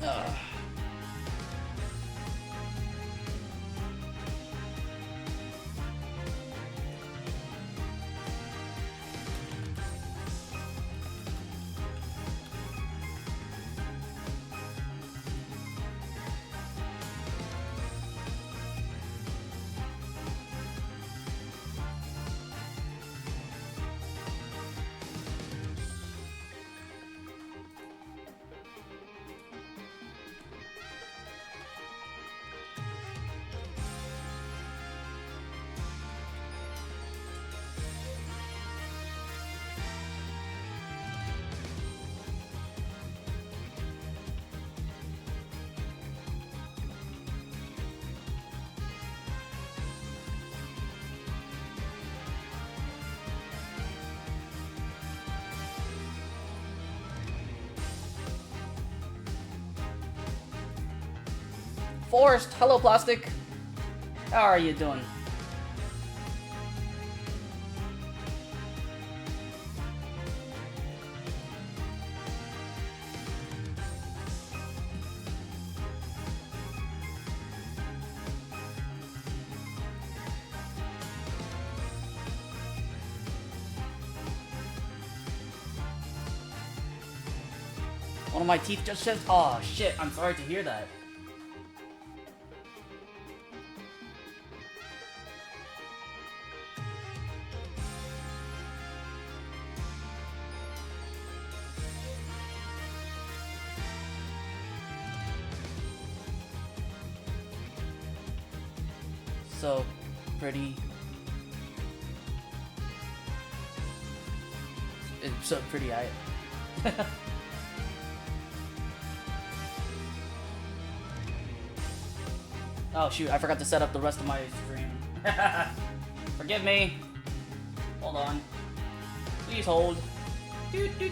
Ugh. Forced! Hello, Plastic! How are you doing? One of my teeth just shed. Oh shit, I'm sorry to hear that. So pretty. It's so pretty, Oh shoot, I forgot to set up the rest of my stream. Forgive me. Hold on. Please hold. Doot, doot.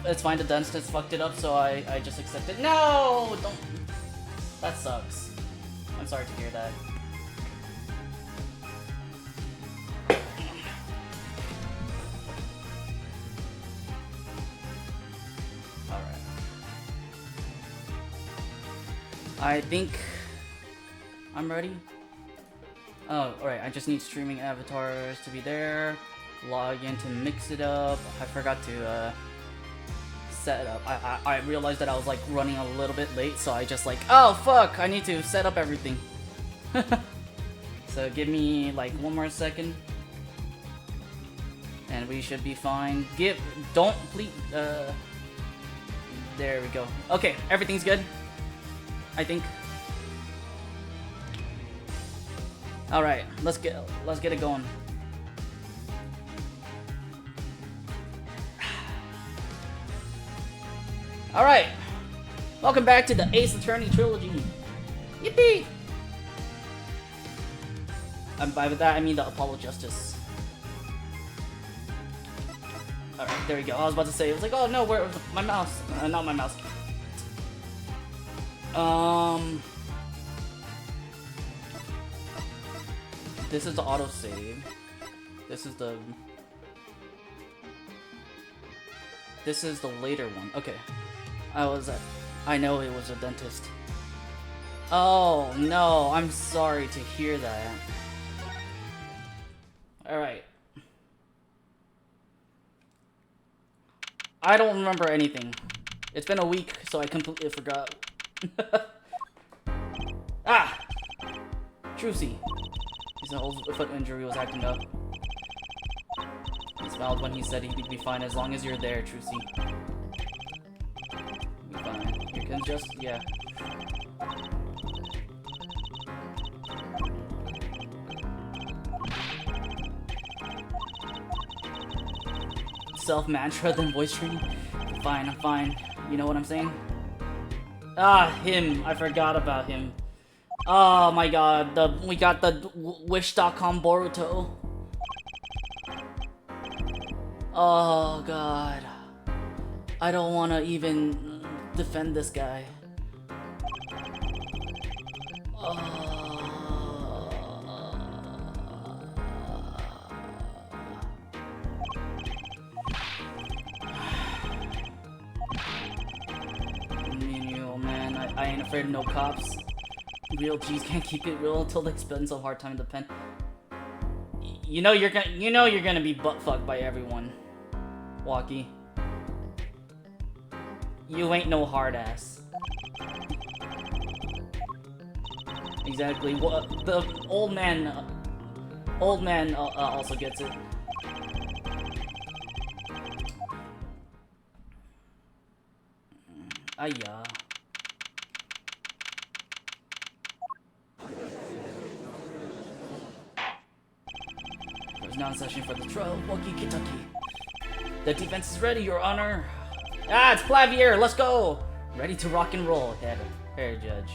It's fine, the dentist fucked it up, so I just accepted. No! Don't. That sucks. I'm sorry to hear that. Alright. I think I'm ready. Oh, alright, I just need streaming avatars to be there. Log in to mix it up. I forgot to set it up. I realized that I was like running a little bit late, so I just like, oh fuck, I need to set up everything. So give me like one more second. And we should be fine. Don't please, there we go. Okay, everything's good. I think. Alright, let's get it going. Alright, welcome back to the Ace Attorney Trilogy. Yippee! By that I mean the Apollo Justice. Alright, there we go. I was about to say, it was like, oh no, where my mouse? Not my mouse. This is the autosave. This is the later one. Okay. I know it was a dentist. Oh no, I'm sorry to hear that. Alright. I don't remember anything. It's been a week, so I completely forgot. Ah! Trucy. His old foot injury was acting up. He smiled when he said he'd be fine as long as you're there, Trucy. Be fine. You can just, yeah. Self-mantra, then voice training. Fine, I'm fine. You know what I'm saying? Ah, him. I forgot about him. Oh my god, we got the Wish.com Boruto. Oh god. I don't want to even defend this guy. I ain't afraid of no cops. Real G's can't keep it real until they spend so hard time to pen. You know you're gonna be butt fucked by everyone, Walkie. You ain't no hard ass. Exactly. What the old man also gets it. Ayah. There's now a session for the trial of Walkie Kentucky. The defense is ready, Your Honor. Ah, it's Clavier. Let's go. Ready to rock and roll. Hair judge.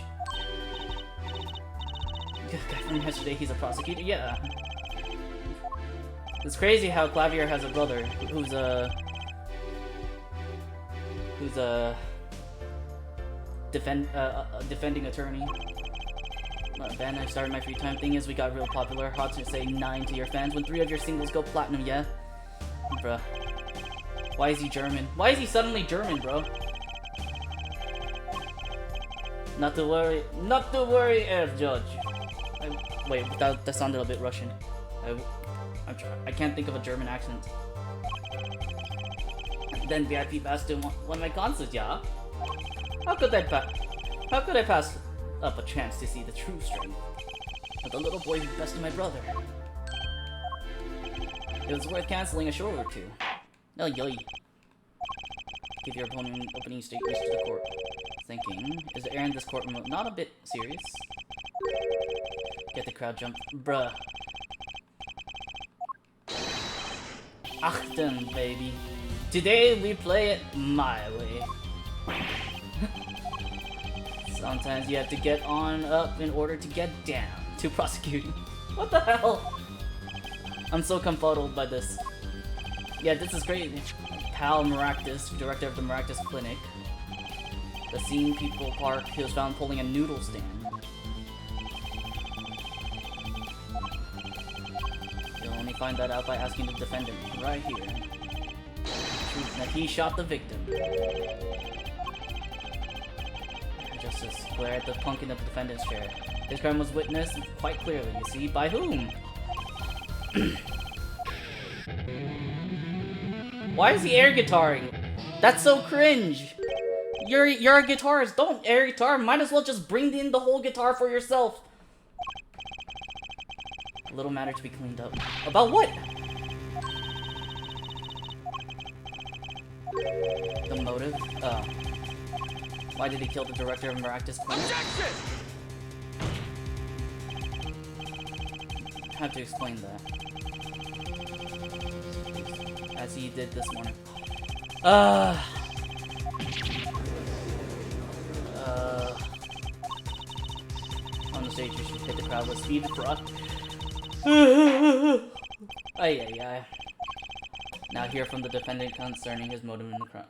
Guy from yesterday, he's a prosecutor? Yeah. It's crazy how Clavier has a brother who's a defending attorney. Ben, I started my free time. Thing is, we got real popular. Hard to say 9 to your fans when 3 of your singles go platinum, yeah? Bruh. Why is he German? Why is he suddenly German, bro? Not to worry, F Judge. Wait, that sounded a bit Russian. I can't think of a German accent. Then VIP passed to one of my concerts, yeah? How could I pass up a chance to see the true strength of the little boy who bested my brother? It was worth canceling a show or two. Oh, yoy. Give your opponent opening statements to the court. Thinking, is the air in this courtroom not a bit serious? Get the crowd jump. Bruh. Achtung, baby. Today we play it my way. Sometimes you have to get on up in order to get down. To prosecuting. What the hell? I'm so confuddled by this. Yeah, this is great. Pal Maractus, director of the Maractus Clinic. The scene People Park, he was found pulling a noodle stand. You'll only find that out by asking the defendant, right here. Truth that he shot the victim. Justice, glare at the punk in the defendant's chair. This crime was witnessed quite clearly, you see. By whom? Why is he air guitaring? That's so cringe! You're a guitarist, don't air guitar, might as well just bring in the whole guitar for yourself. A little matter to be cleaned up. About what? The motive? Oh. Why did he kill the director of Maractus Clinic? I have to explain that. As he did this morning. On the stage, you should hit the crowd with speed, bruh. Ay. Now hear from the defendant concerning his motive in the crime.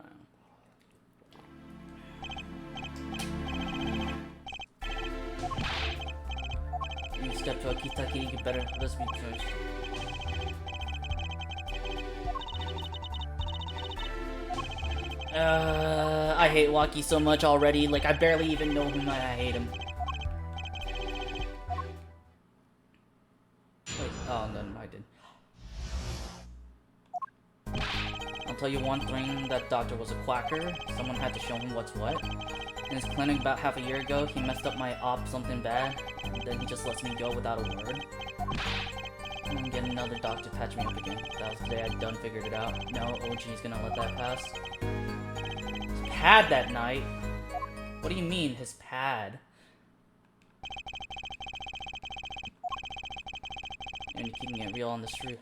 You step to a Kitaki, you better let's be first. I hate Walkie so much already, like I barely even know him, I hate him. Wait, oh no, I did. I'll tell you one thing, that doctor was a quacker. Someone had to show him what's what. In his clinic about half a year ago, he messed up my op something bad, and then he just lets me go without a word. And get another doctor to patch me up again. That was the day I'd done figured it out. No, OG's gonna let that pass. Pad that night? What do you mean, his pad? And keeping it real on the street.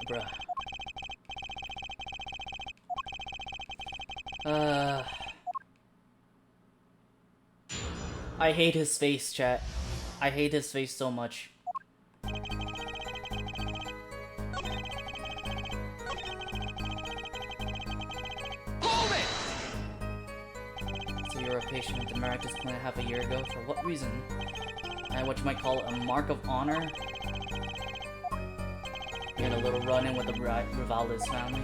Bruh. I hate his face, chat. I hate his face so much. A patient at the Maractus Clinic half a year ago. For what reason? What you might call a mark of honor. We had a little run-in with the Rivales family.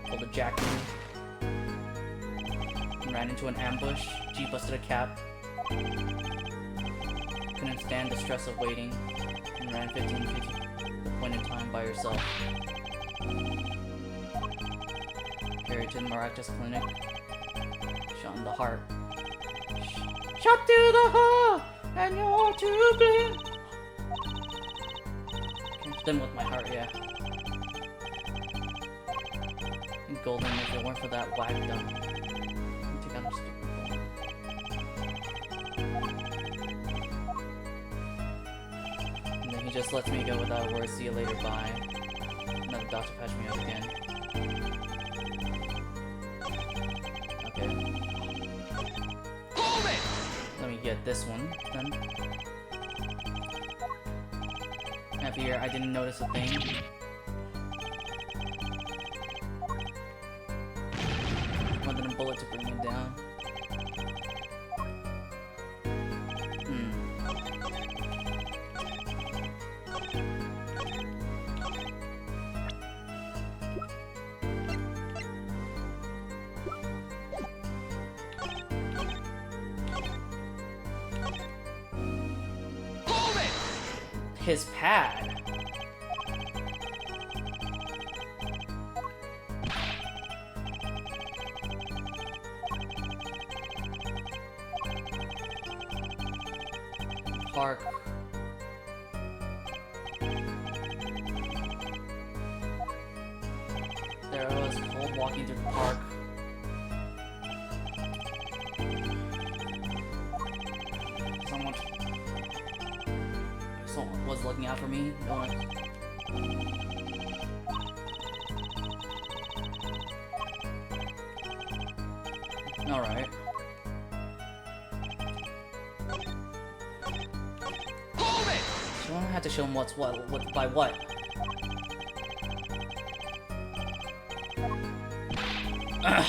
Pulled a jack move. ran into an ambush. G busted a cap. Couldn't stand the stress of waiting and ran 15 feet to the point in time by herself. Carried to the Maractus clinic. Shot in the heart. Shot to the heart, and you're to blame. Can't stem with my heart, yeah. And golden if it weren't for that whack dumb. Take out my stupid phone. And then he just lets me go without a word. See you later, bye. And then the doctor patched me up again. Okay. Hold it! Let me get this one then. After here, I didn't notice a thing. More than a bullet to bring me down. His pad. Park. There I was, cold walking through the park. Someone was looking out for me. No one. All right. Hold it! Someone had to show him what's what by what. Ugh.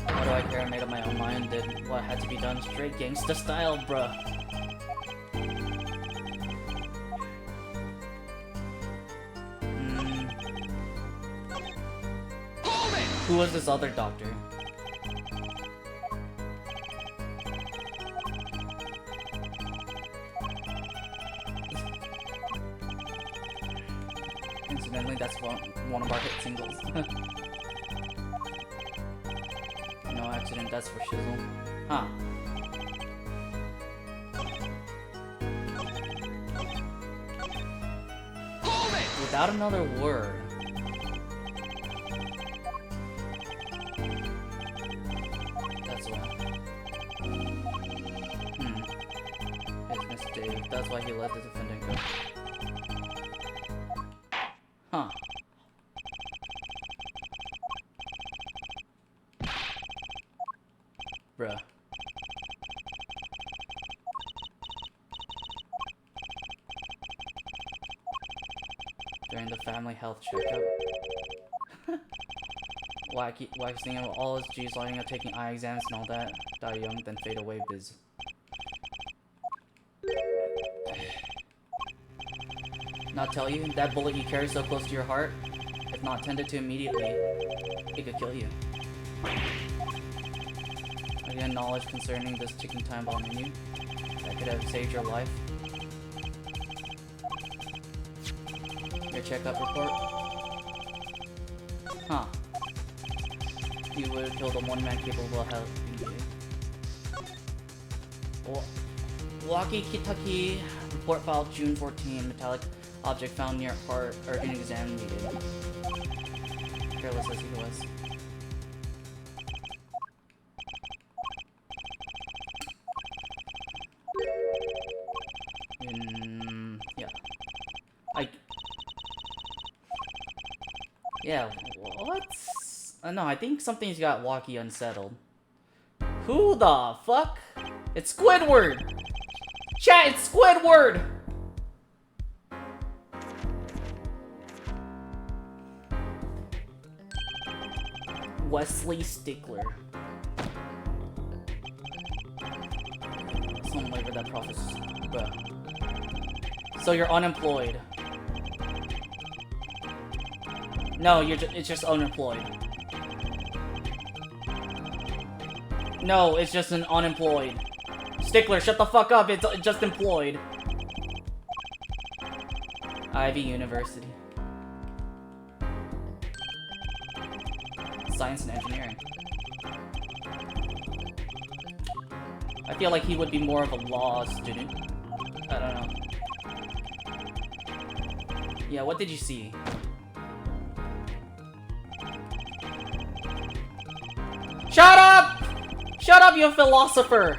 What do I care? I made up my own mind. Did what had to be done. Straight gangsta style, bruh. Who was this other doctor? Incidentally, that's one of our hit singles. No accident, that's for shizzle. Huh. Without another word. That's why he let the defendant go. Huh. Bruh. During the family health checkup. Wacky thinking of all his G's lining up, taking eye exams and all that. Die young, then fade away biz. Not tell you, that bullet you carry so close to your heart, if not tended to immediately, it could kill you. Again, knowledge concerning this ticking time bomb in you that could have saved your life. Your checkup report. Huh. You would have killed a one-man capable of helping you. Milwaukee, Kentucky. Report filed June 14. Metallic object found near heart. Urgent exam needed. Careless as he was. Yeah. What? No, I think something's got Walkie unsettled. Who the fuck? It's Squidward! Chat, it's Squidward! Wesley Stickler. Someone labor that prophecy. So you're unemployed. No, it's just unemployed. No, it's just an unemployed. Stickler, shut the fuck up. It's just employed. Ivy University. Science and engineering. I feel like he would be more of a law student. I don't know. Yeah, what did you see? Shut up! Shut up, you philosopher!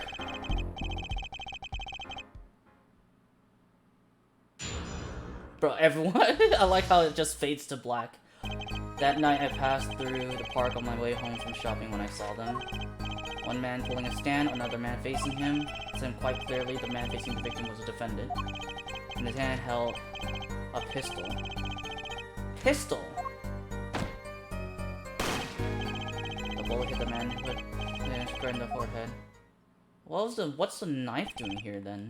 Bro, everyone... I like how it just fades to black. That night, I passed through the park on my way home from shopping when I saw them. One man pulling a stand, another man facing him. It seemed quite clearly the man facing the victim was a defendant. In his hand held a pistol. Pistol! The bullet hit the man square in the forehead. What's the knife doing here then?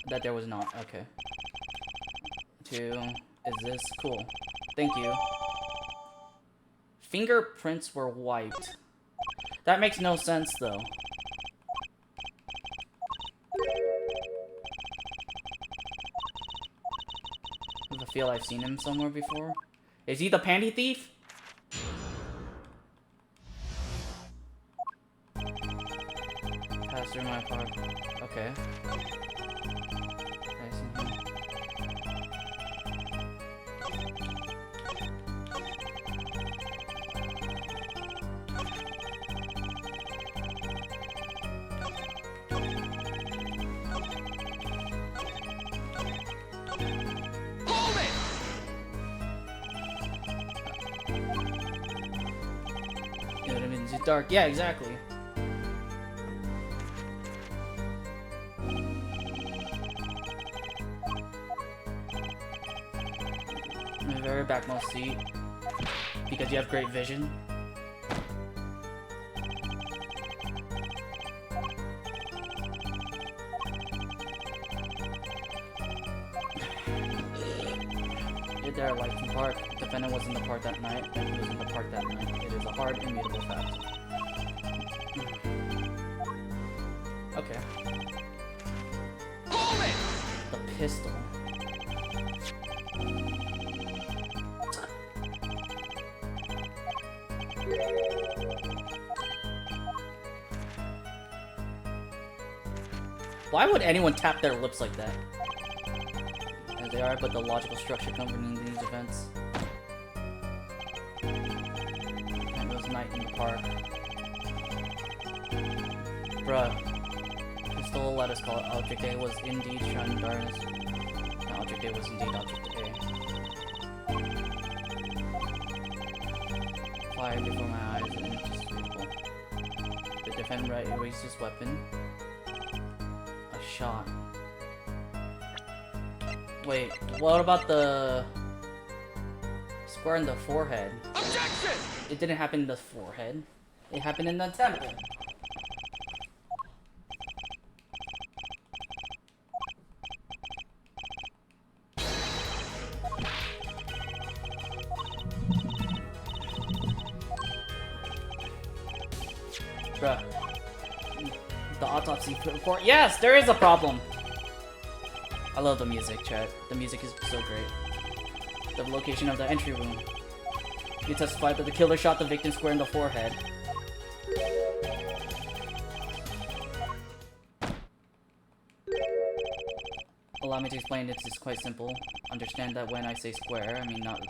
That there was not. Okay. 2. Is this cool? Thank you. Fingerprints were wiped. That makes no sense though. I have a feel I've seen him somewhere before. Is he the panty thief? Pass through my park. Okay. I see him. It would have been too dark. Yeah, exactly. In the very backmost seat. Because you have great vision. You're there at Whiteson Park. Defendant was in the park that night, and he was in the park that night. It is a hard, immutable fact. Okay. The pistol. Why would anyone tap their lips like that? As they are, but the logical structure governing these events. And it was night in the park. Bruh. Pistol, let us call it Object A, was indeed shone in darkness. No, Object A was indeed Object A. Fired before my eyes and it was beautiful. The defendant right raised his weapon. A shot. Wait, what about the square in the forehead? Objection! It didn't happen in the forehead. It happened in the temple. Bruh. The autopsy report. Yes, there is a problem. I love the music, chat. The music is so great. The location of the entry room. You testified that the killer shot the victim square in the forehead. Allow me to explain, it's just quite simple. Understand that when I say square, I mean not...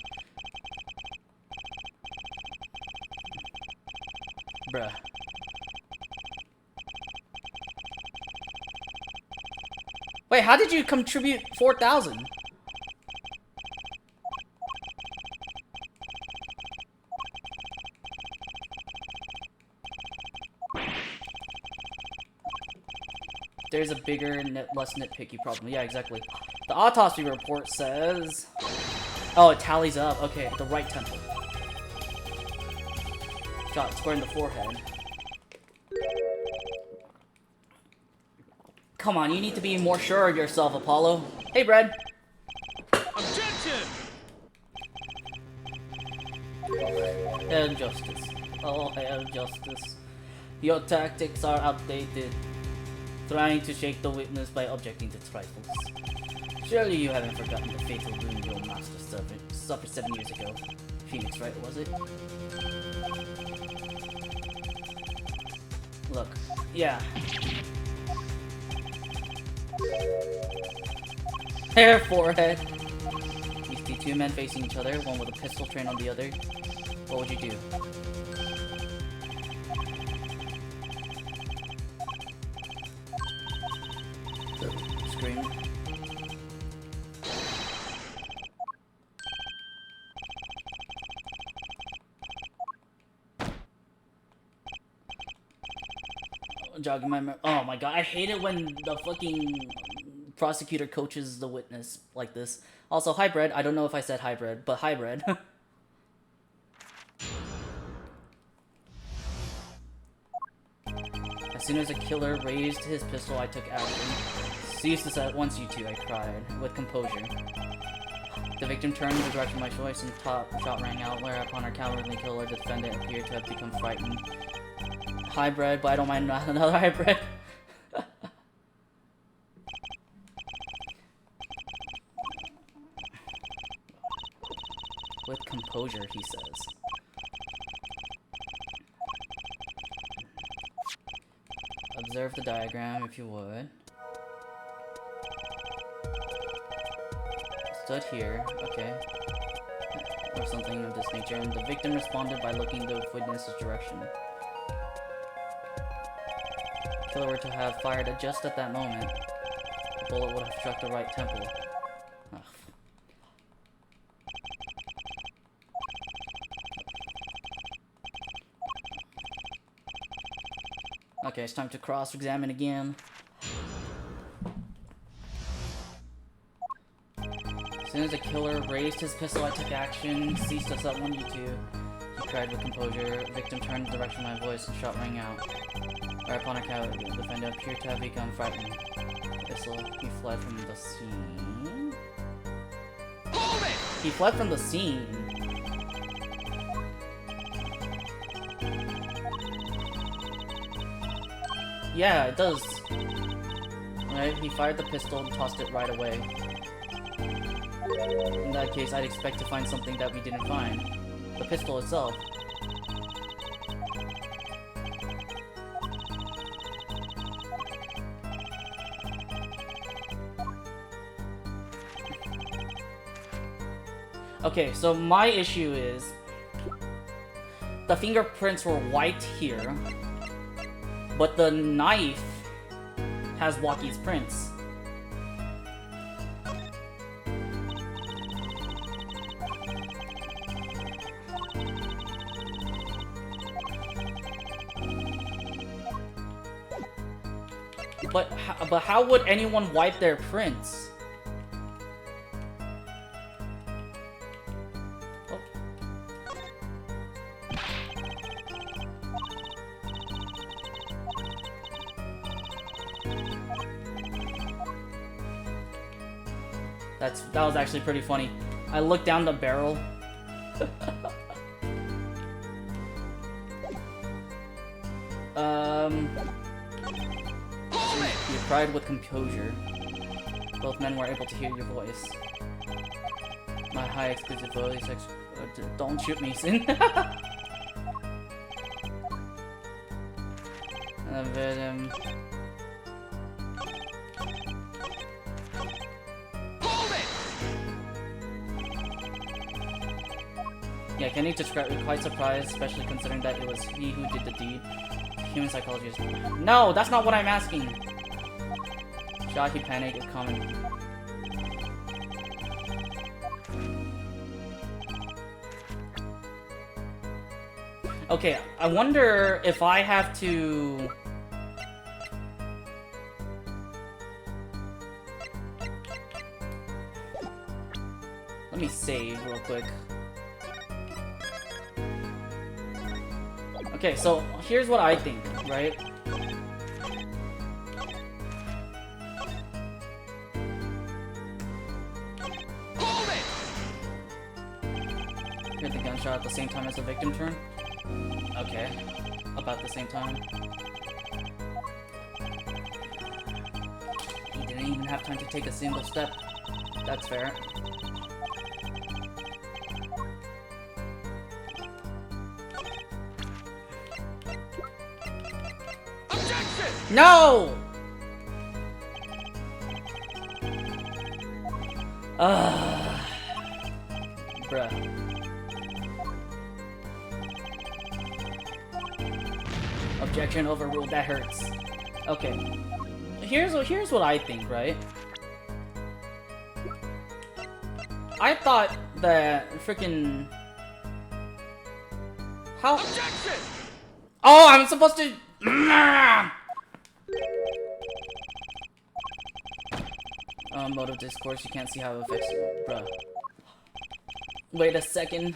Bruh. Wait, how did you contribute 4,000? There's a bigger, less nitpicky problem. Yeah, exactly. The autopsy report says... Oh, it tallies up. Okay, the right temple. Shot square in the forehead. Come on, you need to be more sure of yourself, Apollo. Hey, Brad. Objection! Hail justice. Oh, hail justice. Your tactics are outdated. Trying to shake the witness by objecting to trifles. Surely you haven't forgotten the fatal wound your master suffered 7 years ago. Phoenix, right, was it? Look, yeah. Hair, forehead. You see two men facing each other, one with a pistol trained on the other. What would you do? Scream. Jogging my oh my god, I hate it when the fucking prosecutor coaches the witness like this. Also, hybrid. I don't know if I said hybrid, but hybrid. As soon as the killer raised his pistol, I took action. Cease this at once, you two, I cried, with composure. The victim turned in the direction of my choice and top shot rang out, whereupon our cowardly killer defendant appeared to have become frightened. Hybrid, but I don't mind another hybrid. With composure, he says. Observe the diagram, if you would. Stood here, okay. Or something of this nature, and the victim responded by looking the witness's direction. The killer were to have fired just at that moment. The bullet would have struck the right temple. Ugh. Okay, it's time to cross-examine again. As soon as the killer raised his pistol, I took action. Ceased us at one, you two. He cried with composure. Victim turned in the direction of my voice and shot rang out. Whereupon a coward defendant appeared to have become frightened. Pistol, he fled from the scene. Hold it! He fled from the scene. Yeah, it does. Right, he fired the pistol and tossed it right away. In that case, I'd expect to find something that we didn't find. The pistol itself. Okay, so my issue is the fingerprints were white here, but the knife has Waki's prints. But how would anyone wipe their prints? Oh. That was actually pretty funny. I looked down the barrel. You cried with composure. Both men were able to hear your voice. My high exquisite voice. Don't shoot me, Sin. Yeah, Kenny described it quite surprised, especially considering that it was he who did the deed. Human psychology is... No, that's not what I'm asking! Shocky panic is common. Okay, I wonder if I have to... Let me save real quick. Okay, so here's what I think, right? Hear the gunshot at the same time as the victim turn? Okay. About the same time. He didn't even have time to take a single step. That's fair. Objection! No! Bruh. Objection overruled, that hurts. Okay. Here's what I think, right? I thought that freaking how Objection! Oh, I'm supposed to mode of discourse, you can't see how it affects you, bruh. Wait a second,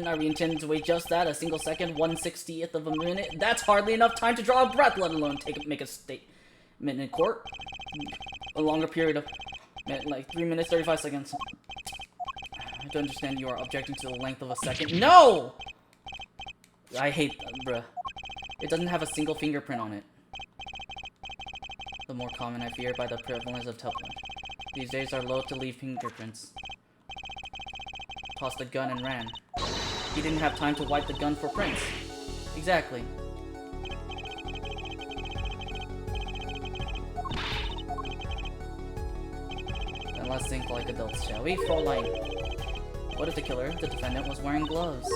are we intending to wait just that? A single second, 1/60th of a minute? That's hardly enough time to draw a breath, let alone make a statement in court. A longer period of, like 3 minutes, 35 seconds. I don't understand you are objecting to the length of a second. No! I hate, bruh. It doesn't have a single fingerprint on it. The more common, I fear, by the prevalence of telephones. These days are loath to leave fingerprints. Tossed the gun and ran. He didn't have time to wipe the gun for prints. Exactly. Then let's think like adults, shall we? Fräulein. What if the killer, the defendant, was wearing gloves?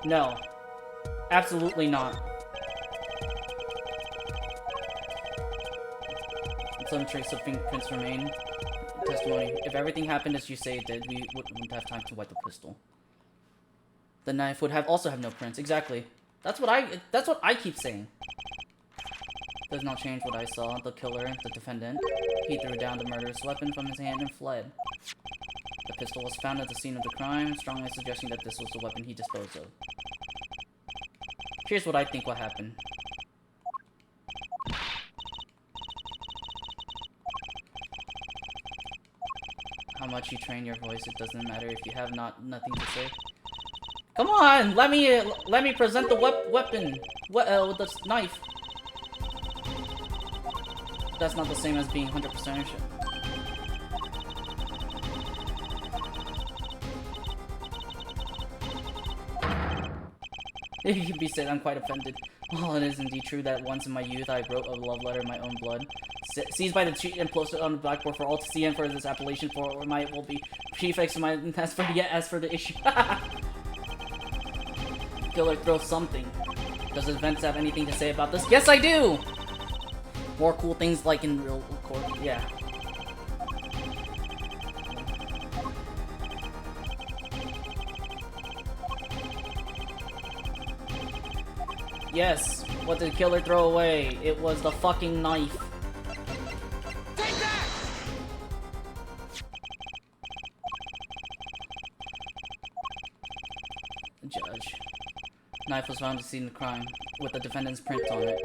No. Absolutely not. Some trace of fingerprints remain. Testimony. If everything happened as you say it did, we wouldn't have time to wipe the pistol. The knife would also have no prints. Exactly. That's what I keep saying. Does not change what I saw. The killer, the defendant, he threw down the murderous weapon from his hand and fled. The pistol was found at the scene of the crime, strongly suggesting that this was the weapon he disposed of. Here's what I think what happened. How much you train your voice, it doesn't matter if you have nothing to say. Come on, let me present the weapon with the knife. That's not the same as being 100% sure. It can be said I'm quite offended. While it is indeed true that once in my youth I wrote a love letter in my own blood, seized by the cheat and posted on the blackboard for all to see, and for this appellation for or my will be prefixed to my as for the issue. Killer throws something. Does the defense have anything to say about this? Yes, I do. More cool things like in real court. Yeah. Yes. What did the killer throw away? It was the fucking knife. Take that! Judge. Knife was found at the scene of the crime, with the defendant's print on it.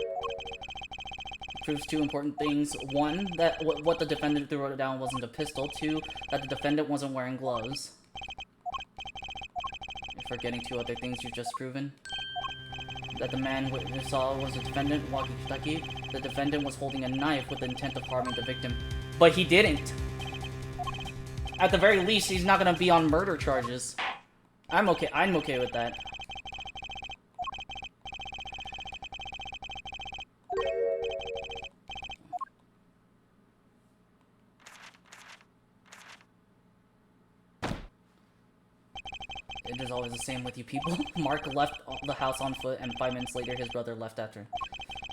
Proves two important things. One, that what the defendant threw down wasn't a pistol. Two, that the defendant wasn't wearing gloves. You're forgetting two other things you've just proven. That the man witness saw was a defendant walking Kentucky. The defendant was holding a knife with the intent of harming the victim. But he didn't. At the very least, he's not gonna be on murder charges. I'm okay with that. It is always the same with you people. Mark left the house on foot, and 5 minutes later his brother left after.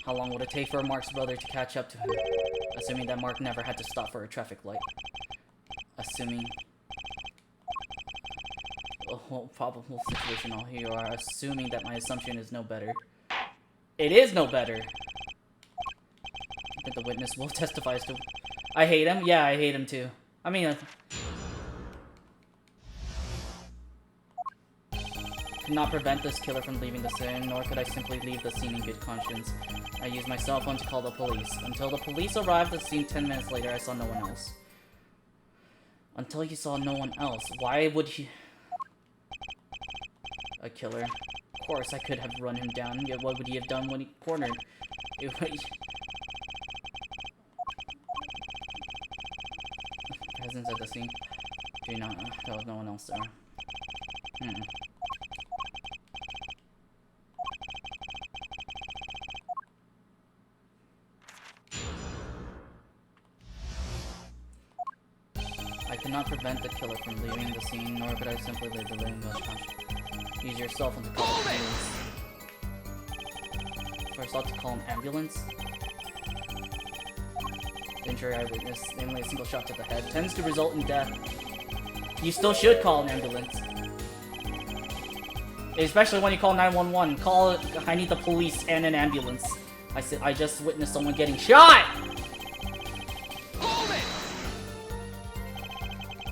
How long would it take for Mark's brother to catch up to him? Assuming that Mark never had to stop for a traffic light. Assuming... a whole probable situation, all here you are, assuming that my assumption is no better. It is no better! I think the witness will testify as to... I hate him? Yeah, I hate him too. I mean... could not prevent this killer from leaving the scene, nor could I simply leave the scene in good conscience. I used my cell phone to call the police. Until the police arrived at the scene 10 minutes later, I saw no one else. Until he saw no one else. Why would he... A killer. Of course, I could have run him down. Yet what would he have done when he cornered? Presence at the scene. Do not... There was no one else there. I cannot prevent the killer from leaving the scene, nor could I simply delay the investigation. Use your cell phone to call the police. First thought to call an ambulance. The injury eyewitness, namely a single shot to the head, tends to result in death. You still should call an ambulance. Especially when you call 911. Call, I need the police and an ambulance. I just witnessed someone getting shot!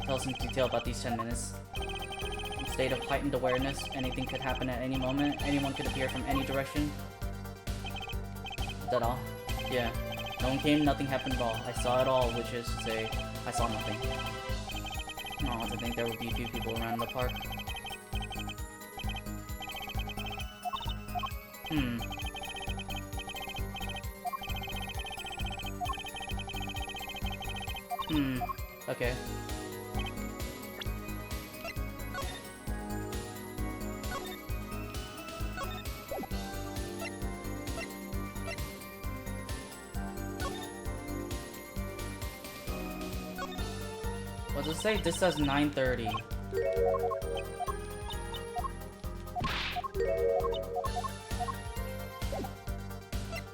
Tell us in detail about these 10 minutes. In state of heightened awareness, anything could happen at any moment. Anyone could appear from any direction. Is that all? Yeah. No one came, nothing happened at all. I saw it all, which is to say, I saw nothing. No, I think there would be a few people around the park. Okay. What does it say? This says 9:30.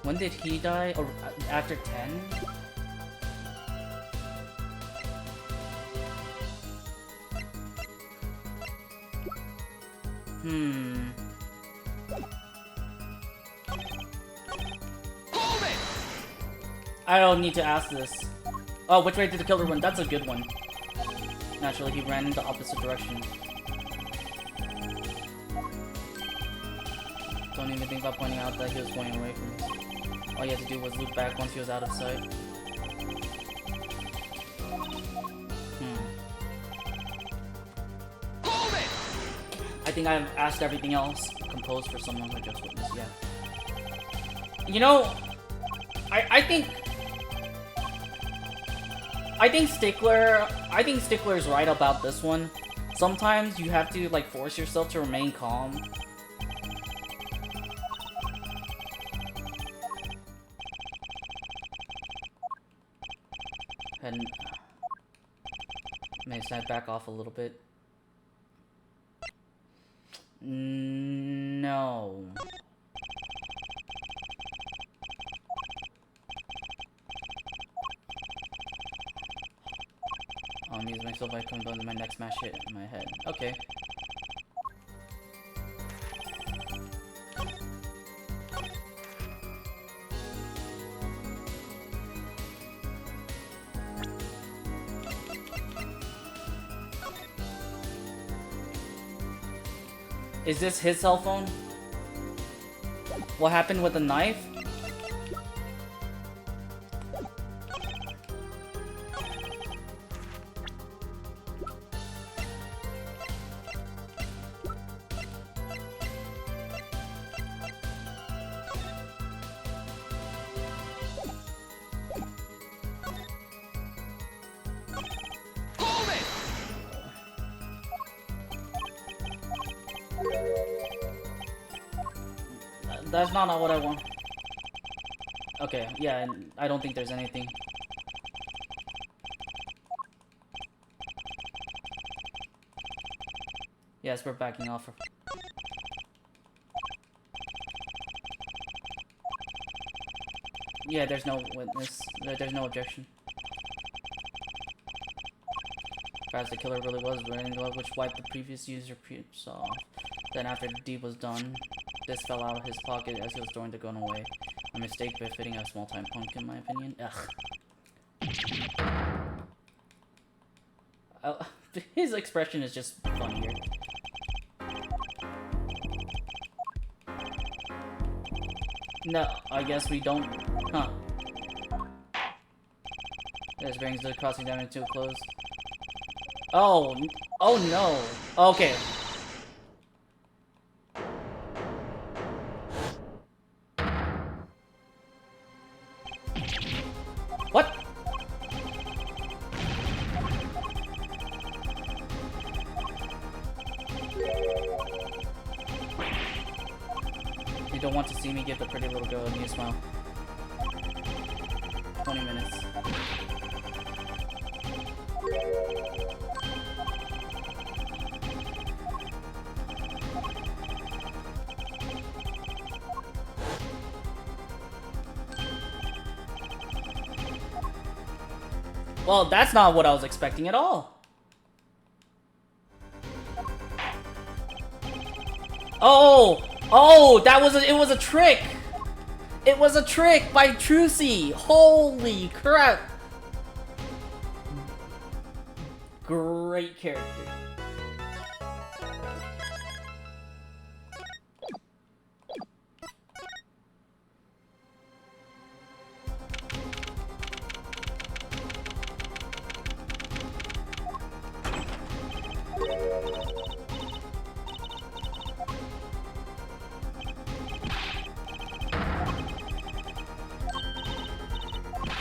When did he die? Or after 10? I don't need to ask this. Oh, which way did the killer run? That's a good one. Naturally, he ran in the opposite direction. Don't even think about pointing out that he was going away from us. All he had to do was loop back once he was out of sight. I think I've asked everything else composed for someone who just witnessed, yeah. You know, I think Stickler's right about this one. Sometimes you have to like force yourself to remain calm. And may I back off a little bit? No. I'll amuse myself by combining my next smash hit in my head. Okay. Is this his cell phone? What happened with the knife? That's not what I want. Okay, yeah, I don't think there's anything. Yes, we're backing off. Yeah, there's no witness. There's no objection. Perhaps the killer really was wearing the glove which wiped the previous user off. Then after the deed was done, this fell out of his pocket as he was throwing the gun away. A mistake befitting a small-time punk, in my opinion. Ugh. His expression is just funnier. No, I guess we don't. Huh. This brings the crossing damage to a close. Oh, oh no. Okay. What? You don't want to see me give the pretty little girl a new smile. 20 minutes. Well, that's not what I was expecting at all. Oh, oh, that was it was a trick. It was a trick by Trucy. Holy crap. Great character.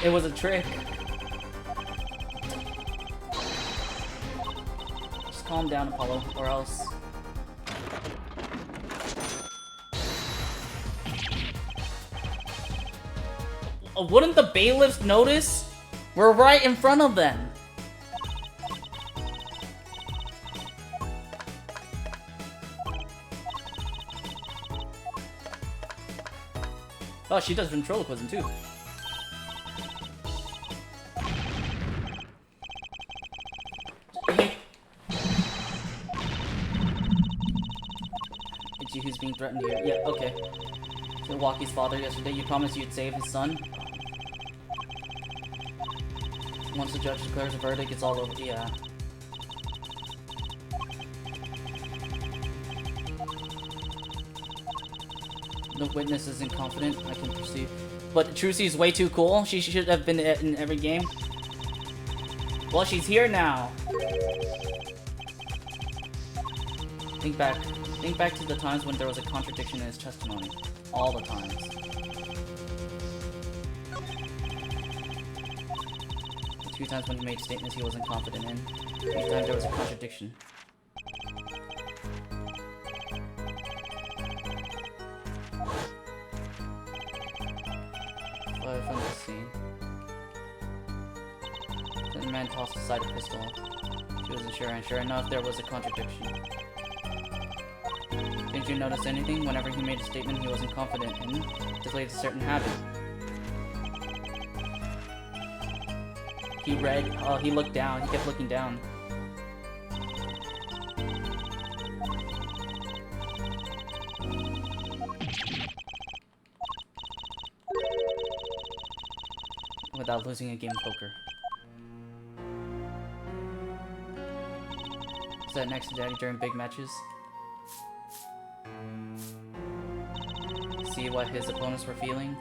It was a trick. Just calm down, Apollo, or else. Wouldn't the bailiffs notice? We're right in front of them. Oh, she does ventriloquism too. It's you who's being threatened here. Yeah, okay. So Waki's father yesterday, you promised you'd save his son? Once the judge declares a verdict, it's all over. Yeah. The witness isn't confident, I can perceive. But Trucy's way too cool. She should have been in every game. Well, she's here now. Think back. Think back to the times when there was a contradiction in his testimony. All the times. The 2 times when he made statements he wasn't confident in. Each time there was a contradiction. From the scene. The man tossed aside a pistol. She wasn't sure, and sure enough, there was a contradiction. Didn't you notice anything? Whenever he made a statement he wasn't confident in, displayed a certain habit. He read. Oh, he looked down. He kept looking down. Without losing a game of poker. Sat next to Daddy during big matches. See what his opponents were feeling.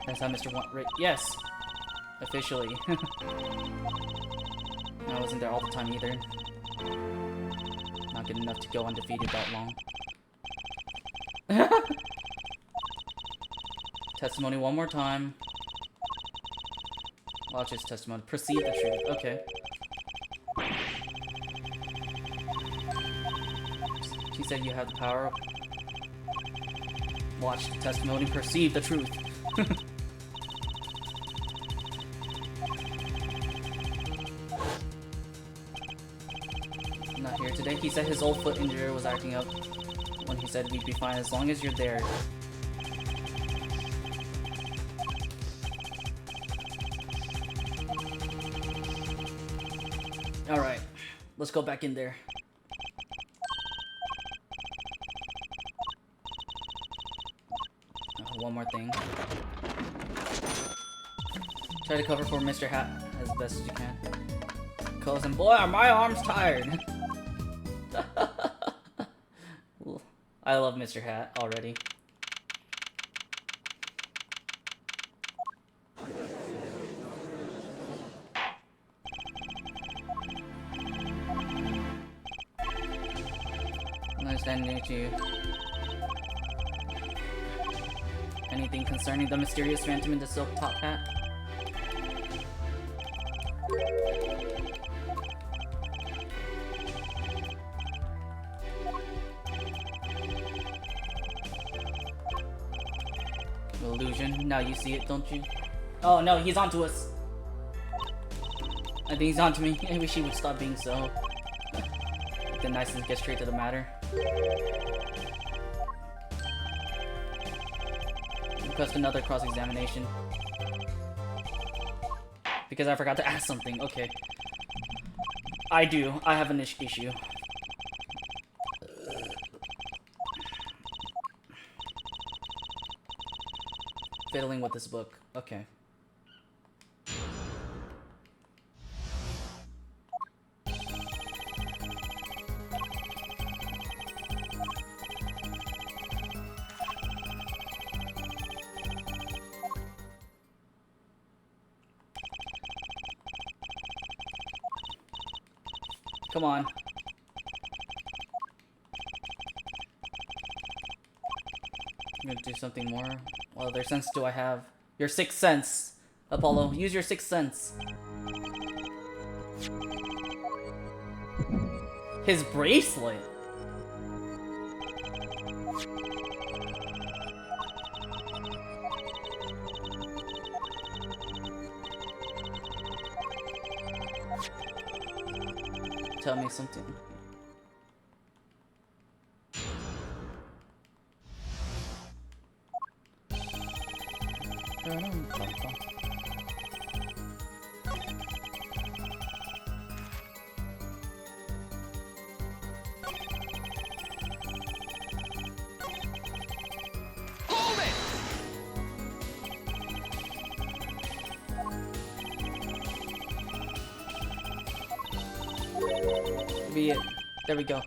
That's how Mr. Yes! Officially. I wasn't there all the time either. Not good enough to go undefeated that long. Testimony one more time. Watch his testimony. Perceive the truth. Okay. She said you have the power. Watch the testimony. Perceive the truth. Not here today. He said his old foot injury was acting up. When he said we'd be fine as long as you're there. Alright, let's go back in there. One more thing. Try to cover for Mr. Hat as best as you can. Calls him, boy, are my arms tired. I love Mr. Hat already. attending to anything concerning the mysterious phantom in the silk top hat? Illusion. Now you see it, don't you? Oh no, he's onto us. I think he's onto me. I wish he would stop being so. Get nice and get straight to the matter. Request another cross-examination. Because I forgot to ask something. Okay. I do. I have an issue. Fiddling with this book. Okay. Come on. I'm gonna do something more. What other sense do I have? Your sixth sense, Apollo. Use your sixth sense. His bracelet. Tell me something. Hold it! Be it. There we go.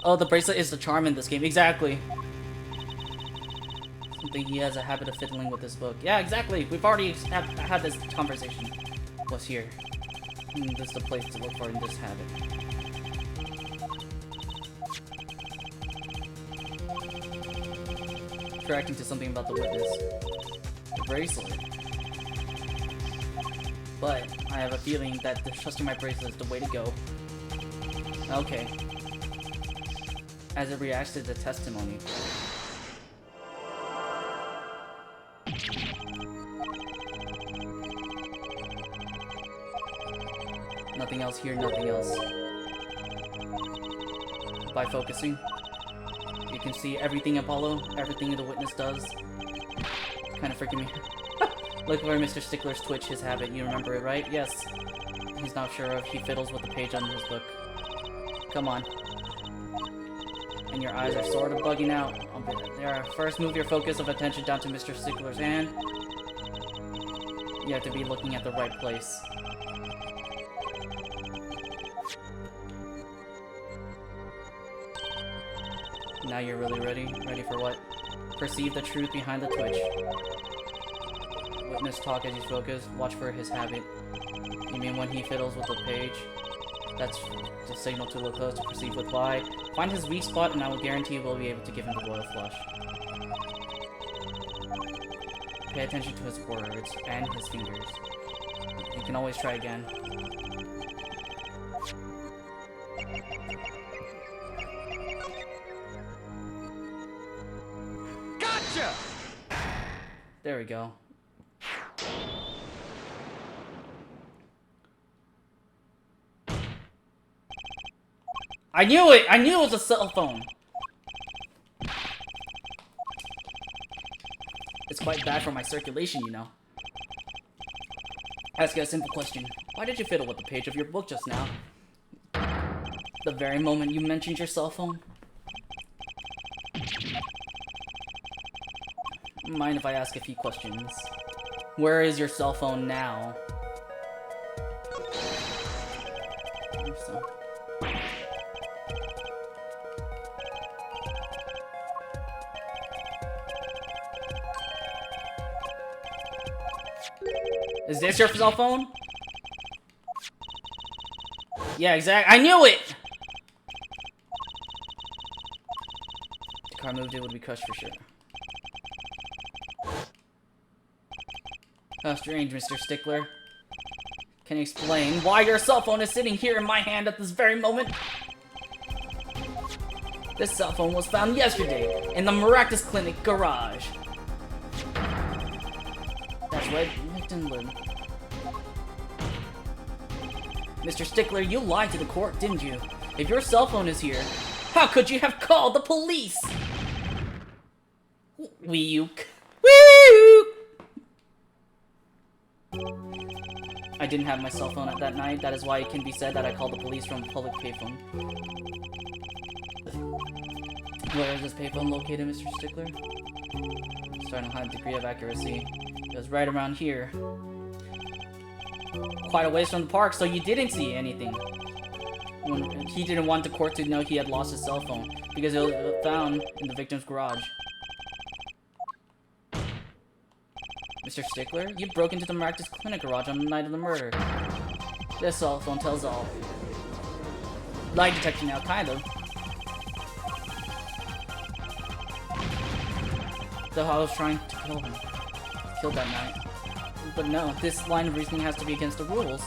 Oh, the bracelet is the charm in this game. Exactly. Something he has a habit of fiddling with this book. Yeah, exactly. We've already had this conversation. What's here? This is the place to look for in this habit. Tracking to something about the witness. The bracelet. But I have a feeling that trusting my bracelet is the way to go. Okay. As it reacts to the testimony. Nothing else here, nothing else. By focusing, you can see everything Apollo, everything the witness does. Kind of freaking me. Look where Mr. Stickler's twitch his habit. You remember it, right? Yes. He's not sure if he fiddles with the page on his book. Come on. And your eyes are sort of bugging out. There. First, move your focus of attention down to Mr. Stickler's hand. You have to be looking at the right place. Now you're really ready? Ready for what? Perceive the truth behind the twitch. Witness talk as you focus. Watch for his habit. You mean when he fiddles with the page? That's the signal to look close to perceive with why. Find his weak spot and I will guarantee you will be able to give him the royal flush. Pay attention to his words and his fingers. You can always try again. Gotcha! There we go. I knew it! I knew it was a cell phone! It's quite bad for my circulation, you know. Ask you a simple question. Why did you fiddle with the page of your book just now? The very moment you mentioned your cell phone? Mind if I ask a few questions? Where is your cell phone now? So. Is this your cell phone? Yeah, exactly. I knew it! the car moved, it would be crushed for sure. How strange, Mr. Stickler. Can you explain why your cell phone is sitting here in my hand at this very moment? This cell phone was found yesterday in the Maractus Clinic garage. That's right, victim lived. Mr. Stickler, you lied to the court, didn't you? If your cell phone is here, how could you have called the police? Weeuk. Weeuk! I didn't have my cell phone at that night. That is why it can be said that I called the police from a public payphone. Where is this payphone located, Mr. Stickler? Starting to have a degree of accuracy. It was right around here. Quite a ways from the park, so you didn't see anything. When he didn't want the court to know he had lost his cell phone, because it was found in the victim's garage. Mr. Stickler, you broke into the Maractus Clinic garage on the night of the murder. This cell phone tells all. Lie detection now, kind of. Though I was trying to kill him. Killed that night. But no, this line of reasoning has to be against the rules.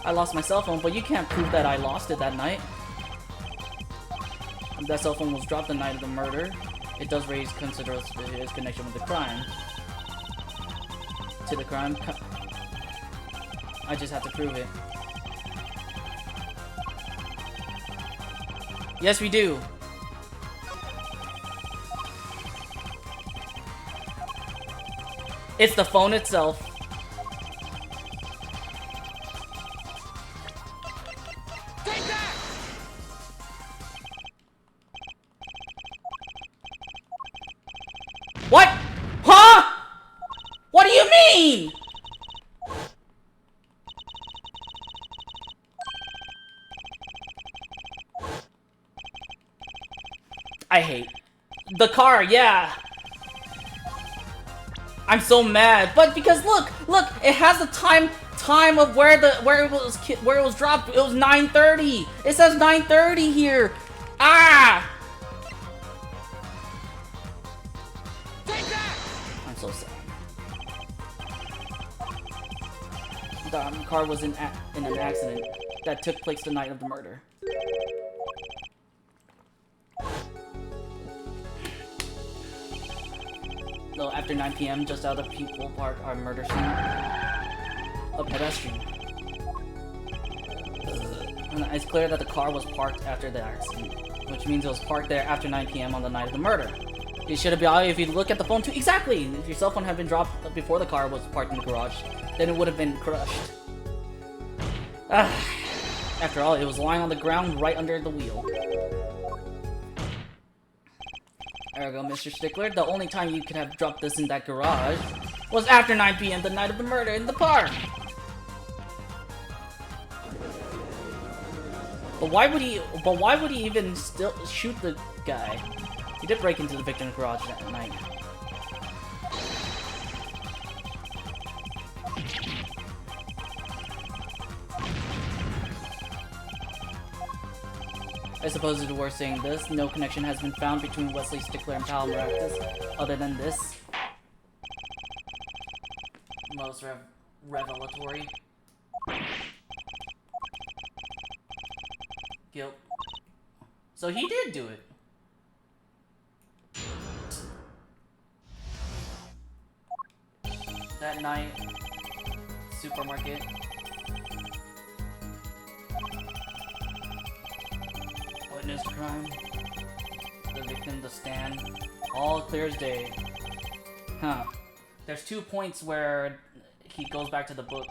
I lost my cell phone, but you can't prove that I lost it that night. That cell phone was dropped the night of the murder. It does raise considerable connection with the crime. To the crime. I just have to prove it. Yes, we do. It's the phone itself. Take that! What? Huh? What do you mean? I hate the car, yeah. I'm so mad, but because look, it has the time of where it was dropped. It was 9:30. It says 9:30 here. Ah! Take that! I'm so sad. The car was in an accident that took place the night of the murder. Though after 9 p.m., just out of People Park, our murder scene, a pedestrian. And it's clear that the car was parked after the accident, which means it was parked there after 9 p.m. on the night of the murder. It should have been, if you look at the phone too, exactly! If your cell phone had been dropped before the car was parked in the garage, then it would have been crushed. After all, it was lying on the ground right under the wheel. There we go, Mr. Stickler. The only time you could have dropped this in that garage was after 9 p.m. the night of the murder in the park. But why would he even still shoot the guy? He did break into the victim's garage that night. I suppose it's worth saying this. No connection has been found between Wesley Stickler and Pal Maractus, other than this. Most revelatory. Guilt. So he did do it. That night, supermarket. Witness crime. The victim to stand. All clear as day. Huh. There's 2 points where he goes back to the book.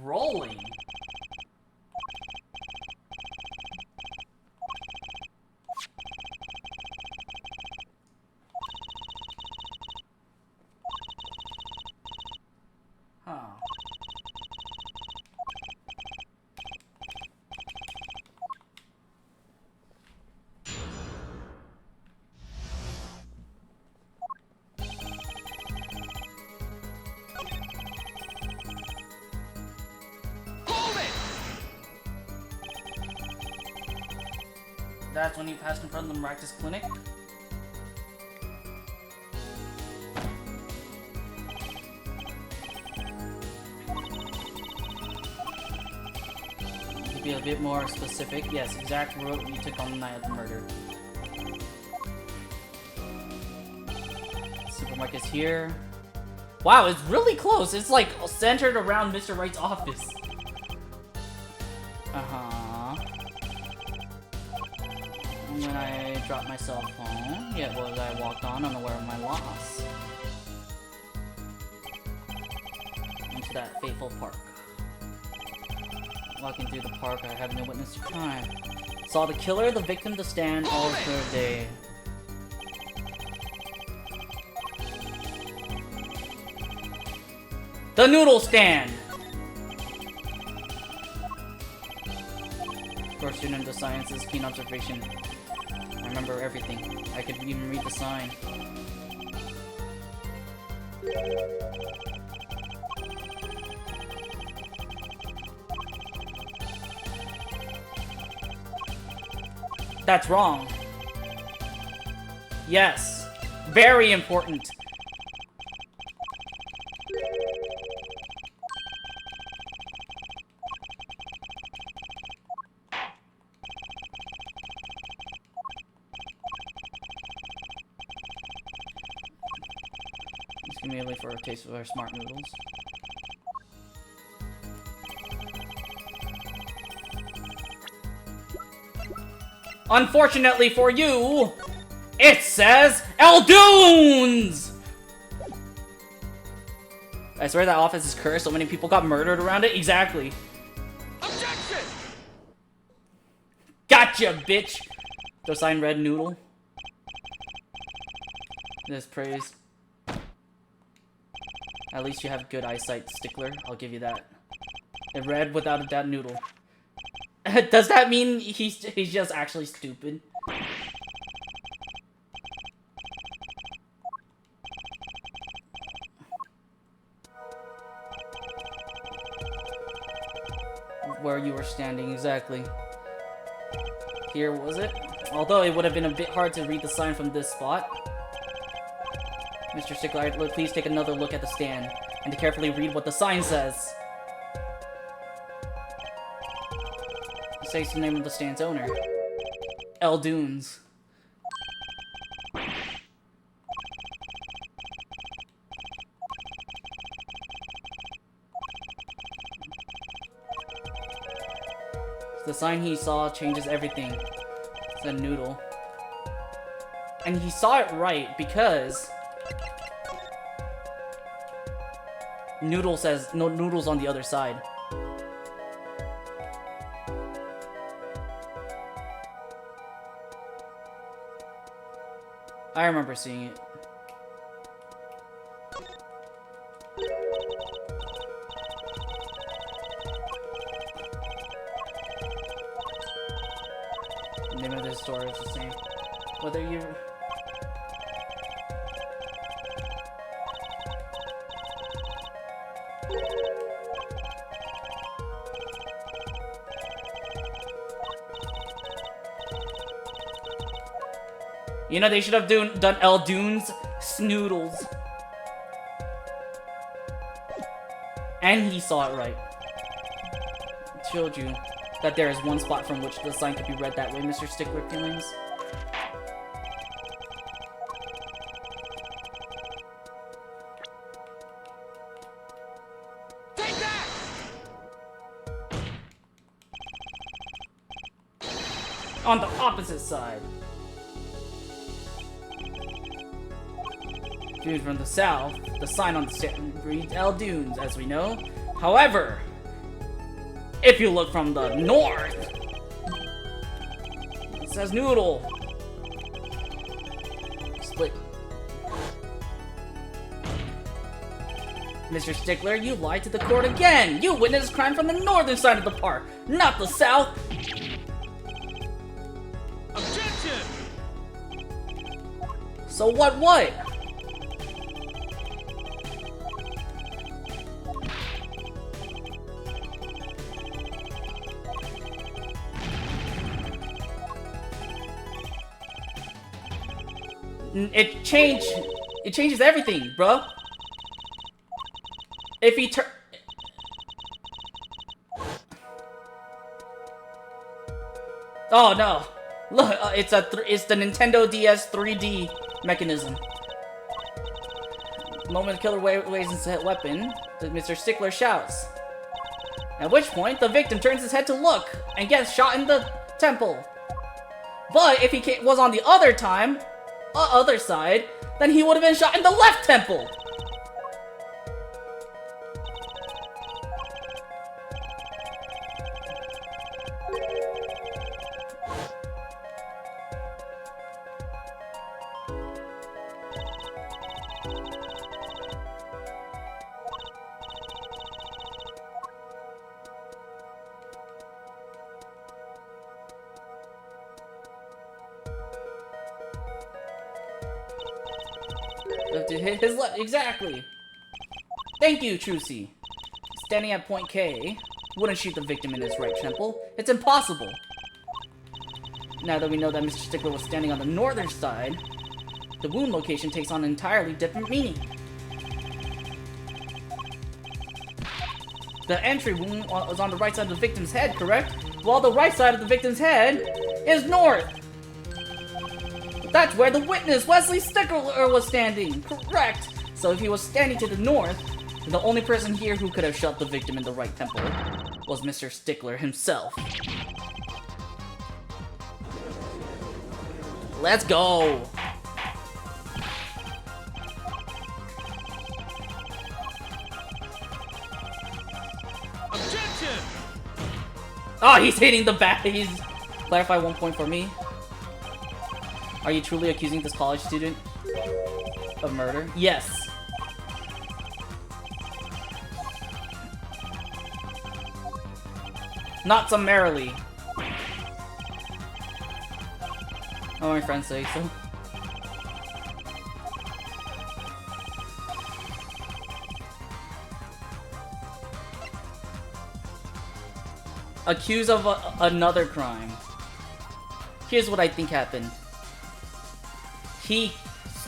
Rolling? Huh. That's when you passed in front of the Maractus Clinic. To be a bit more specific, yes, exact route you took on the night of the murder. Supermarket's here. Wow, it's really close. It's like centered around Mr. Wright's office. Uh-huh. And when I dropped my cell phone, yeah, well, I walked on unaware of my loss. Into that fateful park. Walking through the park, I had no witness to crime. Saw the killer, the victim, the stand all through the day. The noodle stand! First student of sciences, keen observation. I remember everything. I could even read the sign. That's wrong. Yes. Very important. Just give me a wait for a taste of our smart noodles. Unfortunately for you, it says Eldoons! I swear that office is cursed. So many people got murdered around it. Exactly. Objection! Gotcha, bitch! The sign red noodle. This praise. At least you have good eyesight, Stickler. I'll give you that. It read without a doubt noodle. Does that mean he's just actually stupid? Where you were standing, exactly. Here, was it? Although it would have been a bit hard to read the sign from this spot. Mr. Stickler, please take another look at the stand, and to carefully read what the sign says. It states the name of the stand's owner. Eldoons. The sign he saw changes everything. It's a noodle. And he saw it right because noodle says no noodles on the other side. I remember seeing it. The name of this store is the same. Whether you... You know, they should have done Eldoons Snoodles. And he saw it right. It showed you that there is one spot from which the sign could be read that way, Mr. Stickler feelings. Take that! On the opposite side. Viewed from the south, the sign on the stand reads Eldoons, as we know. However, if you look from the north, it says Noodle. Split. Mr. Stickler, you lied to the court again! You witnessed crime from the northern side of the park, not the south! Objection! So what? It changes everything, bruh. If he turn... Oh no! Look, it's the Nintendo DS 3D mechanism. Moment killer raises his weapon, Mr. Stickler shouts. At which point, the victim turns his head to look and gets shot in the temple. But if he was on the other side, then he would have been shot in the left temple. Exactly. Thank you, Trucy. Standing at point K, wouldn't shoot the victim in his right temple. It's impossible. Now that we know that Mr. Stickler was standing on the northern side, the wound location takes on an entirely different meaning. The entry wound was on the right side of the victim's head, correct? While the right side of the victim's head is north. That's where the witness, Wesley Stickler, was standing. Correct. So if he was standing to the north, the only person here who could have shot the victim in the right temple was Mr. Stickler himself. Let's go. Objection! Oh, he's hitting the back. He's... Clarify 1 point for me. Are you truly accusing this college student of murder? Yes. Not summarily. Oh, my friends say so. Accused of another crime. Here's what I think happened. He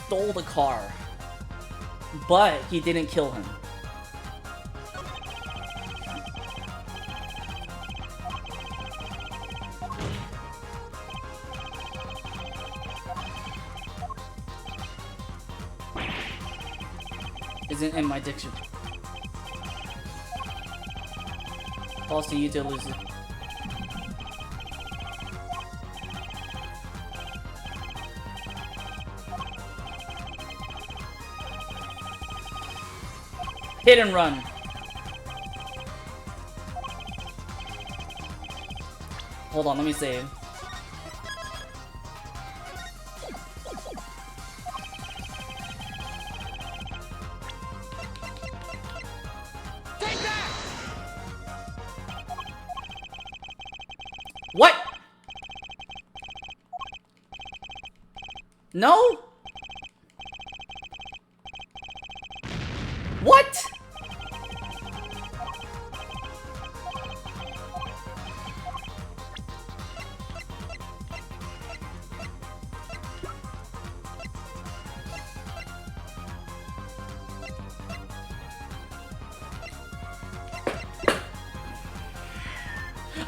stole the car, but he didn't kill him. Isn't in my diction. False to you to lose it. Hit and run. Hold on, let me save. Take that! What? No? What?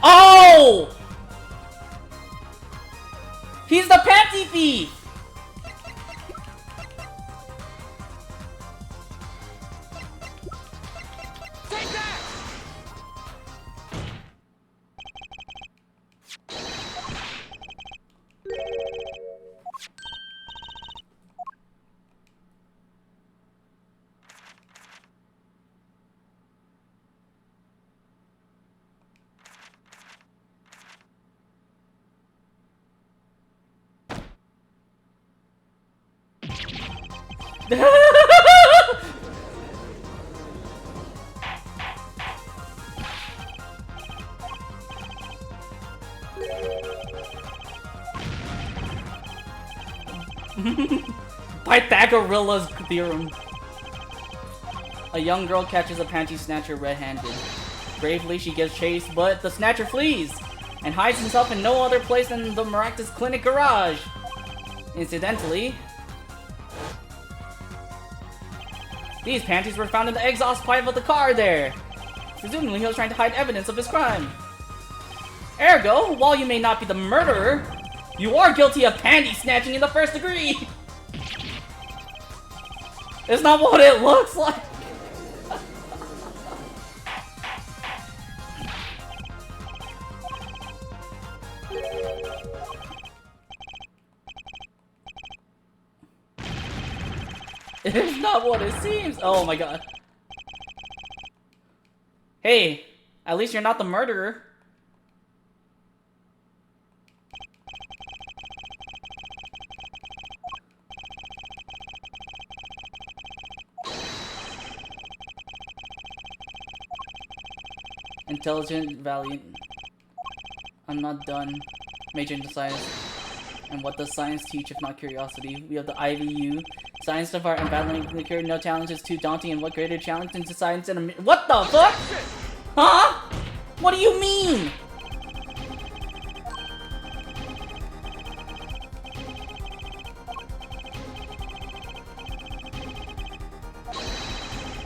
Oh! He's the panty thief! Take that! Pythagoras theorem. A young girl catches a panty snatcher red-handed. Bravely, she gives chase, but the snatcher flees and hides himself in no other place than the Maractus Clinic garage. Incidentally, These panties were found in the exhaust pipe of the car there. Presumably he was trying to hide evidence of his crime. Ergo, while you may not be the murderer, you are guilty of panty snatching in the first degree. It's not what it looks like. It's not what it seems. Oh my god. Hey, at least you're not the murderer. Intelligent, valiant. I'm not done. Major into science. And what does science teach if not curiosity? We have the IVU. Science department and battling the cure. No challenge is too daunting, and what greater challenge into science in a what the fuck? Huh? What do you mean?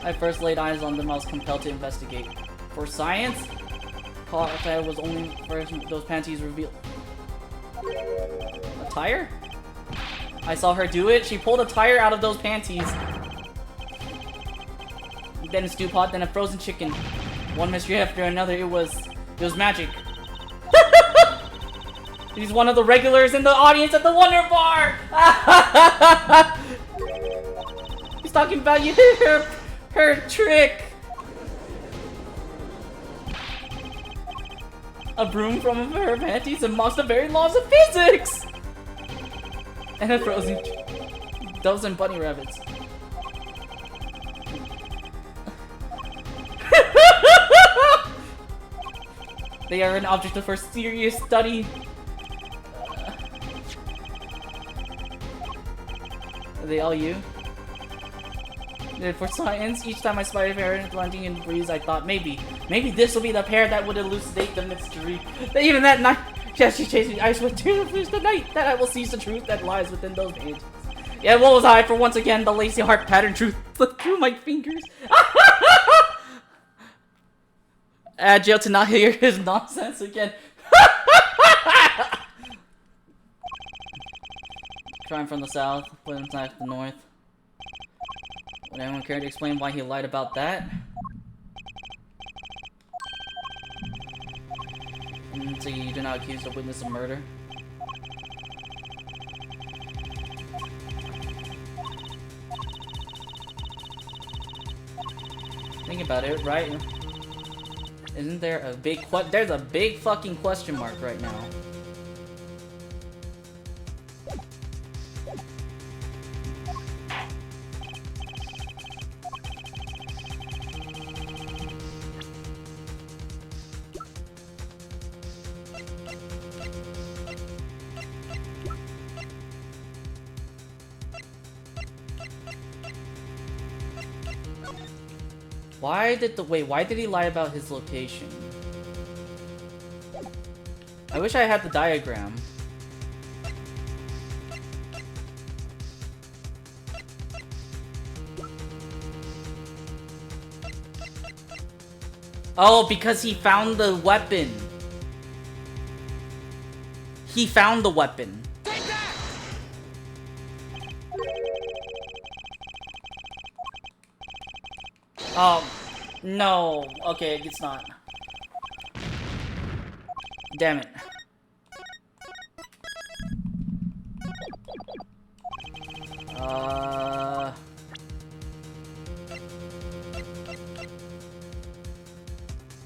I first laid eyes on them, I was compelled to investigate. For science? Kata was only first those panties revealed. A tire? I saw her do it. She pulled a tire out of those panties. Then a stew pot, then a frozen chicken. One mystery after another. It was magic. He's one of the regulars in the audience at the Wonder Bar. He's talking about you. Her trick. A broom from her panties and mocks the very laws of physics. And a frozen doves and bunny rabbits. They are an object of her serious study. Are they all you? For science, each time I spied a pair landing in the breeze, I thought maybe this will be the pair that would elucidate the mystery. Even that night, yes, she chased me. I swear to the night that I will seize the truth that lies within those pages. Yeah, what was I for once again? The lacy heart pattern truth slipped through my fingers. Agile to not hear his nonsense again. Trying from the south, put him back to the north. Would anyone care to explain why he lied about that? So you do not accuse the witness of murder? Think about it, right? Isn't there a big there's a big fucking question mark right now. Why did he lie about his location? I wish I had the diagram. Oh, because he found the weapon. He found the weapon. Oh, no. Okay, it's not. Damn it.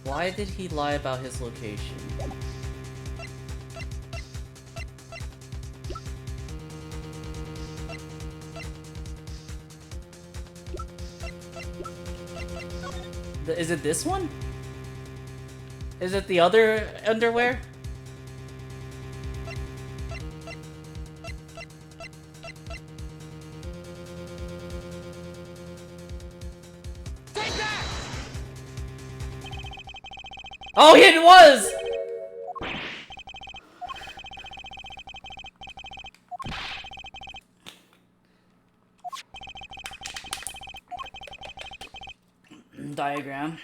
Why did he lie about his location? Is it this one? Is it the other underwear? Take that! Oh, it was! diagram,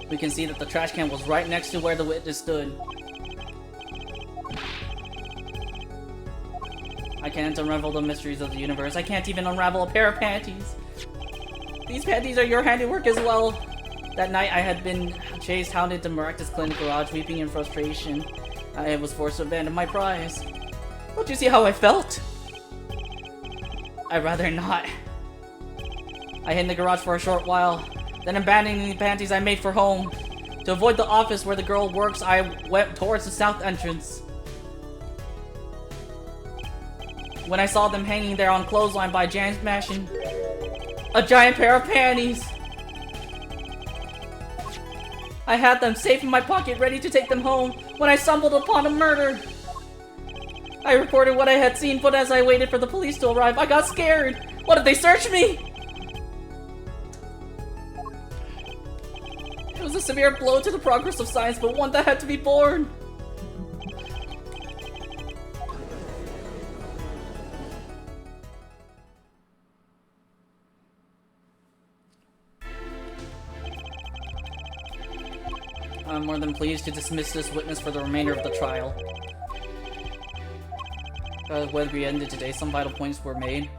we can see that the trash can was right next to where the witness stood. I can't unravel the mysteries of the universe. I can't even unravel a pair of panties. These panties are your handiwork as well. That night I had been chased, hounded to Maractus Clinic garage, weeping in frustration. I was forced to abandon my prize. Don't you see how I felt? I'd rather not. I hid in the garage for a short while, then abandoning the panties I made for home. To avoid the office where the girl works, I went towards the south entrance. When I saw them hanging there on clothesline by James Mashin, a giant pair of panties. I had them safe in my pocket, ready to take them home, when I stumbled upon a murder. I reported what I had seen, but as I waited for the police to arrive, I got scared. What if they searched me? It was a severe blow to the progress of science, but one that had to be borne. I'm more than pleased to dismiss this witness for the remainder of the trial. Whether we ended today, some vital points were made.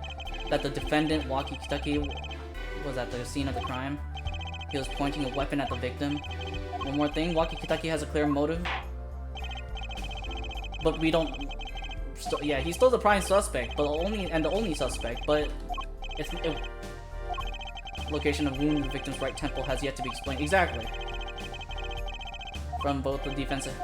That the defendant, Waki Kitaki, was at the scene of the crime. He was pointing a weapon at the victim. One more thing, Waki Kitaki has a clear motive. But we don't... yeah, he's still the prime suspect, but the only suspect, but... location of wound in the victim's right temple has yet to be explained. Exactly. From both the defensive...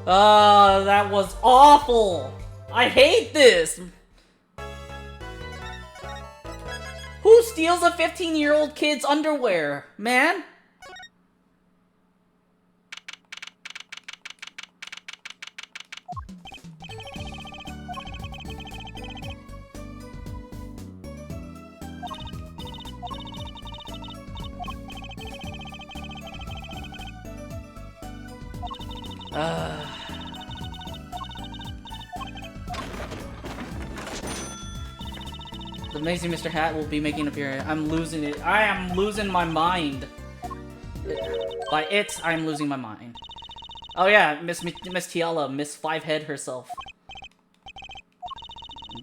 Oh, that was awful! I hate this! Who steals a 15-year-old kid's underwear, man? The amazing Mr. Hat will be making an appearance. I'm losing it. I am losing my mind. By it, I'm losing my mind. Oh yeah, Miss Tiala, Miss Fivehead herself.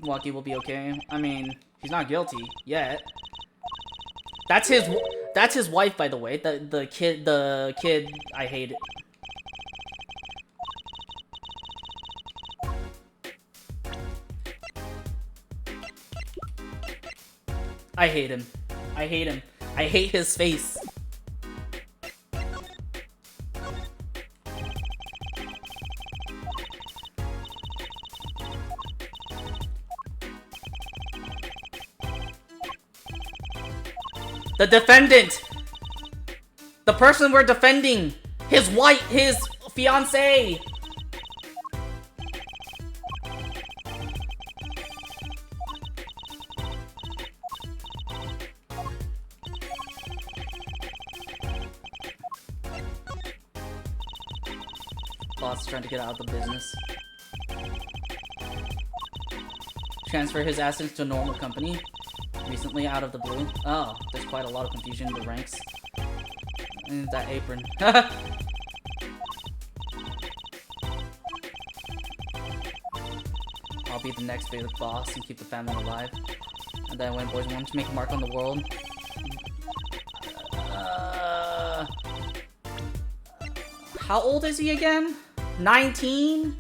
Waki will be okay. I mean, he's not guilty yet. That's his wife, by the way. The kid I hate it. I hate him. I hate him. I hate his face. The defendant! The person we're defending! His wife! His fiancé! Boss trying to get out of the business. Transfer his assets to a normal company. Recently out of the blue. Oh, there's quite a lot of confusion in the ranks. And that apron. I'll be the next big boss and keep the family alive. And then when boys want to make a mark on the world. How old is he again? 19?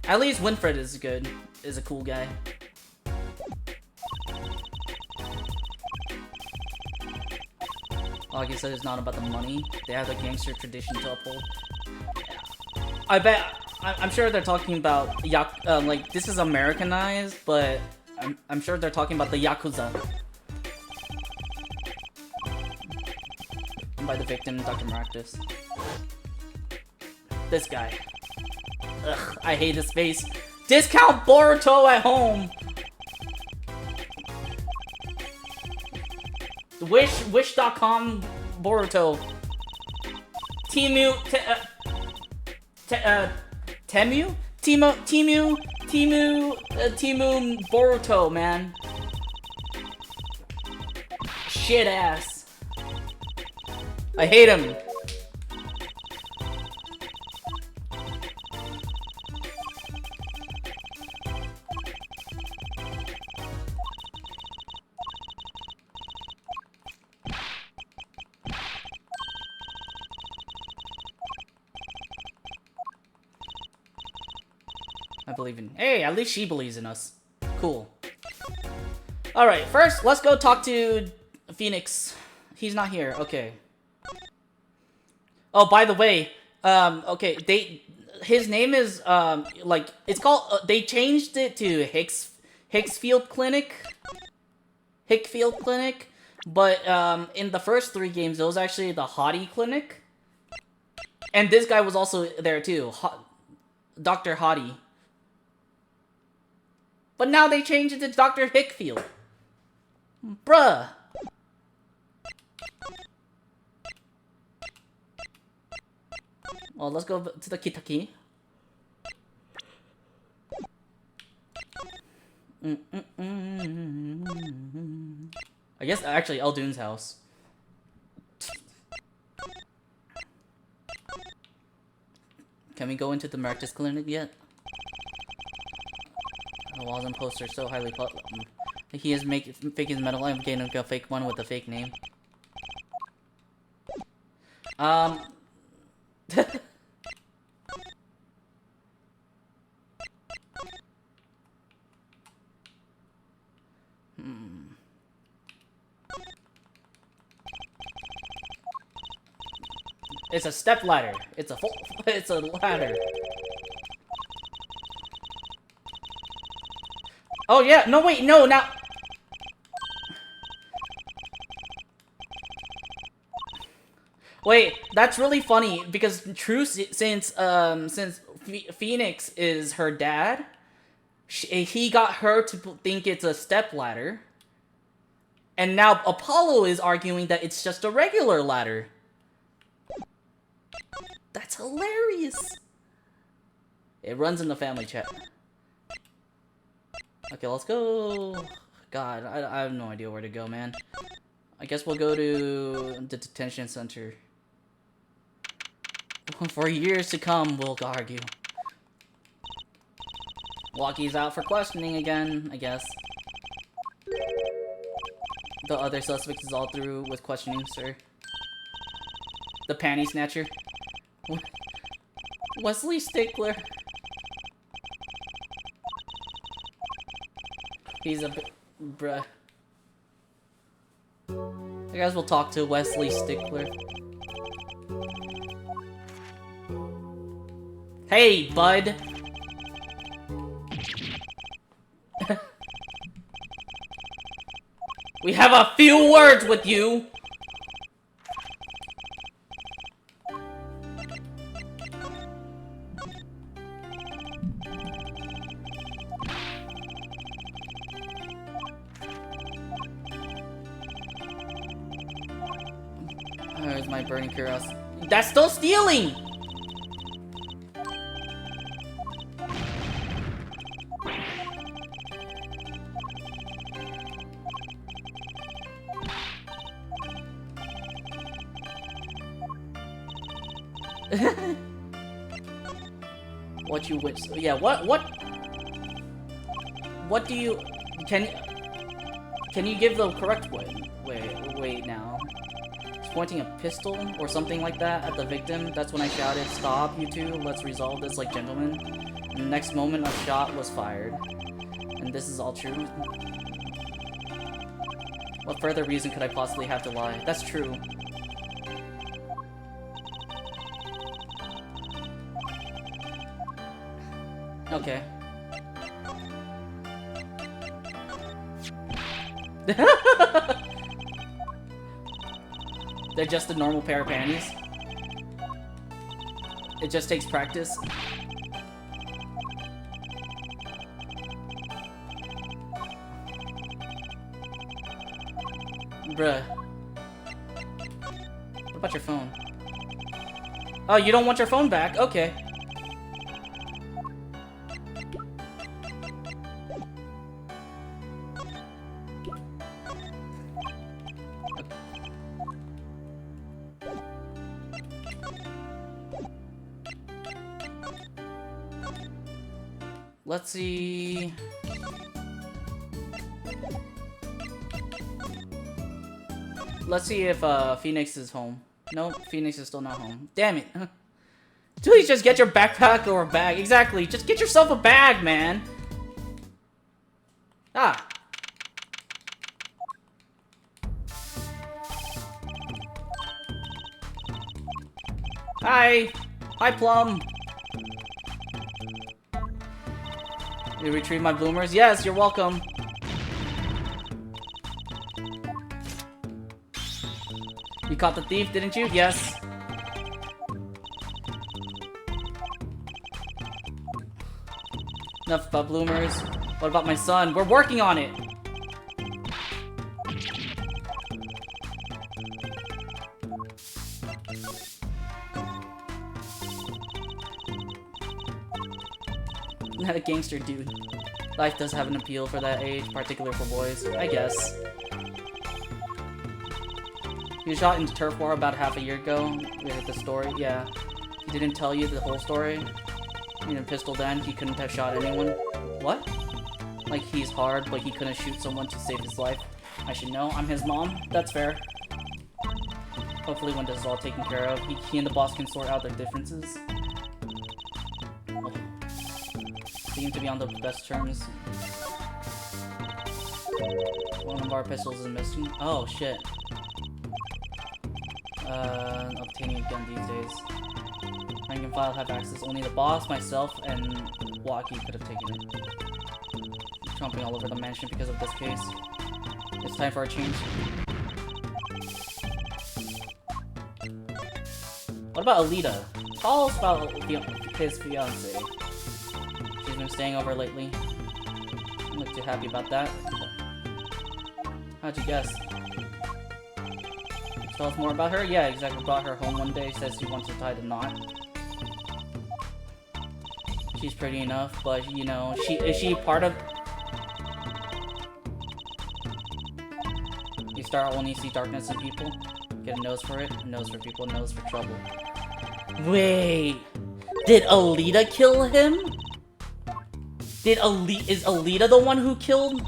At least Winfred is good. Is a cool guy. Like I said, it's not about the money. They have a gangster tradition to uphold. I bet. I'm sure they're talking about like this is Americanized, but I'm sure they're talking about the Yakuza. By the victim, Dr. Maractus. This guy. Ugh, I hate his face. Discount Boruto at home! Wish.com Boruto. Temu, Temu, Temu Boruto, man. Shit ass. I hate him. I believe in. Hey, at least she believes in us. Cool. Alright, first, let's go talk to Phoenix. He's not here. Okay. Oh, by the way, okay, his name is, like, it's called, they changed it to Hicksfield Clinic. Hickfield Clinic. But, in the first 3 games, it was actually the Hottie Clinic. And this guy was also there, too. Dr. Hottie. But now they changed it to Dr. Hickfield. Bruh. Well, let's go to the Kitaki. I guess, actually, Eldune's house. Can we go into the Marcus Clinic yet? The walls and posters so highly he is faking his metal. I'm getting a fake one with a fake name. It's a step ladder. It's a it's a ladder. Oh yeah, no wait, no, now wait, that's really funny because since Phoenix is her dad, he got her to think it's a step ladder. And now Apollo is arguing that it's just a regular ladder. That's hilarious. It runs in the family chat. Okay, let's go. God, I have no idea where to go, man. I guess we'll go to the detention center. For years to come, we'll argue. Walkie's out for questioning again, I guess. The other suspect is all through with questioning, sir. The panty snatcher. Wesley Stickler. He's a bruh. I guess we'll talk to Wesley Stickler. Hey, bud. We have a few words with you. There's my burning curiosity. That's still stealing! What you wish? Yeah. What do you? Can you give the correct way? Wait now. He's pointing a pistol or something like that at the victim. That's when I shouted, "Stop, you two! Let's resolve this like gentlemen." And the next moment, a shot was fired. And this is all true. What further reason could I possibly have to lie? That's true. Okay. They're just a normal pair of panties. It just takes practice. Bruh. What about your phone? Oh, you don't want your phone back? Okay. Let's see. Let's see if Phoenix is home. Nope, Phoenix is still not home. Damn it. Please just get your backpack or a bag. Exactly. Just get yourself a bag, man. Ah. Hi. Hi, Plum. You retrieve my bloomers? Yes, you're welcome. You caught the thief, didn't you? Yes. Enough about bloomers. What about my son? We're working on it. Not a gangster dude. Life does have an appeal for that age, particularly for boys, I guess. He was shot in turf war about half a year ago. We heard the story. Yeah. He didn't tell you the whole story. He had a pistol then. He couldn't have shot anyone. What? Like he's hard, but he couldn't shoot someone to save his life. I should know. I'm his mom. That's fair. Hopefully when this is all taken care of, he and the boss can sort out their differences. Oh. Seem to be on the best terms. One of our pistols is missing. Oh shit. Obtaining a gun these days. Rank and file have access. Only the boss, myself, and Walkie could have taken it. Jumping all over the mansion because of this case. It's time for a change. What about Alita? Tell us about his fiance. She's been staying over lately. I'm not too happy about that. How'd you guess? Tell us more about her? Yeah, exactly. Brought her home one day. Says she wants to tie the knot. She's pretty enough, but you know, is she part of? You start only see darkness in people. Get a nose for it. A nose for people. A nose for trouble. Wait, did Alita kill him? Is Alita the one who killed?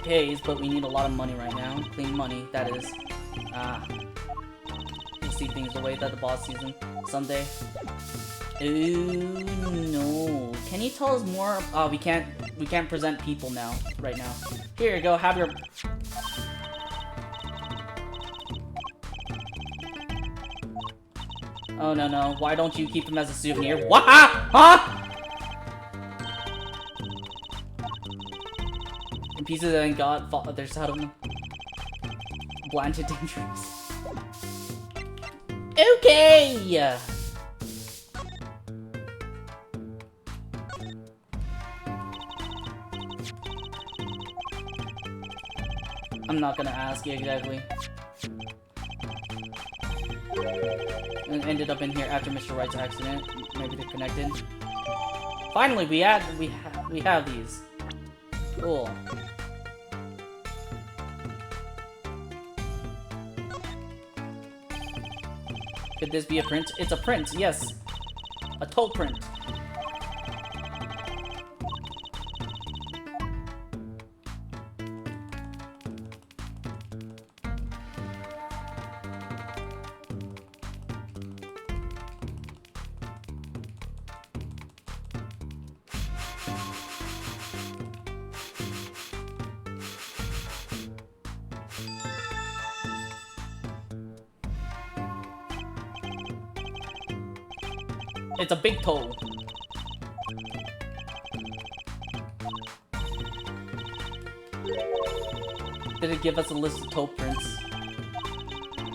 Pays, but we need a lot of money right now. Clean money, that is. You'll see things the way that the boss sees them someday. Ooh, no. Can you tell us more? We can't present people now, right now. Here you go, have your... Oh, no. Why don't you keep them as a souvenir? What? Huh? Pieces and God, there's out of them. Blanchett dangerous. Okay! I'm not gonna ask you exactly. And ended up in here after Mr. Wright's accident. Maybe they're connected. Finally, we have these. Cool. Could this be a print? It's a print, yes. A toe print. It's a big toe. Did it give us a list of toe prints?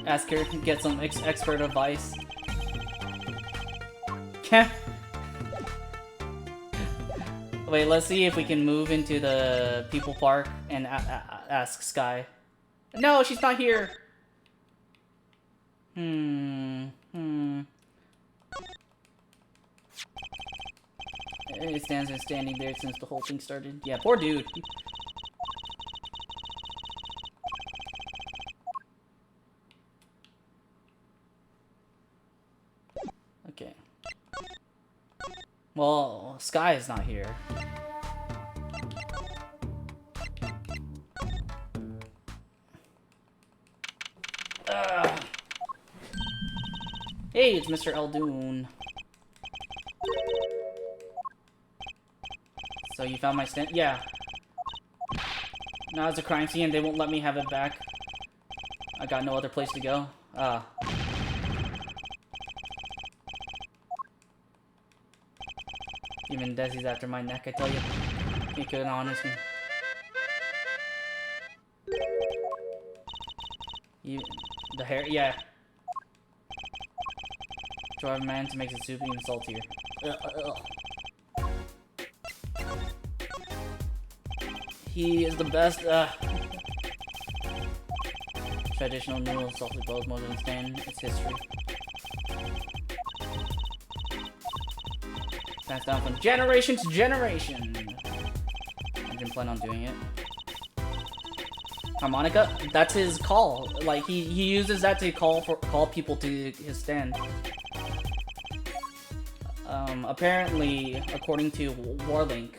Ask her, get some expert advice. Wait, let's see if we can move into the people park and ask Sky. No, she's not here. It stands and standing there since the whole thing started. Yeah, poor dude. Okay. Well, Sky is not here. Hey, it's Mr. Eldoon. So you found my stand? Yeah. Now it's a crime scene and they won't let me have it back. I got no other place to go. Even Desi's after my neck, I tell you. He couldn't honestly. The hair, yeah. Drive a man to make the soup even saltier. He is the best. Traditional noodles, softly boiled, more than stand. Its history. Passed down from generation to generation. I didn't plan on doing it. Harmonica? That's his call. Like he uses that to call people to his stand. Apparently, according to Warlink,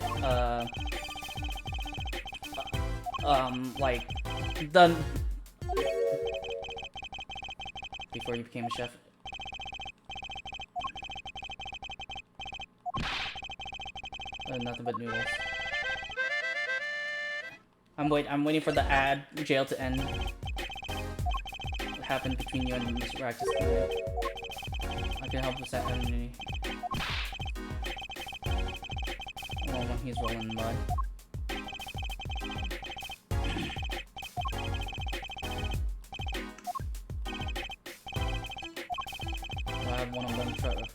like before you became a chef. Nothing but noodles. I'm waiting for the ad jail to end. What happened between you and Mr. Practice? I can help with that enemy. Oh, when he's rolling by. I have one of them try to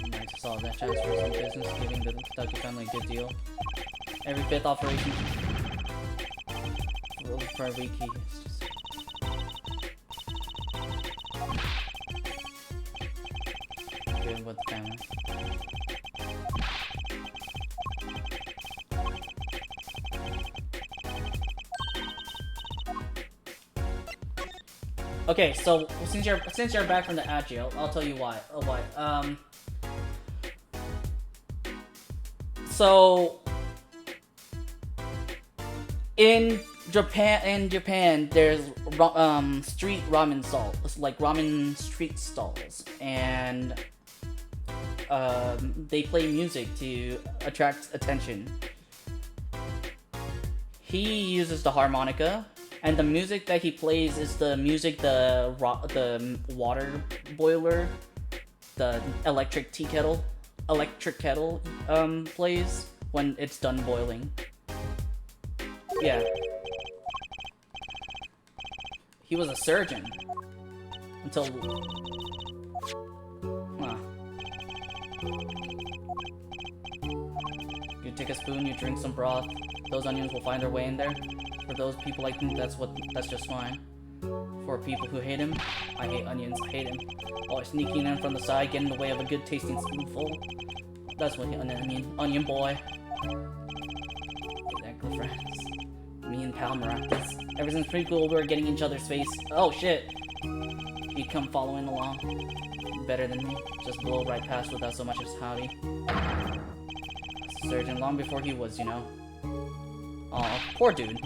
nice to solve that chance for some business, giving the Kentucky family a good deal. Every fifth operation. Roll per week, he is just... good with the family. Okay, so since you're back from the ad jail, I'll tell you why. Oh, why? So in Japan, there's street ramen stalls, like ramen street stalls, and they play music to attract attention. He uses the harmonica. And the music that he plays is the music the water boiler, the electric kettle plays when it's done boiling. Yeah. He was a surgeon until You take a spoon, you drink some broth. Those onions will find their way in there. For those people like him, that's just fine. For people who hate him, I hate onions, I hate him. Always sneaking in from the side, getting in the way of a good tasting spoonful. That's what onion boy. Exactly, friends. Me and Pal Maractus. Ever since preschool, we were getting each other's face. Oh shit! He'd come following along. Better than me. Just blow right past without so much as howdy. Surgeon long before he was, you know. Aw, poor dude.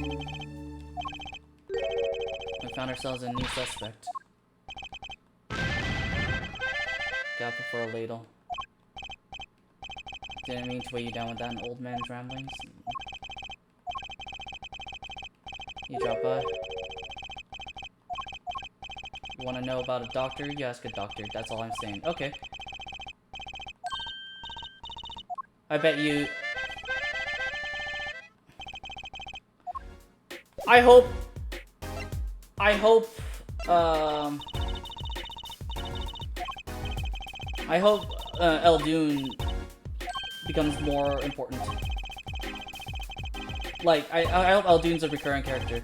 We found ourselves a new suspect. Got before a ladle. Didn't mean to weigh you down with that old man's ramblings. You drop by. You wanna know about a doctor? You ask a doctor. That's all I'm saying. Okay. I bet you... I hope, Eldoon becomes more important. Like, I hope Eldoon's a recurring character.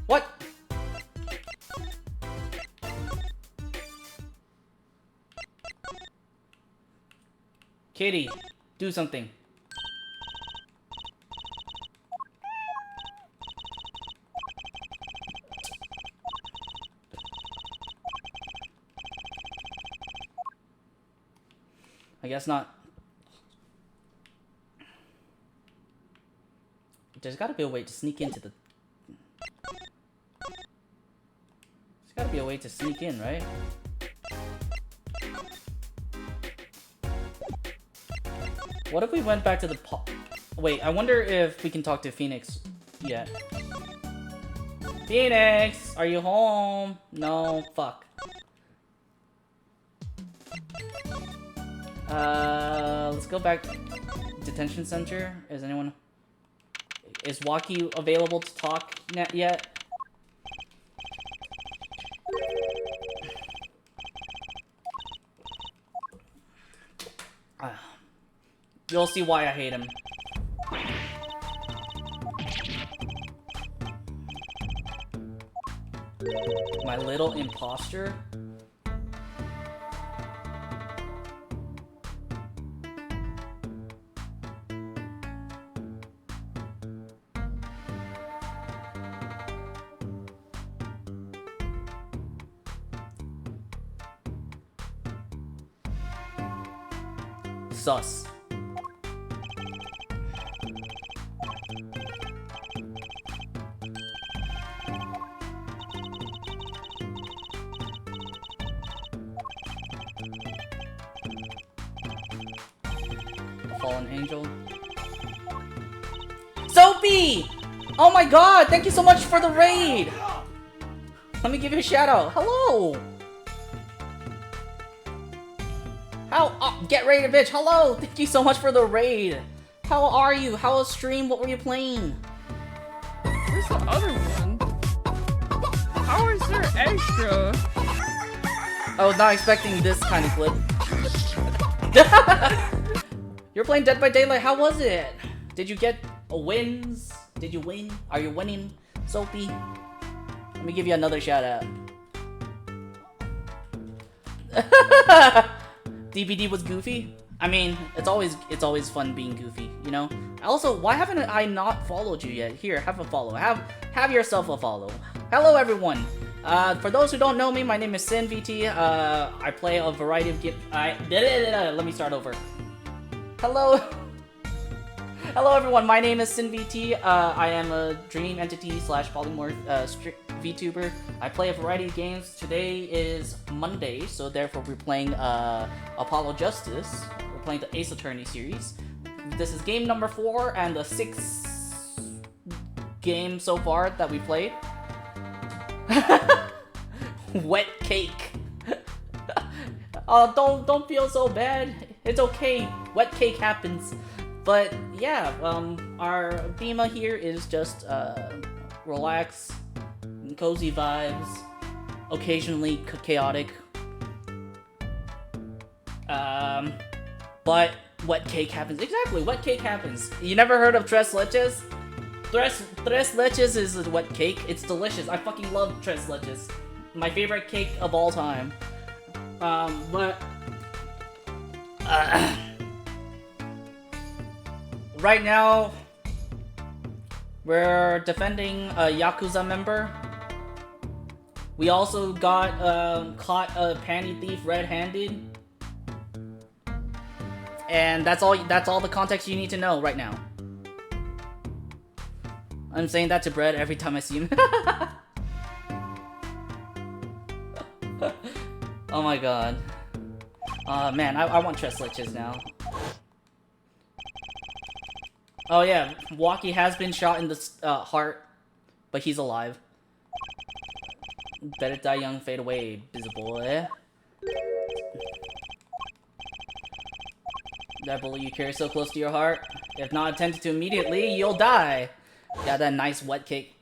What? Kitty, do something. I guess not. There's gotta be a way to sneak into the... There's gotta be a way to sneak in, right? What if we went back to the Wait, I wonder if we can talk to Phoenix yet. Phoenix! Are you home? No, fuck. Let's go back. Detention center. Is anyone... Is Waki available to talk yet? You'll see why I hate him. My little imposter? Sus. A fallen angel. Soapy! Oh my god, thank you so much for the raid! Let me give you a shout out. Hello! How? Oh, get ready, bitch. Hello. Thank you so much for the raid. How are you? How was stream? What were you playing? Where's the other one? How is there extra? I was not expecting this kind of clip. You're playing Dead by Daylight. How was it? Did you get wins? Did you win? Are you winning, Soapy? Let me give you another shout out. DBD was goofy. I mean, it's always fun being goofy, you know. Also, why haven't I not followed you yet? Here, have a follow. Have yourself a follow. Hello, everyone. For those who don't know me, my name is SinVT. I play a variety of let me start over. Hello. Hello, everyone. My name is SinVT. I am a dream entity / polymorph VTuber. I play a variety of games. Today is Monday, so therefore we're playing Apollo Justice. We're playing the Ace Attorney series. This is game number 4 and the 6th game so far that we played. Wet cake. Oh, don't feel so bad. It's okay. Wet cake happens. But yeah, our theme here is just relax, cozy vibes, occasionally chaotic. But wet cake happens. Exactly, wet cake happens. You never heard of tres leches? Tres leches is a wet cake. It's delicious. I fucking love tres leches. My favorite cake of all time. Right now, we're defending a Yakuza member. We also got caught a panty thief red-handed. And that's all the context you need to know right now. I'm saying that to Brett every time I see him. Oh my god. Man, I want tres leches now. Oh yeah, Waki has been shot in the heart, but he's alive. Better die young, fade away, busy boy. That bullet you carry so close to your heart. If not attended to immediately, you'll die. Yeah, that nice wet cake.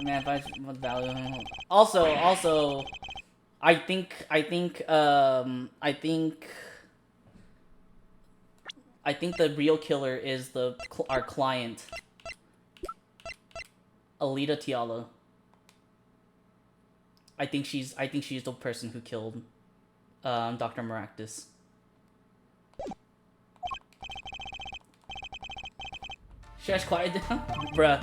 Man, if what value? Also, I think the real killer is our client, Alita Tiala. I think she's the person who killed Dr. Maractus. Shush, quiet down, bruh.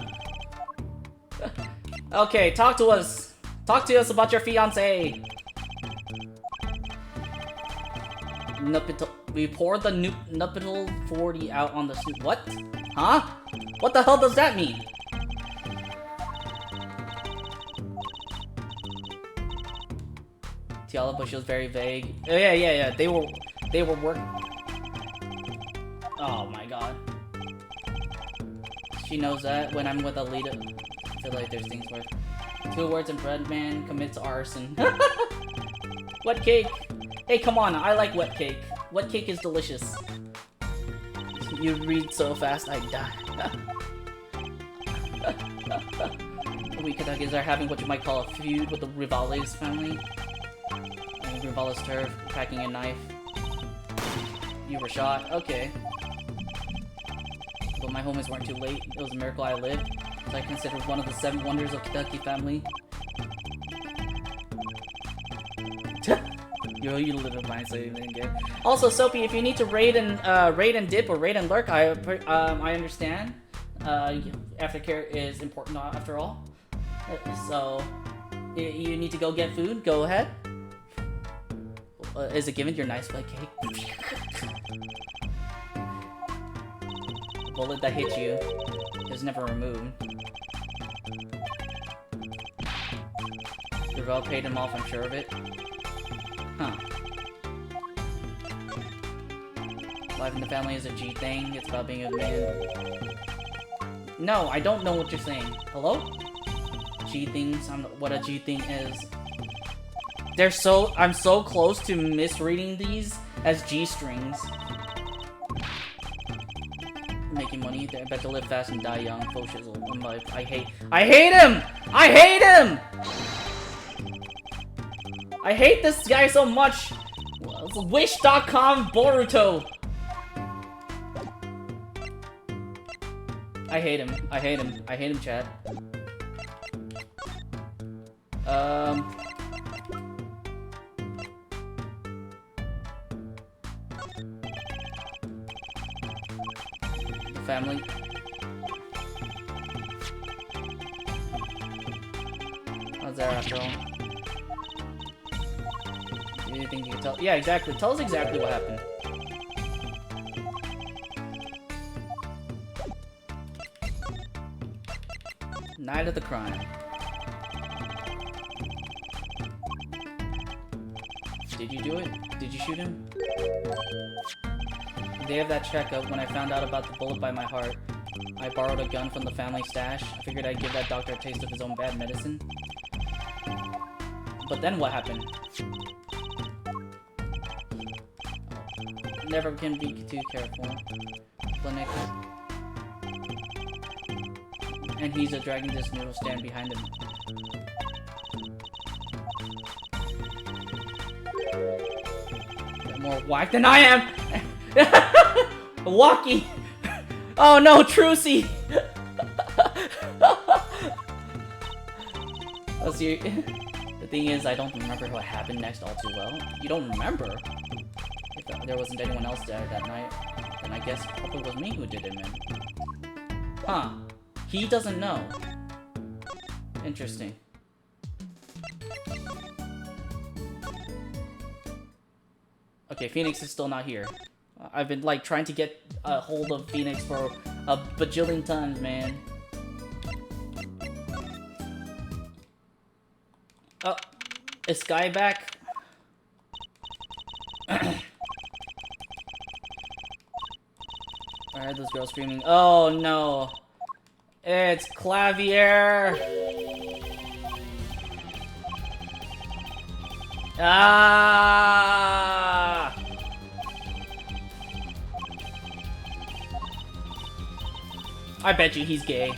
Okay, talk to us. Talk to us about your fiance. We poured the Nuptial 40 out on the soup. What? Huh? What the hell does that mean? Tiala, but she was very vague. Oh, yeah. They were working. Oh my god. She knows that when I'm with Alita. I feel like there's things worth. 2 words and bread man commits arson. Wet cake. Hey, come on. I like wet cake. Wet cake is delicious. You read so fast, I die. We Kentuckians are having what you might call a feud with the Rivales family. And Rivales turf, packing a knife. You were shot. Okay. But my homies weren't too late. It was a miracle I lived. So I considered one of the 7 wonders of Kentucky family. You live in mine, so you didn't get. Also, Soapy, if you need to raid and dip or raid and lurk, I understand. Aftercare is important after all. So, you need to go get food. Go ahead. Is it given your nice wet cake? The bullet that hit you is never removed. Ravel paid him off, I'm sure of it. Huh. Life in the family is a G thing. It's about being a man. No, I don't know what you're saying. Hello? G things. What a G thing is. I'm so close to misreading these as G strings. Making money. I bet to live fast and die young. Faux shizzle. I hate him! I hate him! I hate this guy so much! Wish.com Boruto! I hate him. I hate him. I hate him, chat. Family. How's that after all? Do you think you can tell? Yeah, exactly. Tell us exactly what happened. Night of the crime. Did you do it? Did you shoot him? The day of that checkup, when I found out about the bullet by my heart, I borrowed a gun from the family stash. I figured I'd give that doctor a taste of his own bad medicine. But then what happened? Never can be too careful. Clinic. And he's a dragging this noodle stand behind him. Got more whack than I am! Walkie! Oh no, Trucy! Let's see. The thing is, I don't remember what happened next all too well. You don't remember? If there wasn't anyone else there that night, then I guess it probably was me who did it, man. Huh. He doesn't know. Interesting. Okay, Phoenix is still not here. I've been, like, trying to get a hold of Phoenix for a bajillion times, man. Oh, is Sky back? I heard this girl screaming. Oh, no. It's Clavier! Ah! I bet you he's gay.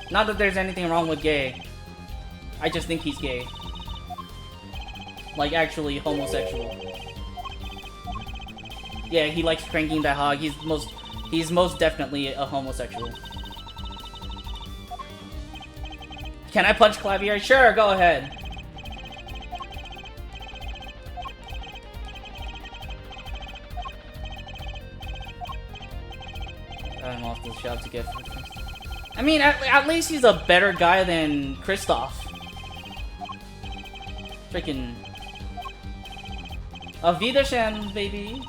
Not that there's anything wrong with gay. I just think he's gay. Like, actually homosexual. Yeah, he likes cranking that hog. He's most definitely a homosexual. Can I punch Clavier? Sure, go ahead. I'm off the shop to get... I mean, at least he's a better guy than Kristoff. Freaking... Auf Wiedersehen, baby!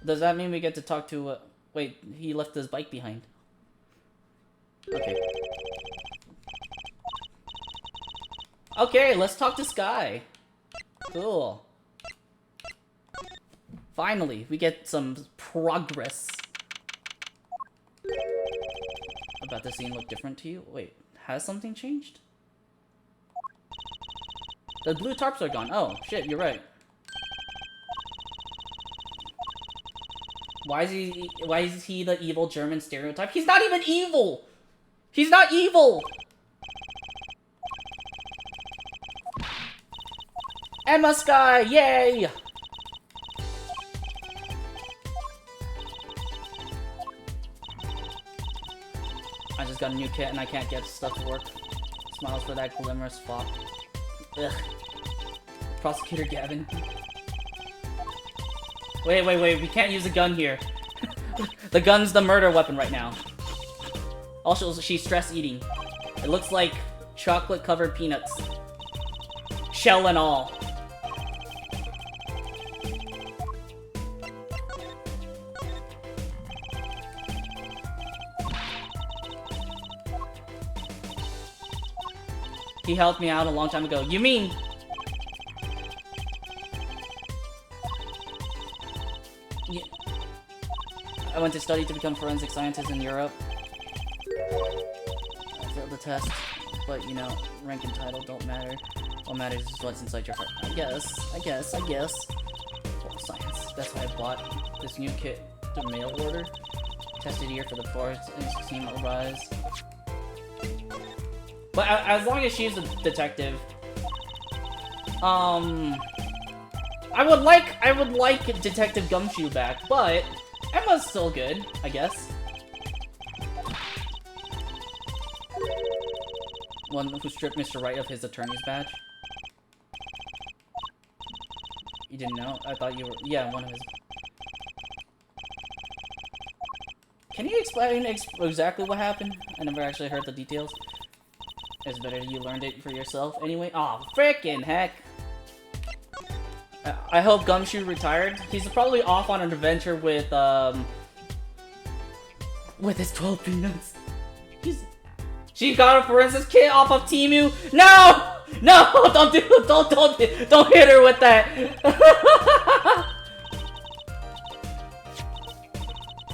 Does that mean we get to talk to... wait, he left his bike behind. Okay. Okay, let's talk to Sky. Cool. Finally, we get some progress. About the scene look different to you? Wait, has something changed? The blue tarps are gone. Oh, shit, you're right. Why is he the evil German stereotype? He's not even evil! He's not evil! Emma Sky, yay! I just got a new kit and I can't get stuff to work. Smiles for that glamorous fop. Ugh. Prosecutor Gavin. Wait, we can't use a gun here. The gun's the murder weapon right now. Also, she's stress eating. It looks like chocolate-covered peanuts. Shell and all. He helped me out a long time ago. You mean... I went to study to become forensic scientist in Europe. I failed the test, but you know, rank and title don't matter. What matters is what's inside your heart. I guess. Well, science. That's why I bought this new kit to mail order. Tested here for the forest and team will rise. But as long as she's a detective, I would like Detective Gumshoe back, but Emma's still good, I guess. One who stripped Mr. Wright of his attorney's badge. You didn't know? I thought you were... Yeah, one of his... Can you explain exactly what happened? I never actually heard the details. It's better you learned it for yourself anyway. Aw, frickin' heck! I hope Gumshoe retired. He's probably off on an adventure with his 12 peanuts. She got a forensics kit off of Temu. No! No! Don't hit her with that.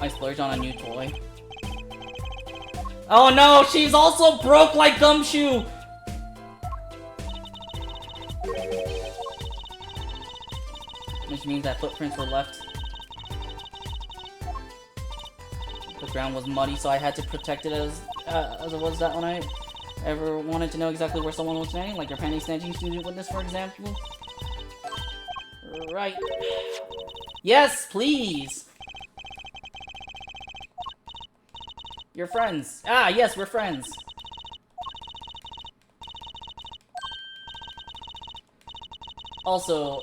I splurged on a new toy. Oh no! She's also broke like Gumshoe. Which means that footprints were left. The ground was muddy, so I had to protect it as it was that when I ever wanted to know exactly where someone was standing, like your panty snatching student witness, for example. Right. Yes, please! You're friends. Ah, yes, we're friends. Also,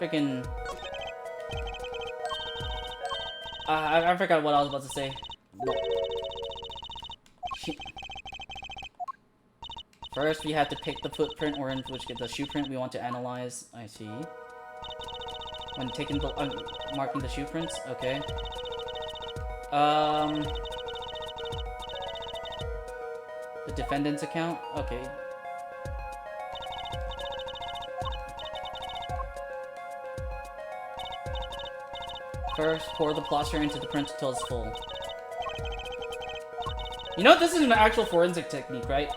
freaking... I forgot what I was about to say. First, we have to pick the footprint, or in which get the shoe print we want to analyze. I see. When taking the... marking the shoe prints? Okay. The defendant's account? Okay. First, pour the plaster into the print until it's full. You know, this is an actual forensic technique, right?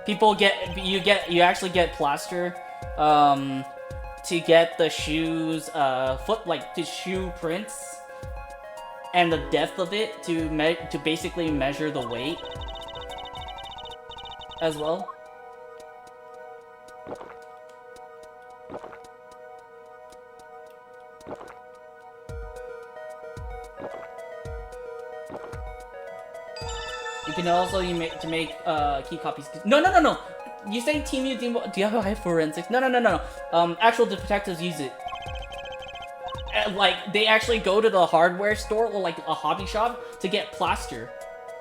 People you actually get plaster, to get the shoes, the shoe prints, and the depth of it to basically measure the weight, as well. You can also make key copies. No. You say Team U, do you have high forensics? No. Actual detectives use it. Like, they actually go to the hardware store or like a hobby shop to get plaster.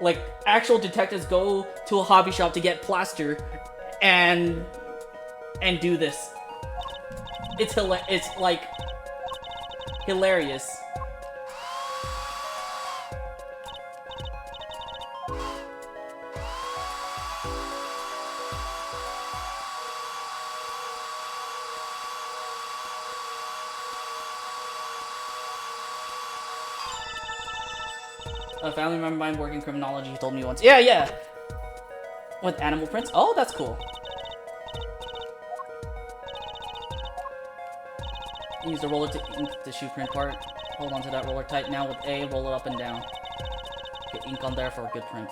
Like, actual detectives go to a hobby shop to get plaster and do this. It's like hilarious. A family member of mine working criminology, he told me once. Yeah. With animal prints? Oh, that's cool. Use the roller to ink the shoe print part. Hold on to that roller tight. Now with A, roll it up and down. Get ink on there for a good print.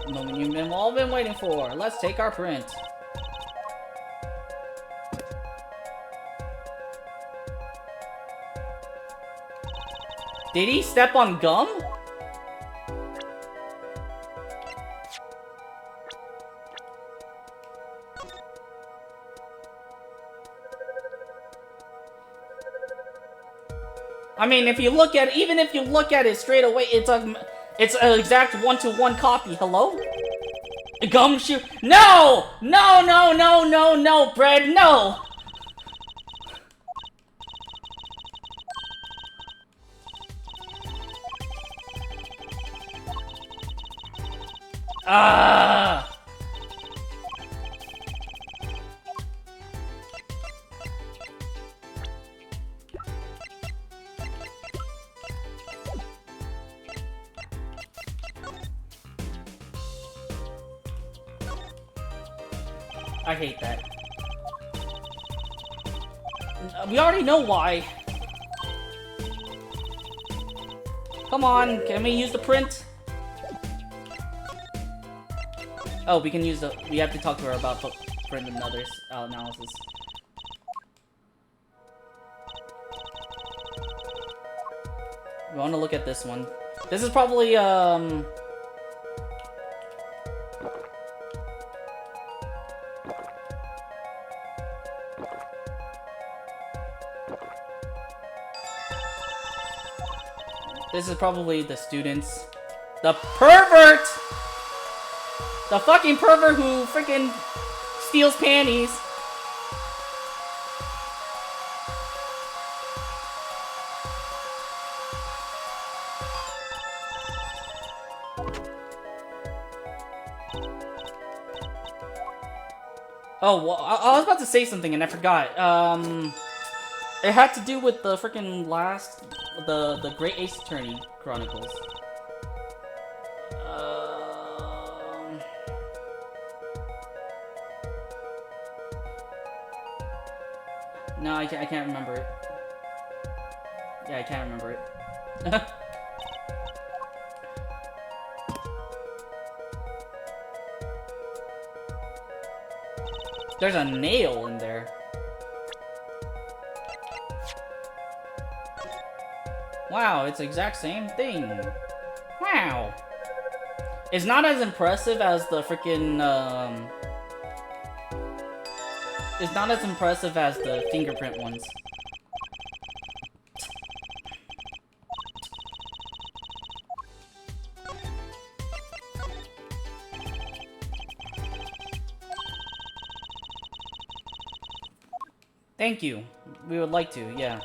The moment you've all been waiting for. Let's take our print. Did he step on gum? I mean, if you look at even if you look at it straight away, it's an exact 1-to-1 copy. Hello? Gumshoe? No! No, Bread, no! Ah! I hate that. We already know why. Come on, can we use the print? Oh, we can use the. We have to talk to her about print and others analysis. We want to look at this one. This is probably This is probably the students. The pervert! The fucking pervert who freaking steals panties. Oh, well, I was about to say something and I forgot. It had to do with the freaking the Great Ace Attorney Chronicles. No, I can't remember it. Yeah, I can't remember it. There's a nail in there. Wow, it's the exact same thing. Wow. It's not as impressive as the freaking, It's not as impressive as the fingerprint ones. Thank you. We would like to, yeah.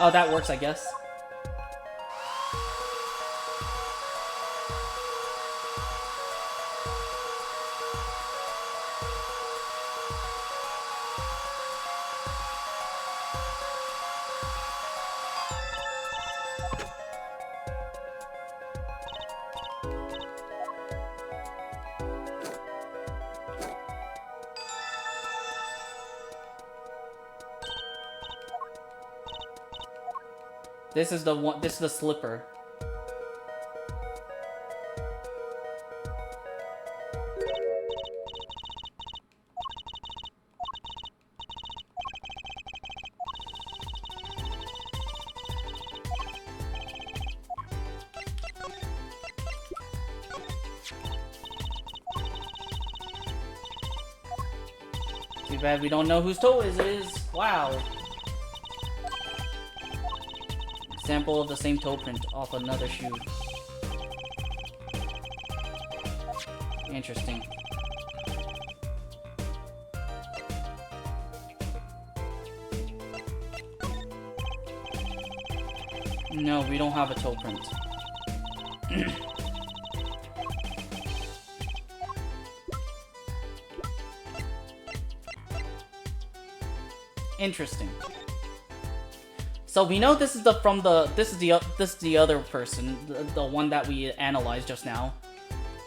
Oh, that works, I guess. This is the one. This is the slipper. Too bad we don't know whose toe it is. Wow. Sample of the same toe print off another shoe. Interesting. No, we don't have a toe print. Interesting. So we know this is the other person, the one that we analyzed just now.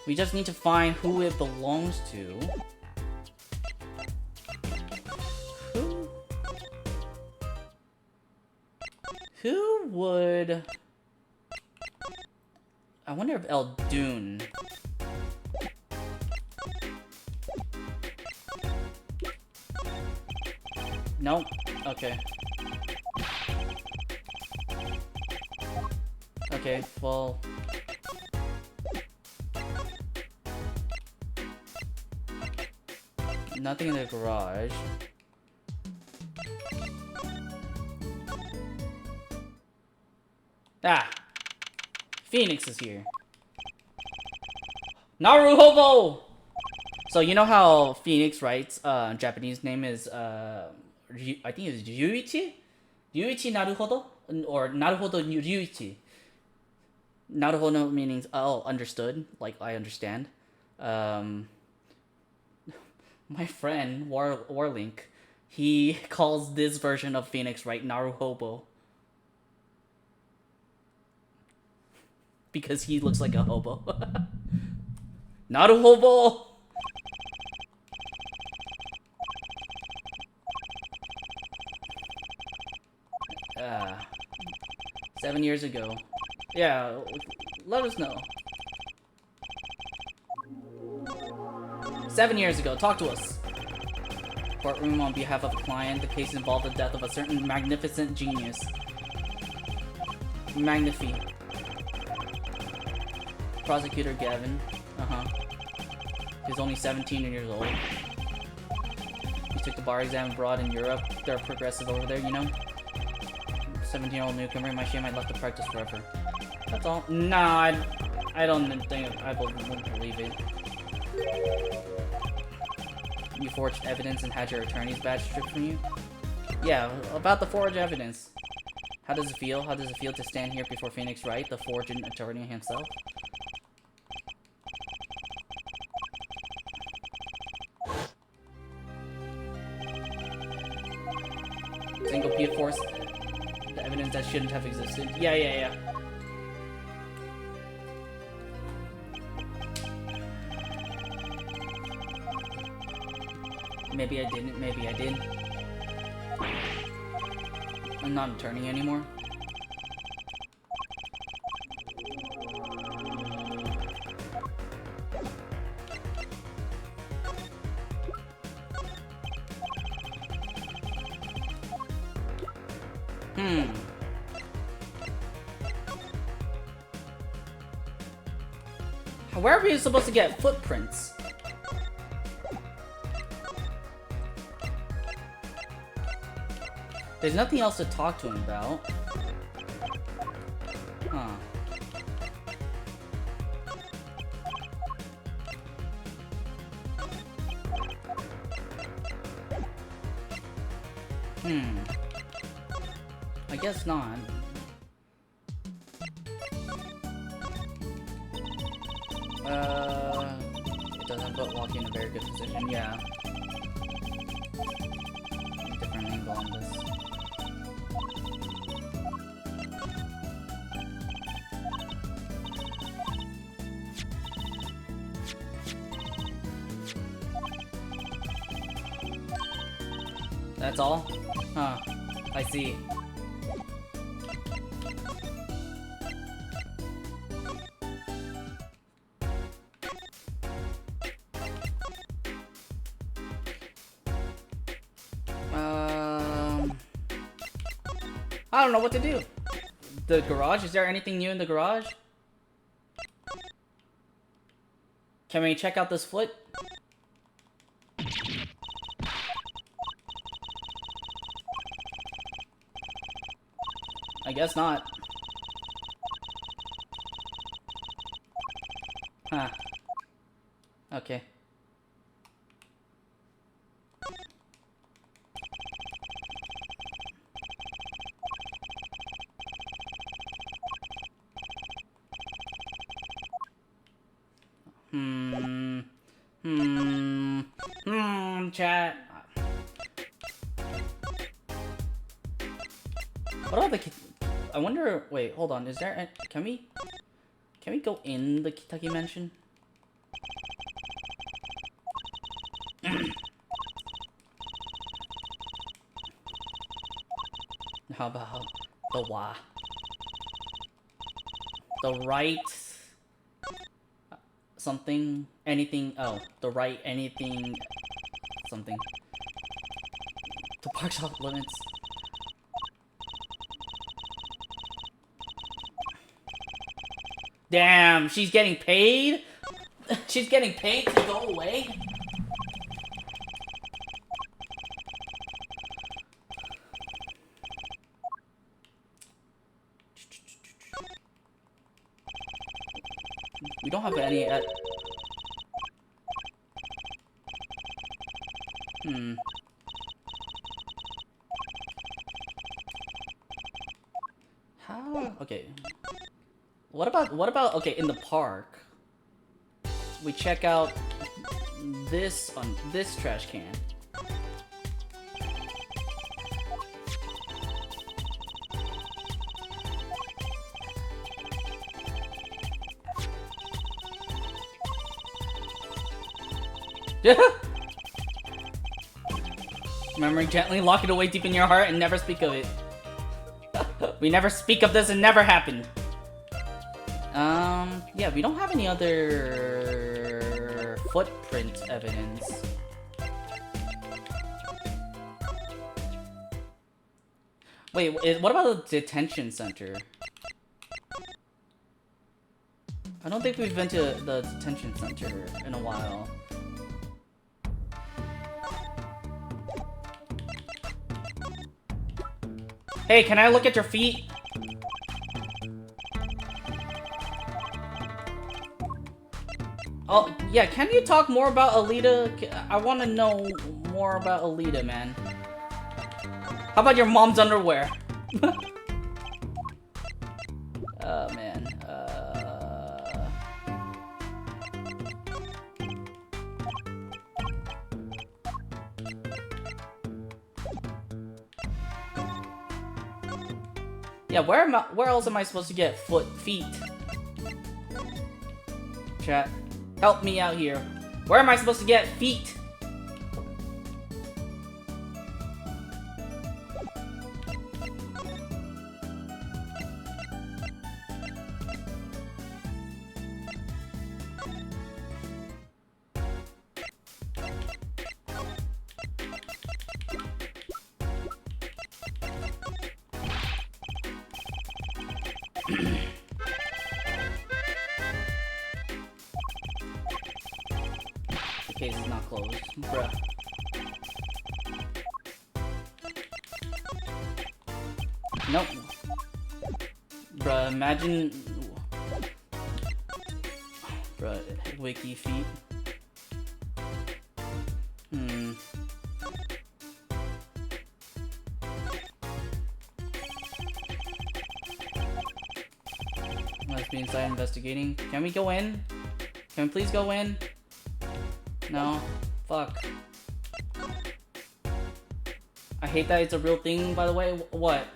We just need to find who it belongs to. Who would? I wonder if Eldoon. Nope. Okay. Okay, well... Nothing in the garage. Ah! Phoenix is here. Naruhobo! So you know how Phoenix writes, Japanese name is, I think it's Ryuichi? Ryuichi Naruhodo? Or Naruhodo Ryuichi. Naruhodo meaning, oh, understood, like I understand. My friend, Warlink, he calls this version of Phoenix, right, Naruhobo. Because he looks like a hobo. Naruhobo! 7 years ago. Yeah, let us know. 7 years ago, talk to us. Courtroom on behalf of a client. The case involved the death of a certain magnificent genius. Magnifi. Prosecutor Gavin. He's only 17 years old. He took the bar exam abroad in Europe. They're progressive over there, you know? 17-year-old newcomer. My shame I left the practice forever. That's all. Nah, I don't think I wouldn't believe it. You forged evidence and had your attorney's badge stripped from you? Yeah, about the forged evidence. How does it feel? How does it feel to stand here before Phoenix Wright, the forged attorney himself? Single P-Force, the evidence that shouldn't have existed. Yeah. Maybe I didn't, maybe I did. I'm not an attorney anymore. Where are we supposed to get footprints? There's nothing else to talk to him about. Huh. I guess not. It doesn't put Walkie in a very good position, yeah. Different angle on this. That's all? Huh. I see. I don't know what to do. The garage? Is there anything new in the garage? Can we check out this foot? I guess not. Huh. Okay. Chat. What about the I wonder, wait, hold on, is there can we go in the Kentucky Mansion? How about the right something, anything, oh, the right anything something. The park's off limits. Damn, she's getting paid? She's getting paid to go away? We don't have any How? Okay. What about okay, in the park? We check out this on this trash can. Memory gently, lock it away deep in your heart and never speak of it. We never speak of this and never happened. Yeah, we don't have any other footprint evidence. Wait, what about the detention center? I don't think we've been to the detention center in a while. Hey, can I look at your feet? Oh, yeah, can you talk more about Alita? I want to know more about Alita, man. How about your mom's underwear? Oh, man. Yeah, where else am I supposed to get feet? Chat. Help me out here. Where am I supposed to get feet? The case is not closed. Bruh. Nope. Bruh, imagine... Bruh, wiki feet. be inside investigating. Can we go in? Can we please go in? No? Fuck. I hate that it's a real thing, by the way. What?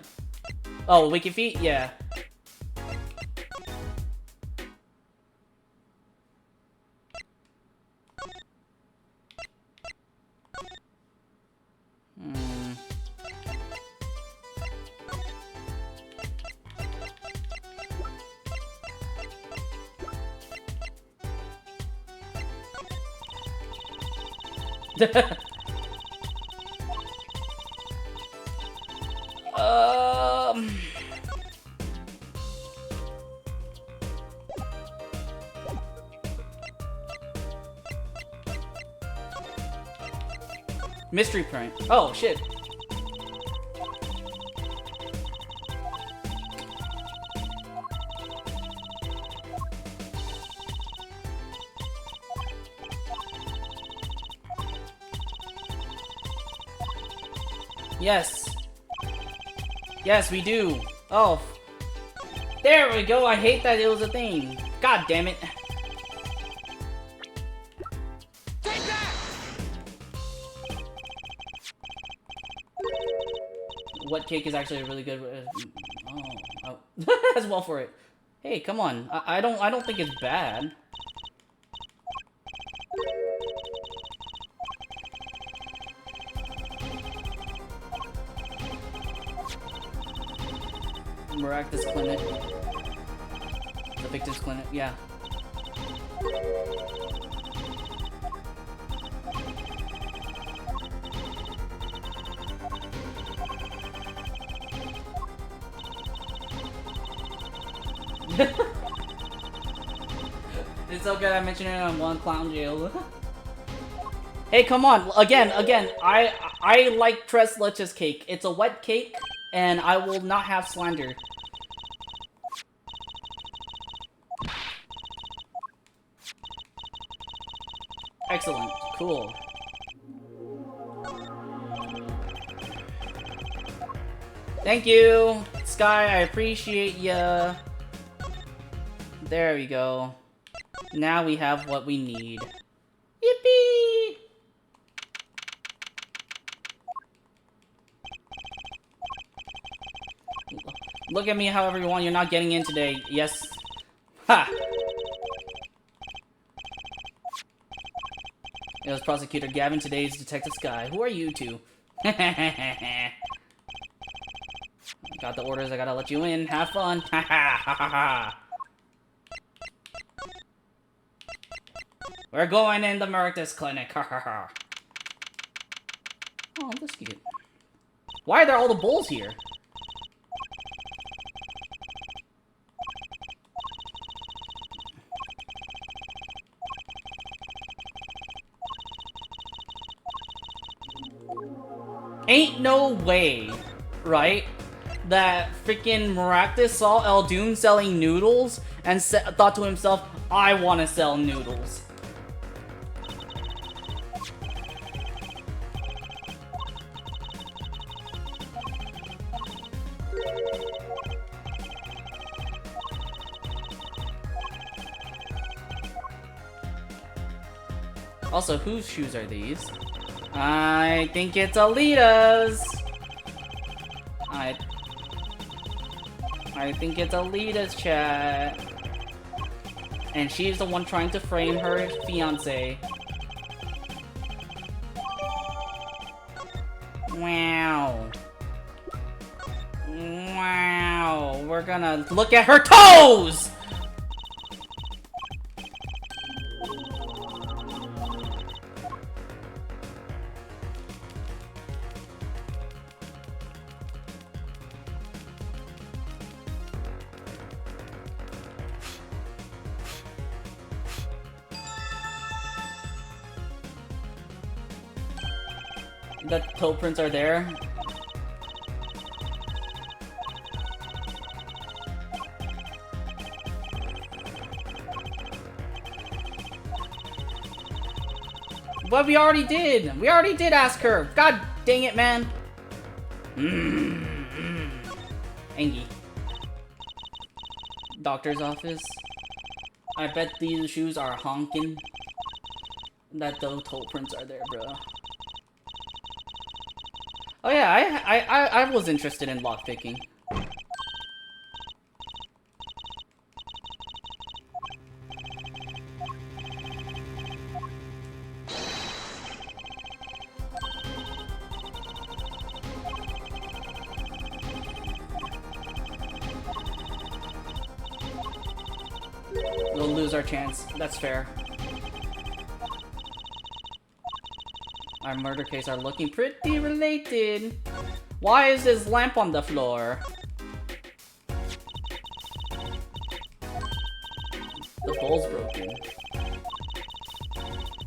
Oh, Wiki Feet? Yeah. Mystery prank. Oh, shit. Yes. Yes, we do. Oh. There we go. I hate that it was a thing. God damn it. Take that! What cake is actually really good? Oh. As well for it. Hey, come on. I don't think it's bad. Maractus Clinic. The Victor's Clinic, yeah. It's so good I mentioned it on One Clown Jail. Hey, come on. Again, I like Tres Leches cake. It's a wet cake, and I will not have slander. Excellent. Cool. Thank you, Sky. I appreciate ya. There we go. Now we have what we need. Yippee! Look at me however you want. You're not getting in today. Yes. Ha! It was Prosecutor Gavin, today's Detective Sky. Who are you two? Got the orders, I gotta let you in. Have fun. Ha ha ha ha ha. We're going in the Maractus Clinic. Ha ha ha. Oh, that's cute. Why are there all the bulls here? Ain't no way, right, that freaking Maractus saw Eldoom selling noodles and thought to himself, I want to sell noodles. Also, whose shoes are these? I think it's Alita's. I think it's Alita's, chat. And she's the one trying to frame her fiance. Wow. Wow. We're gonna look at her toes! The toe prints are there. But we already did. We already did ask her. God dang it, man. Angie. Doctor's office. I bet these shoes are honking. That those toe prints are there, bro. Oh yeah, I was interested in lockpicking. We'll lose our chance. That's fair. Our murder case are looking pretty related. Why is this lamp on the floor? The bowl's broken.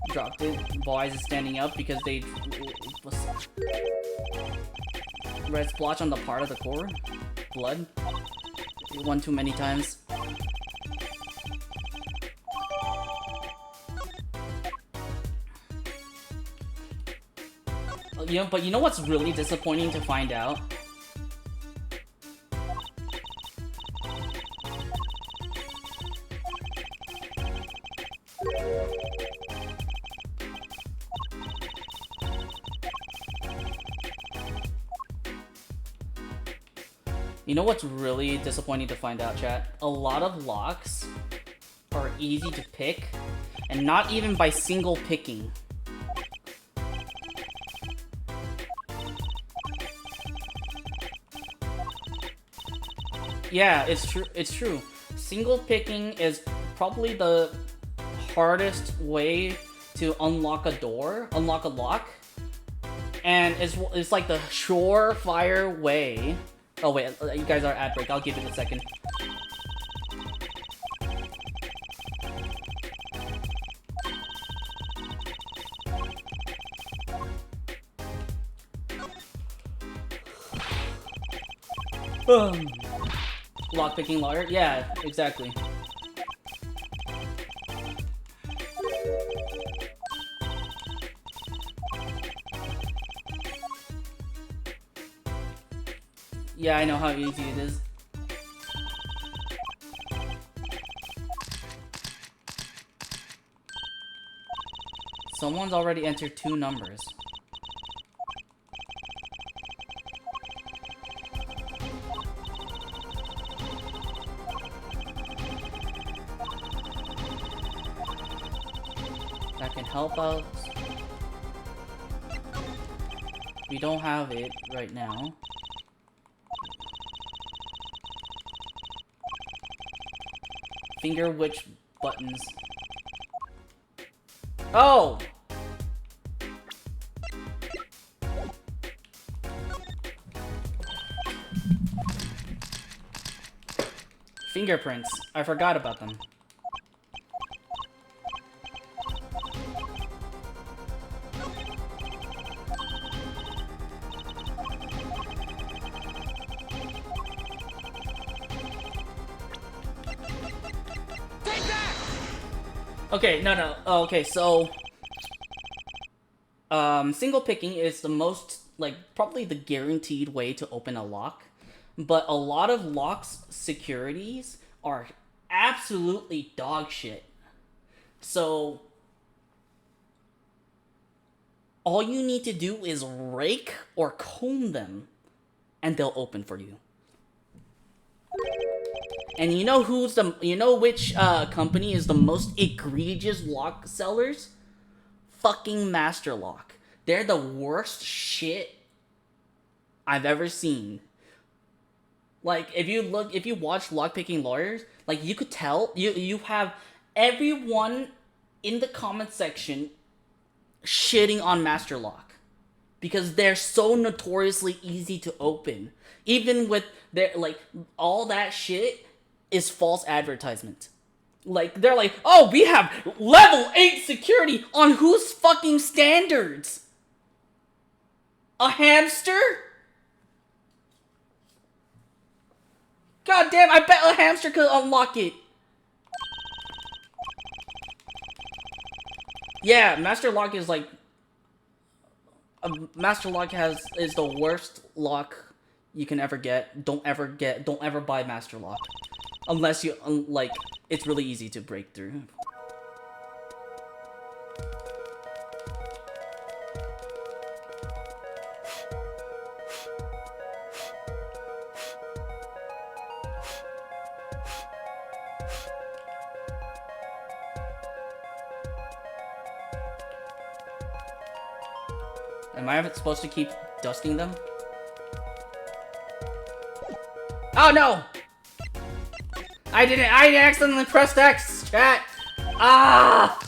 Dropped it. Boys is standing up because they... Red splotch on the part of the core. Blood. One too many times. You know, but you know what's really disappointing to find out? You know what's really disappointing to find out, chat? A lot of locks are easy to pick, and not even by single picking. Yeah, it's true. It's true. Single picking is probably the hardest way to unlock a door, unlock a lock, and it's like the surefire way. Oh wait, you guys are at break. I'll give it a second. Lockpicking lawyer? Yeah, exactly. Yeah, I know how easy it is. Someone's already entered 2 numbers. That can help us. We don't have it right now. Finger which buttons? Oh! Fingerprints. I forgot about them. Okay, no. Okay, so... single picking is the most, like, probably the guaranteed way to open a lock. But a lot of locks' securities are absolutely dog shit. So... all you need to do is rake or comb them, and they'll open for you. And you know which company is the most egregious lock sellers? Fucking Master Lock. They're the worst shit I've ever seen. Like, if you watch Lockpicking Lawyers, like, you could tell, you have everyone in the comment section shitting on Master Lock. Because they're so notoriously easy to open. Even with their, like, all that shit is false advertisement. Like, they're like, oh, we have level 8 security on whose fucking standards? A hamster? God damn, I bet a hamster could unlock it. Yeah, Master Lock is like... Master Lock is the worst lock you can ever get. Don't ever buy Master Lock. Unless you, like, it's really easy to break through. Am I supposed to keep dusting them? Oh no! I accidentally pressed X, chat! Ah!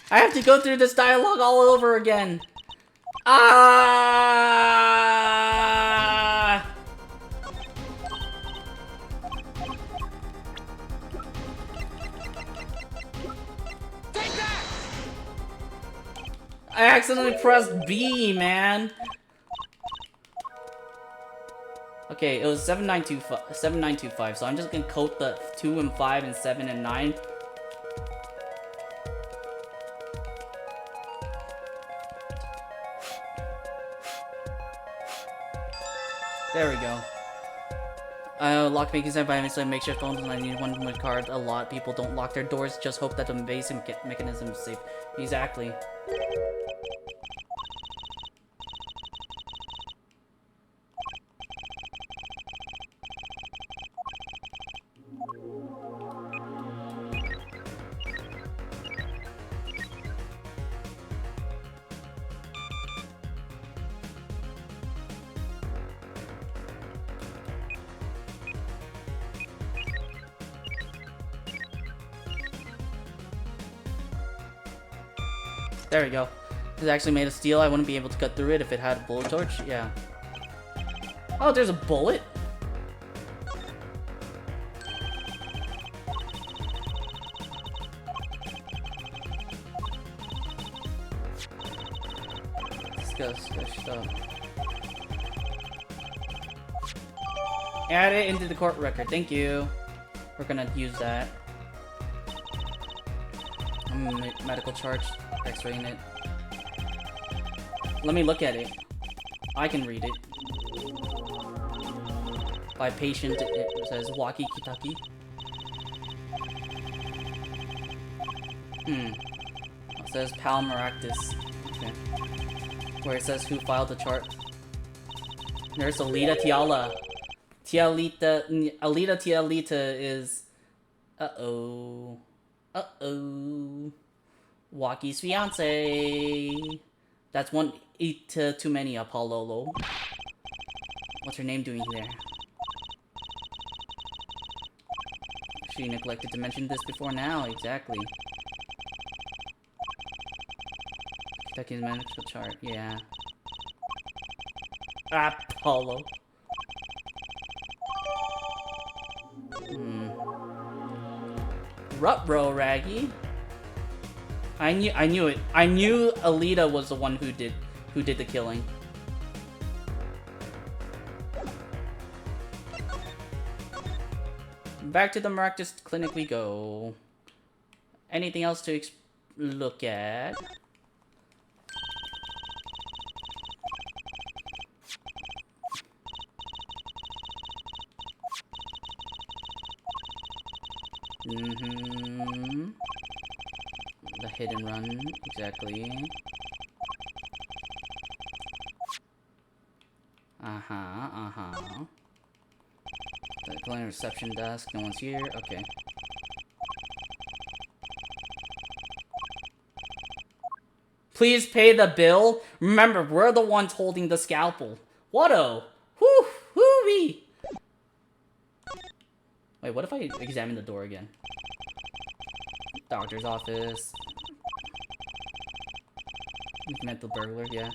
I have to go through this dialogue all over again. Ah! Take that! I accidentally pressed B, man. Okay, it was 7925, so I'm just gonna coat the 2 and 5 and 7 and 9. There we go. Lockpicking side by mistake makes your phones and I need one with card. A lot of people don't lock their doors, just hope that the basic mechanism is safe. Exactly. There we go. It's actually made of steel. I wouldn't be able to cut through it if it had a bullet torch. Yeah. Oh, there's a bullet? Stuff. Add it into the court record. Thank you. We're gonna use that. Medical charge. X-raying it. Let me look at it. I can read it. By patient, it says Waki Kitaki. It says Pal Maractus. Okay. Where it says who filed the chart. There's Alita Tiala. Alita Tialita is... Uh-oh. Uh-oh. Waki's fiance. That's one eat too many, Apollo. What's her name doing there? She neglected to mention this before now, exactly. Kitaki's medical chart, yeah. Apollo. Rutro Raggy. I knew it. I knew Alita was the one who did the killing. Back to the Maractus clinic we go. Anything else to look at? The hit and run, exactly. The client reception desk, no one's here, okay. Please pay the bill. Remember, we're the ones holding the scalpel. What-o? Whoo! Whoo-wee! Wait, what if I examine the door again? Doctor's office. Mental burglar, yeah.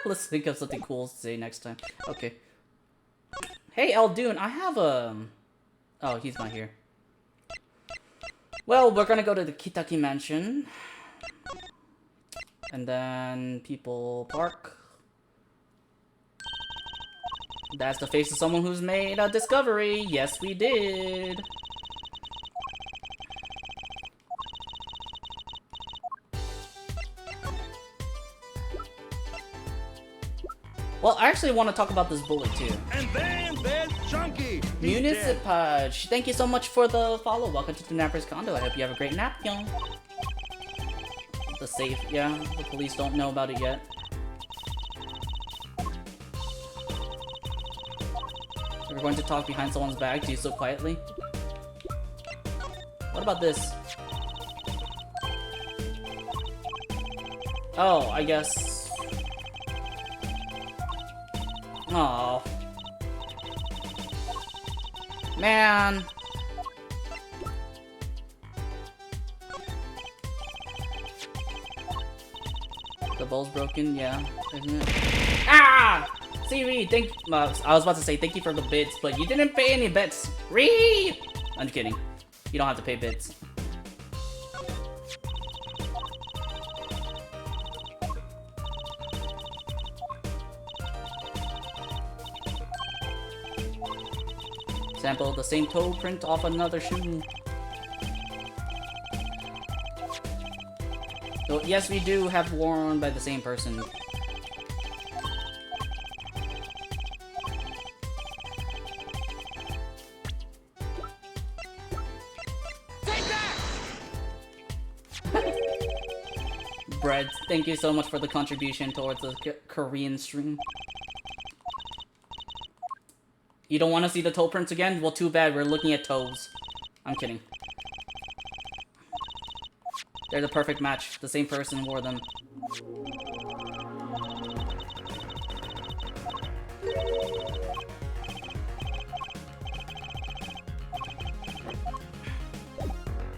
Let's think of something cool to say next time. Okay. Hey, Eldoon, I have a... Oh, he's not here. Well, we're gonna go to the Kitaki Mansion. And then People Park. That's the face of someone who's made a discovery. Yes, we did. Well, I actually want to talk about this bullet too. And then there's Chunky. He's dead. Municipage, thank you so much for the follow. Welcome to the Napper's Condo. I hope you have a great nap, y'all. The safe, yeah. The police don't know about it yet. We're going to talk behind someone's back. Do so quietly. What about this? Oh, I guess. Oh. Man. The bowl's broken, yeah, isn't it? Ah! CV, I was about to say thank you for the bits, but you didn't pay any bits. I'm kidding. You don't have to pay bits. Sample the same toe print off another shoe. So yes, we do have worn by the same person. Bread, thank you so much for the contribution towards the Korean stream. You don't want to see the toe prints again? Well, too bad, we're looking at toes. I'm kidding. They're the perfect match. The same person wore them.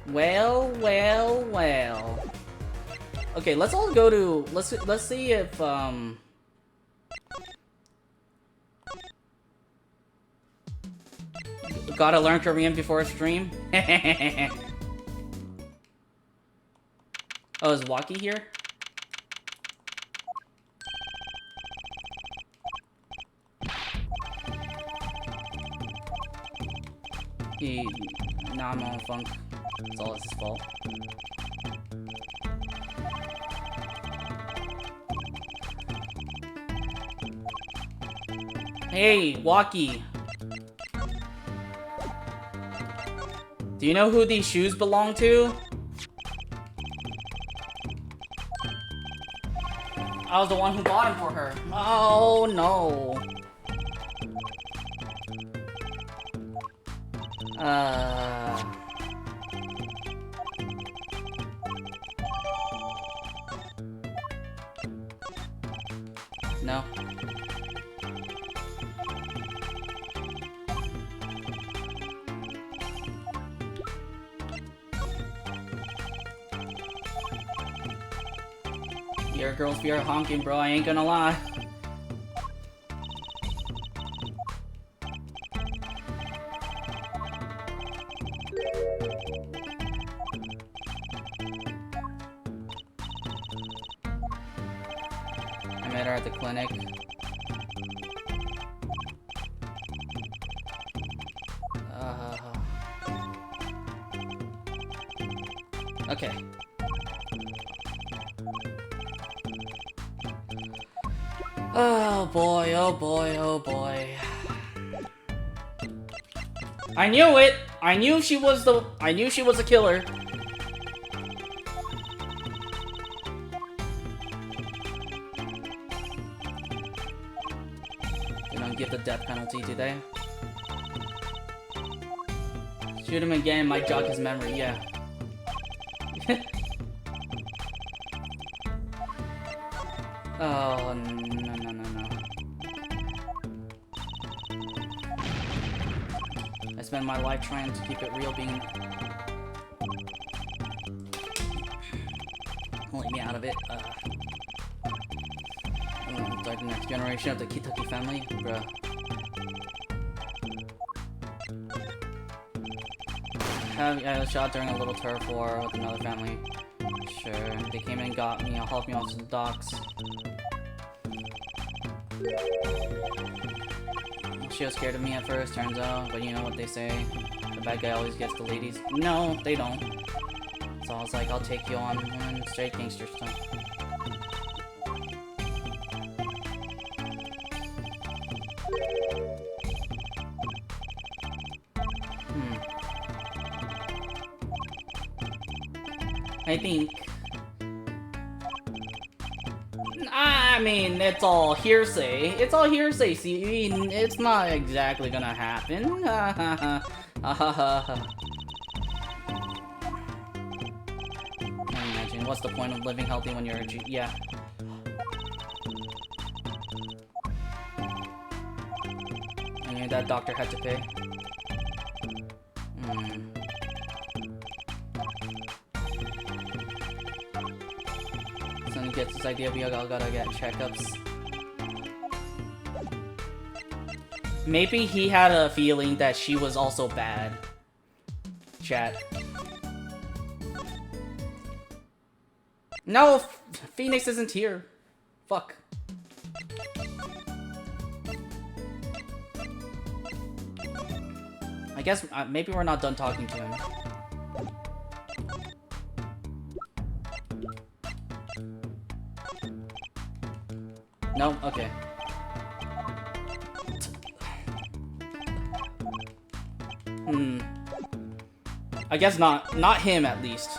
Well, well, well. Okay, let's all go to let's see if gotta learn Korean before a stream. Oh, is Waki here? Nah, I'm on funk. It's all his fault. Hey, Waki. Do you know who these shoes belong to? I was the one who bought them for her. Oh no. No. Your girl's fear honking, bro. I ain't gonna lie. I met her at the clinic. Okay. Oh boy, oh boy, oh boy. I knew it! I knew she was a killer. They don't give the death penalty, do they? Shoot him again, might jog his memory, yeah. Oh, no. I spend my life trying to keep it real, being... Let me out of it. Like the next generation of the Kituki family, bruh. I was shot during a little turf war with another family. Sure, they came in and got me. I'll help me off to the docks. She was scared of me at first, turns out, but you know what they say. The bad guy always gets the ladies. No, they don't. So I was like, I'll take you on, straight gangster stuff. I think. I mean, it's all hearsay. It's all hearsay. See, it's not exactly gonna happen. Imagine, what's the point of living healthy when you're a G? Yeah. I knew that doctor had to pay. Son gets this idea we all gotta get checkups. Maybe he had a feeling that she was also bad. Chat. No, Phoenix isn't here. Fuck. I guess maybe we're not done talking to him. No? Okay. I guess not. Not him, at least.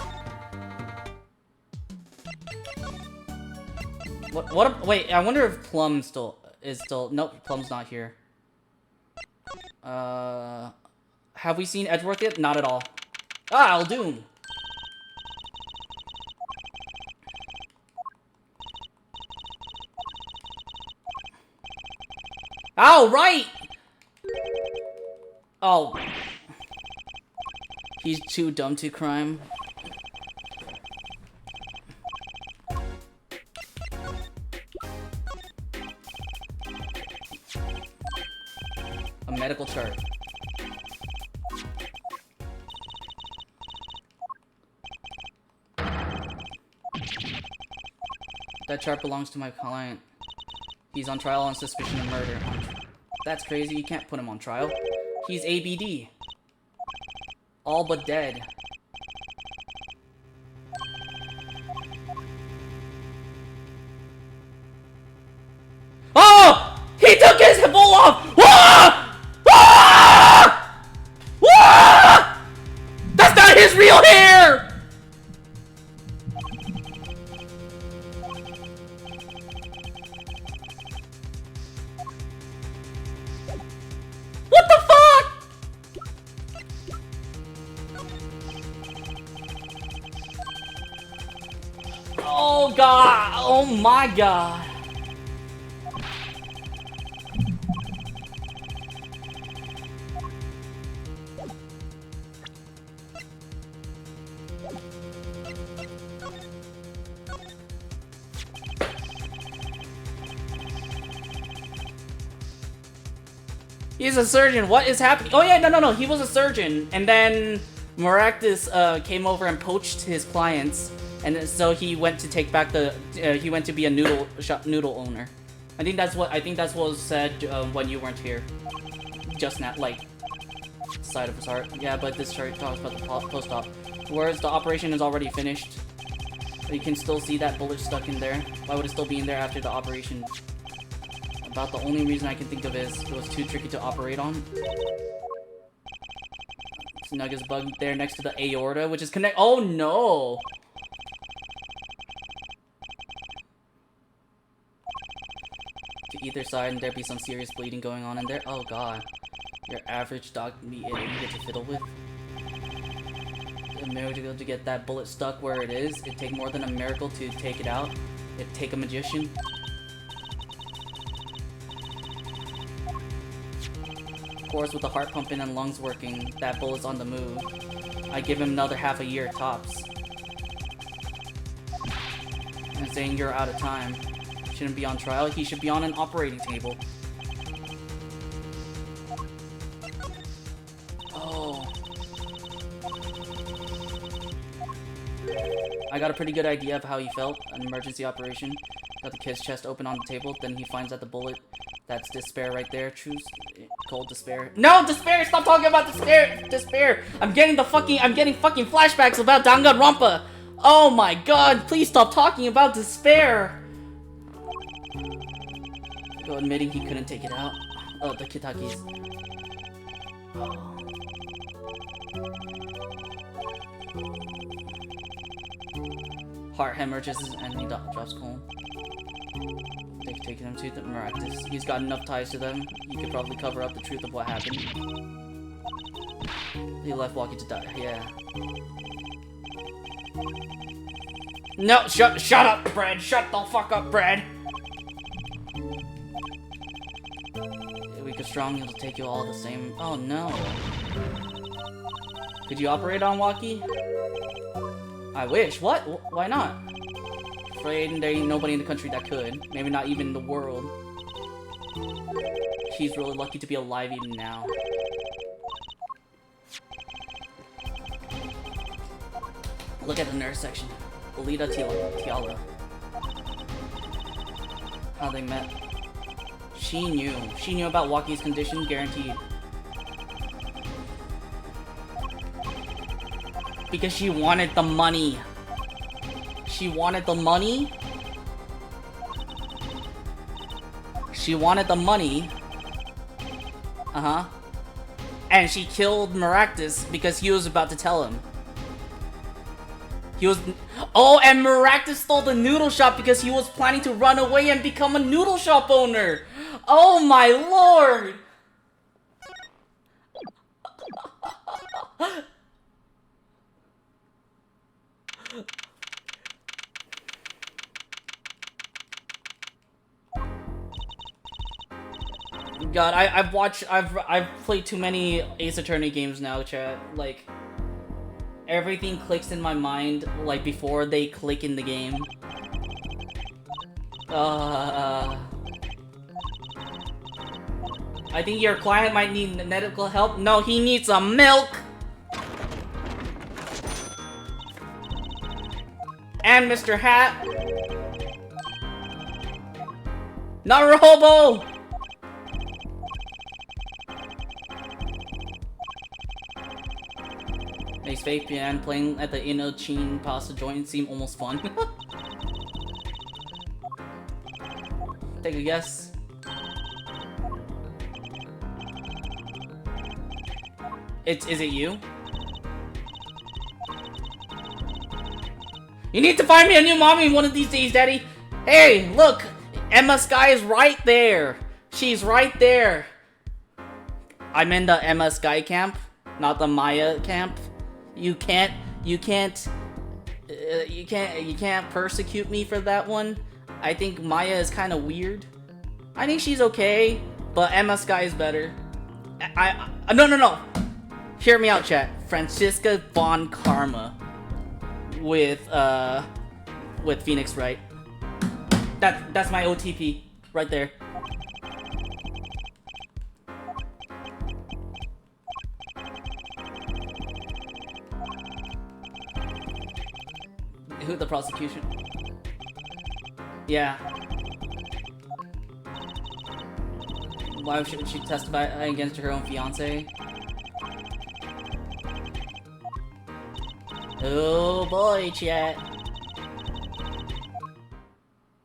Wait, I wonder if Plum is still... Nope, Plum's not here. Have we seen Edgeworth yet? Not at all. Ah, Aldoon! Oh, right! Oh. He's too dumb to crime. A medical chart. That chart belongs to my client. He's on trial on suspicion of murder. That's crazy, you can't put him on trial. He's ABD. All but dead. Oh! He took his bull off! Ah! Ah! Ah! That's not his real hair! What the fuck? Oh god! Oh my god! He's a surgeon. What is happening? Oh yeah, no. He was a surgeon, and then Maractus came over and poached his clients, and so he went to take back the. He went to be a noodle owner. I think that's what was said when you weren't here. Just now, like side of his heart. Yeah, but this chart talks about the post-op. Whereas the operation is already finished. You can still see that bullet stuck in there. Why would it still be in there after the operation? About the only reason I can think of is it was too tricky to operate on. Snug is bugged there next to the aorta, which is connect. Oh no! To either side, and there be some serious bleeding going on in there. Oh god. Your average dog meat you get to fiddle with. A miracle to get that bullet stuck where it is. It'd take more than a miracle to take it out. It'd take a magician. Of course, with the heart pumping and lungs working, that bullet's on the move. I give him another half a year tops. And saying you're out of time. Shouldn't be on trial, he should be on an operating table. Oh. I got a pretty good idea of how he felt. An emergency operation. Got the kid's chest open on the table, then he finds that the bullet. That's despair right there. True, cold despair. No, despair! Stop talking about despair! Despair! I'm getting fucking flashbacks about Danganronpa! Oh my god, please stop talking about despair! Go admitting he couldn't take it out. Oh, the Kitakis. Heart hemorrhages and he drops cold. They've taken him to the Maractus. He's got enough ties to them. He could probably cover up the truth of what happened. He left Walkie to die. Yeah. No, shut up, Brad. Shut the fuck up, Brad. Weak or strong, it'll take you all the same. Oh no. Could you operate on Walkie? I wish. What? Why not? Afraid there ain't nobody in the country that could. Maybe not even in the world. He's really lucky to be alive even now. Look at the nurse section. Alita Tiala. How they met. She knew. She knew about Walkie's condition, guaranteed. Because she wanted the money. She wanted the money. She wanted the money. Uh-huh. And she killed Maractus because he was about to tell him. He was... Oh, and Maractus stole the noodle shop because he was planning to run away and become a noodle shop owner. Oh my lord! God, I've played too many Ace Attorney games now, chat. Like, everything clicks in my mind, like, before they click in the game. I think your client might need medical help. No, he needs some milk! And Mr. Hat! Naruhobo! Makes fake piano playing at the Inochin pasta joint seem almost fun. Take a guess. Is it you? You need to find me a new mommy one of these days, Daddy. Hey, look, Emma Sky is right there. She's right there. I'm in the Emma Sky camp, not the Maya camp. You can't persecute me for that one. I think Maya is kind of weird. I think she's okay, but Emma Sky is better. No. Hear me out, chat. Franziska von Karma with Phoenix Wright. That's my OTP right there. Who the prosecution? Yeah. Why should she testify against her own fiance? Oh boy, chat.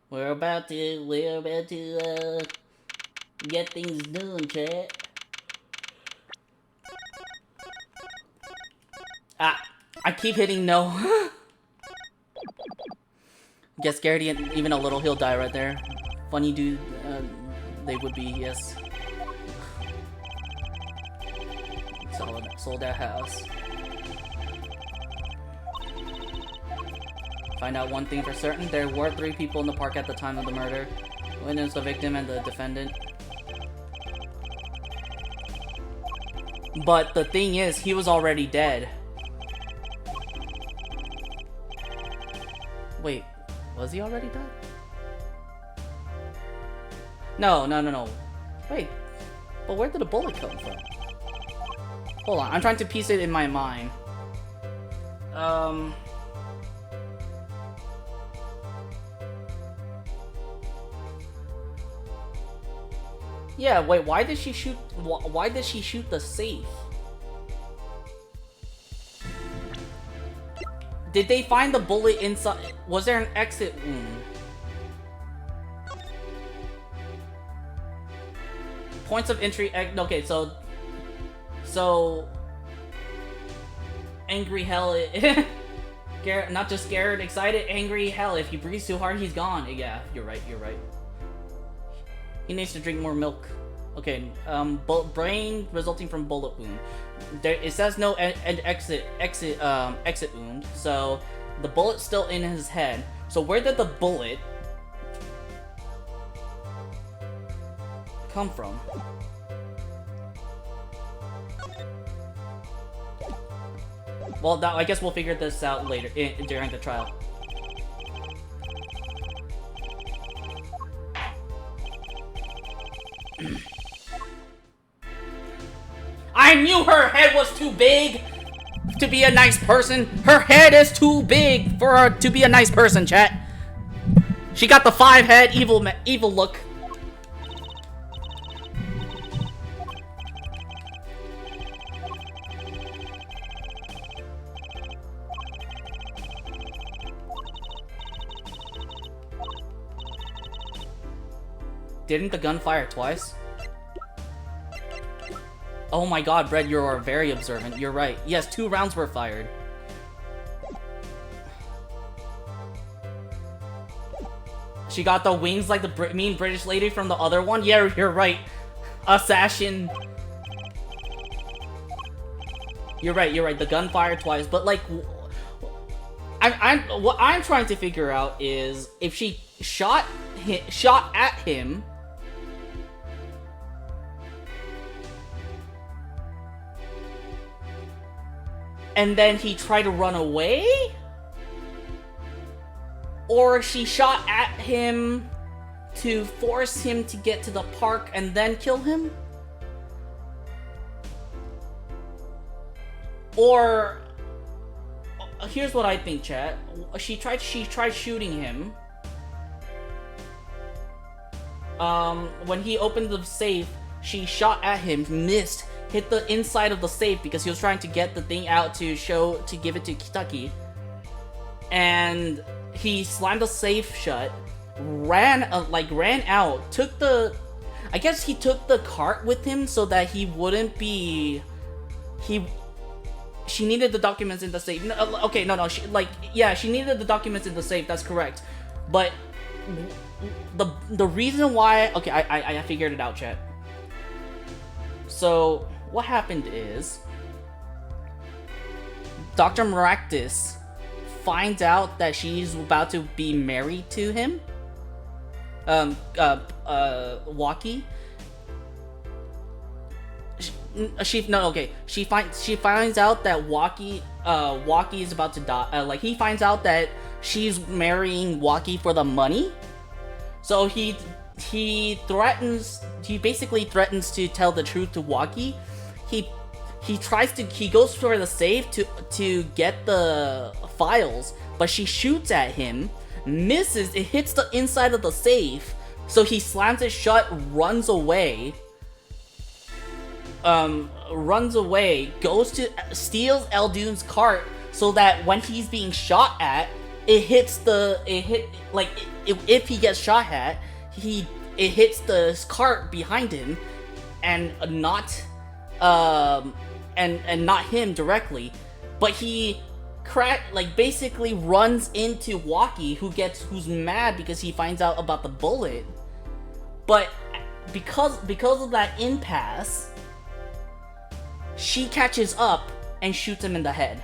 We're about to get things done, chat. I keep hitting no. Get scared even a little, he'll die right there. Funny dude, they would be, yes. Sold that house. Find out one thing for certain, there were 3 people in the park at the time of the murder. Witness, the victim, and the defendant. But the thing is, he was already dead. Wait, was he already dead? No. Wait, but where did the bullet come from? Hold on, I'm trying to piece it in my mind. Yeah, wait, why did she shoot the safe? Did they find the bullet inside? Was there an exit wound? Points of entry. Okay, so Angry Hell. Scared, not just scared, excited, angry. Hell, if he breathes too hard, he's gone. Yeah, you're right. You're right. He needs to drink more milk. Okay. Brain resulting from bullet wound. It says no exit wound. So the bullet's still in his head. So where did the bullet come from? Well, I guess we'll figure this out later during the trial. I knew her head was too big to be a nice person. Her head is too big for her to be a nice person, chat. She got the 5-head evil look. Didn't the gun fire twice? Oh my god, Brett, you are very observant. You're right. Yes, 2 rounds were fired. She got the wings like the mean British lady from the other one? Yeah, you're right. Assassin. You're right. The gun fired twice, but like... what I'm trying to figure out is if she shot at him... and then he tried to run away? Or she shot at him to force him to get to the park and then kill him? Or... here's what I think, chat. She tried shooting him. When he opened the safe, she shot at him, missed, hit the inside of the safe because he was trying to get the thing out to give it to Kitaki. And he slammed the safe shut, ran out, took the... I guess he took the cart with him so that he wouldn't be... She needed the documents in the safe. No, okay, no. She needed the documents in the safe. That's correct. But the reason why... Okay, I figured it out, chat. So what happened is Dr. Maractus finds out that she's about to be married to him. Waki. She finds out that Waki is about to die. He finds out that she's marrying Waki for the money. So he basically threatens to tell the truth to Waki. He goes for the safe to get the files, but she shoots at him, misses, it hits the inside of the safe, so he slams it shut, runs away, steals Eldune's cart so that when he's being shot at, if he gets shot at, it hits the cart behind him and not him directly, but he basically runs into Waki, who's mad because he finds out about the bullet. But because of that impasse, she catches up and shoots him in the head.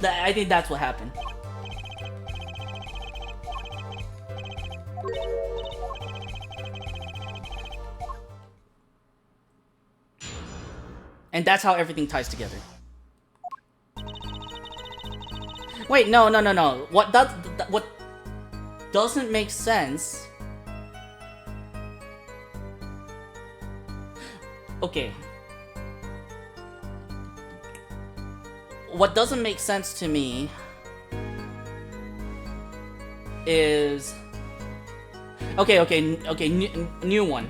I think that's what happened. And that's how everything ties together. Wait, no. What doesn't make sense... Okay. What doesn't make sense to me is... Okay, new one.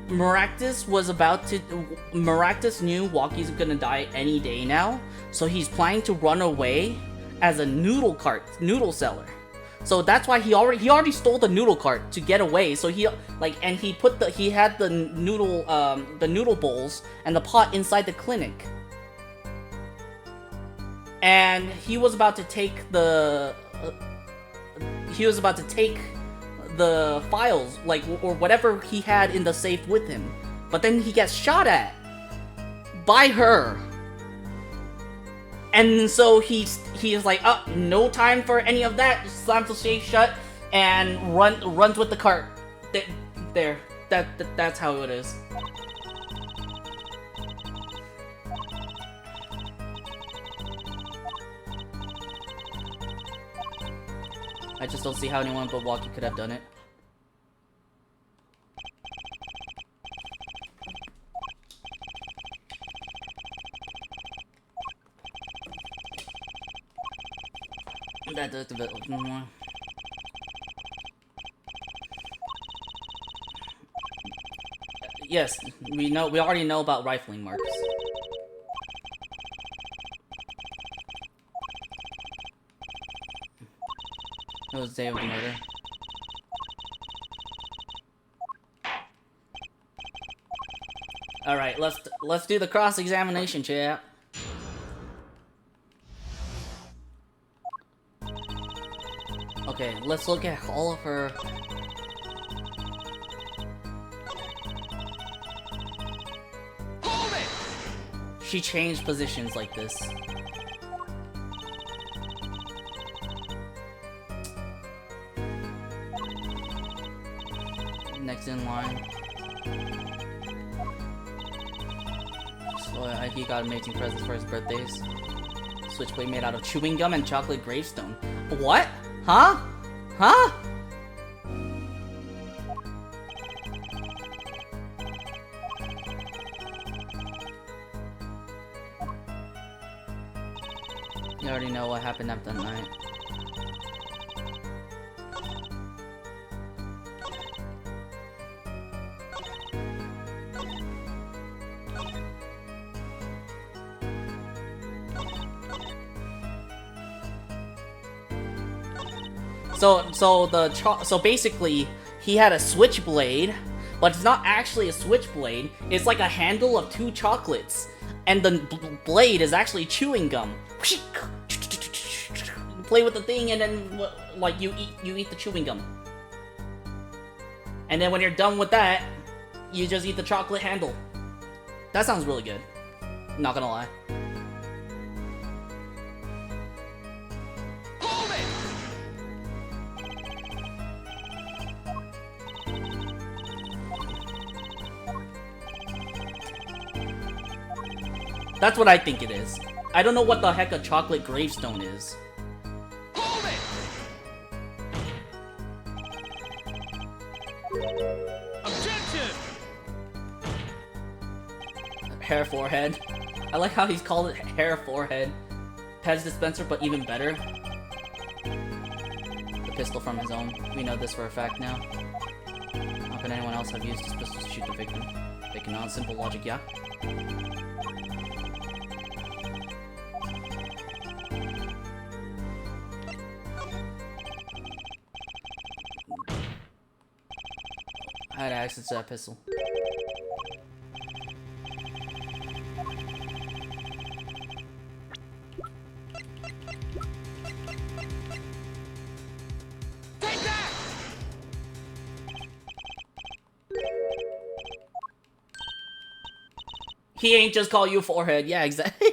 Maractus knew Waki's gonna die any day now, so he's planning to run away as a noodle seller. So that's why he already stole the noodle cart to get away. So he had the noodle bowls and the pot inside the clinic. and he was about to take the files, like, or whatever he had in the safe with him. But then he gets shot at by her. And so he is like, oh, no time for any of that. Slams the safe shut and runs with the cart. There. That's how it is. I just don't see how anyone but Walkie could have done it. That does a bit more. Yes, we already know about rifling marks. It was the day of the murder. All right, let's do the cross-examination, chap. Okay, let's look at all of her. Hold it! She changed positions like this. Next in line. So he got amazing presents for his birthdays. Switchblade made out of chewing gum and chocolate gravestone. What? Huh? Huh? You already know what happened after that night. So basically, he had a switchblade, but it's not actually a switchblade. It's like a handle of 2 chocolates, and the blade is actually chewing gum. You play with the thing, and then like you eat the chewing gum. And then when you're done with that, you just eat the chocolate handle. That sounds really good. Not gonna lie. That's what I think it is. I don't know what the heck a chocolate gravestone is. Hold it! Objection! Hair forehead. I like how he's called it hair forehead. Pez dispenser, but even better. The pistol from his own. We know this for a fact now. How could anyone else have used this pistol to shoot the victim? They cannot. Simple logic, yeah. I had access to that pistol. Take that! He ain't just call you forehead. Yeah, exactly.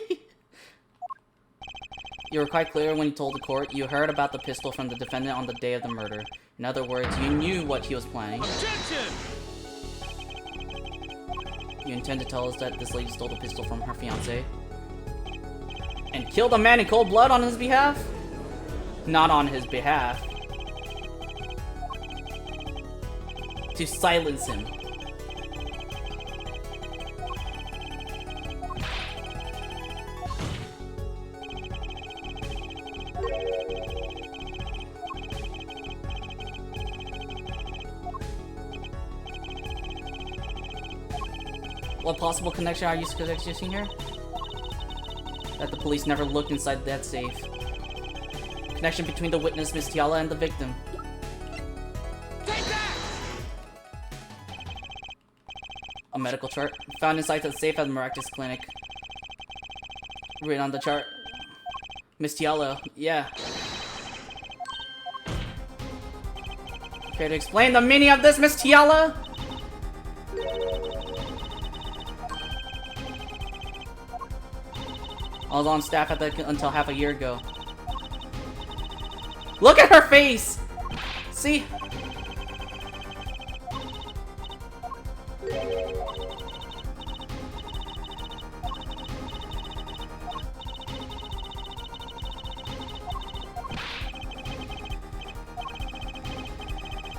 You were quite clear when you told the court you heard about the pistol from the defendant on the day of the murder. In other words, you knew what he was planning. Objection! You intend to tell us that this lady stole the pistol from her fiancé? And killed a man in cold blood on his behalf? Not on his behalf. To silence him. What possible connection are you suggesting here? That the police never looked inside that safe. Connection between the witness, Miss Tiala, and the victim. Take that! A medical chart found inside the safe at the Maractus Clinic. Written on the chart. Miss Yellow, yeah. Care to explain the meaning of this, Miss Tiala? I was on staff until half a year ago. Look at her face! See?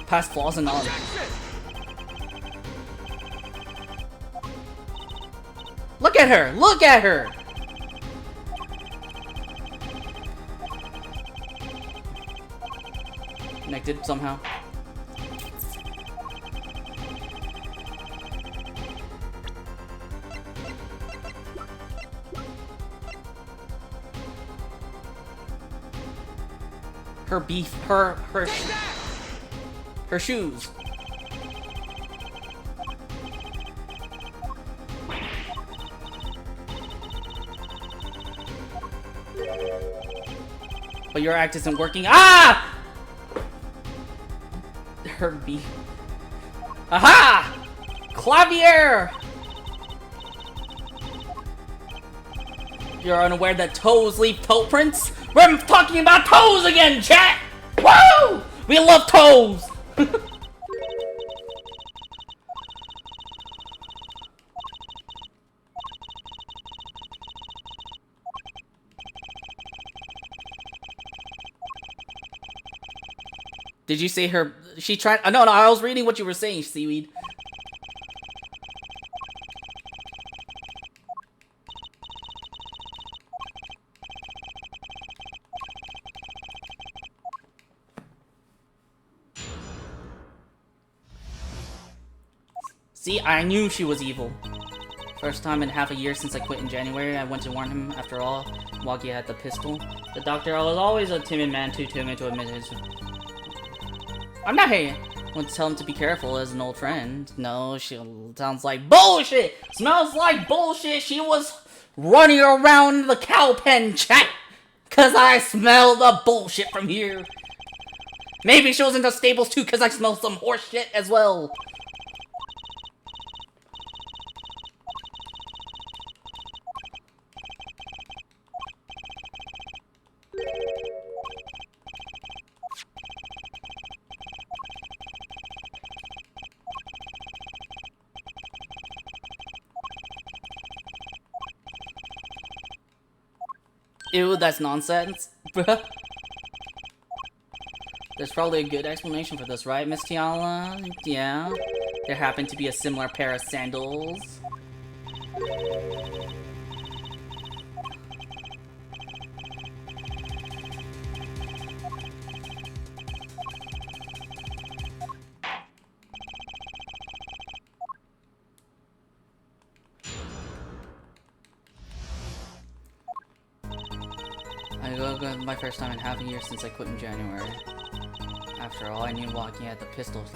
Past flaws and all. Look at her! Look at her! Connected somehow. Her beef, her shoes. But your act isn't working. Ah! Her beef. Aha! Clavier! You're unaware that toes leave toe prints? We're talking about toes again, chat! Woo! We love toes! Did you say her? She tried. No, I was reading what you were saying, Seaweed. See, I knew she was evil. First time in half a year since I quit in January, I went to warn him. After all, Wagi had the pistol. The doctor was always a timid man, too timid to admit his... I'm not here. I want to tell him to be careful as an old friend. No, she sounds like bullshit. Smells like bullshit. She was running around the cow pen, chat. Cause I smell the bullshit from here. Maybe she was in the stables too, cause I smell some horse shit as well. Ew, that's nonsense. Bruh. There's probably a good explanation for this, right, Miss Tiala? Yeah. There happened to be a similar pair of sandals. My first time in half a year since I quit in January. After all, I knew Wagi had the pistols.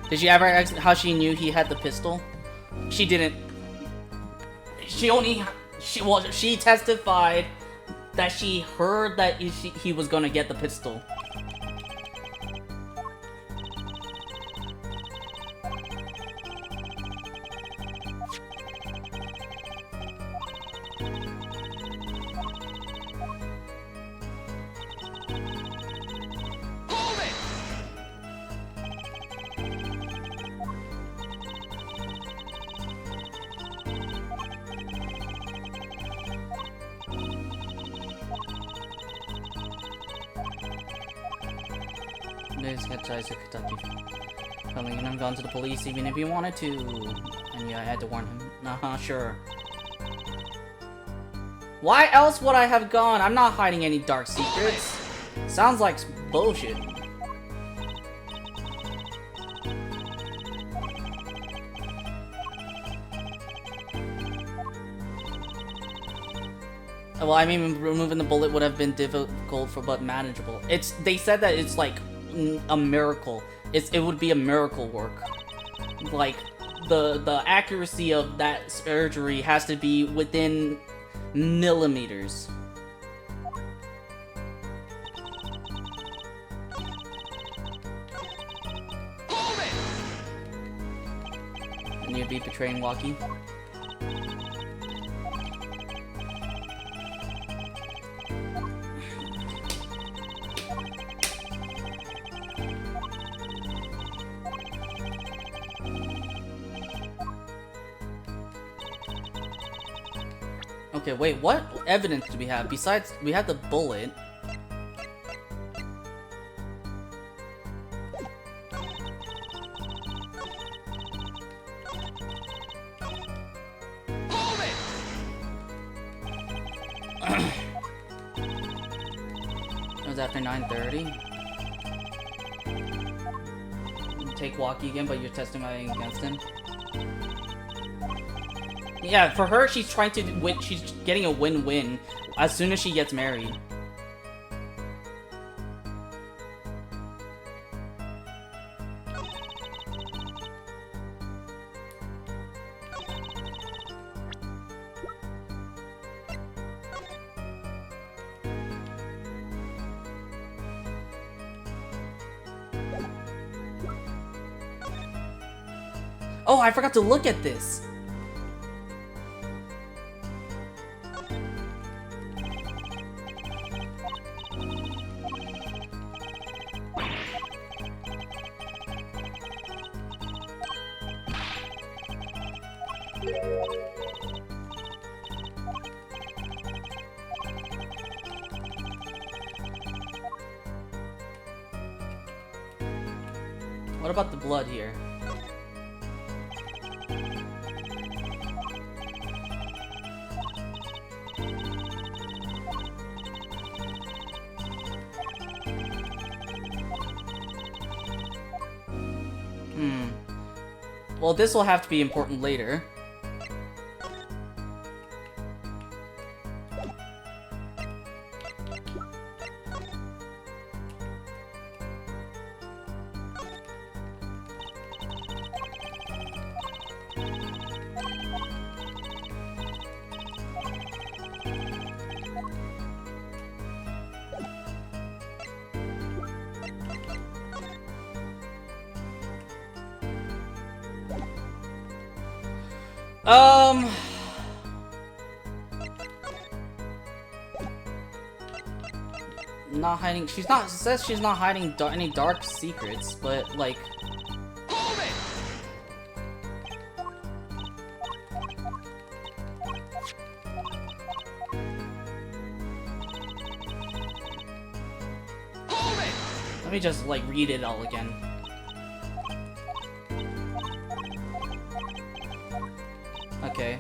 Did you ever ask how she knew he had the pistol? She didn't. She testified that she heard that he was gonna get the pistol. And I'm gone to the police even if you wanted to. And yeah, I had to warn him. Sure. Why else would I have gone? I'm not hiding any dark secrets. Sounds like bullshit. Well, I mean, removing the bullet would have been difficult but manageable. They said that it's like a miracle. It would be a miracle work. Like the accuracy of that surgery has to be within millimeters. Hold it! And you'd be betraying Waki. Okay, wait, what evidence do we have? Besides, we have the bullet. Hold it! It was after 9:30. You take Waki again, but you're testifying against him. Yeah, for her, she's trying to win. She's getting a win-win as soon as she gets married. Oh, I forgot to look at this. What about the blood here? Well, this will have to be important later. Not hiding. She's not. Says she's not hiding any dark secrets, but like. Hold it! Hold it! Let me just like read it all again. Okay.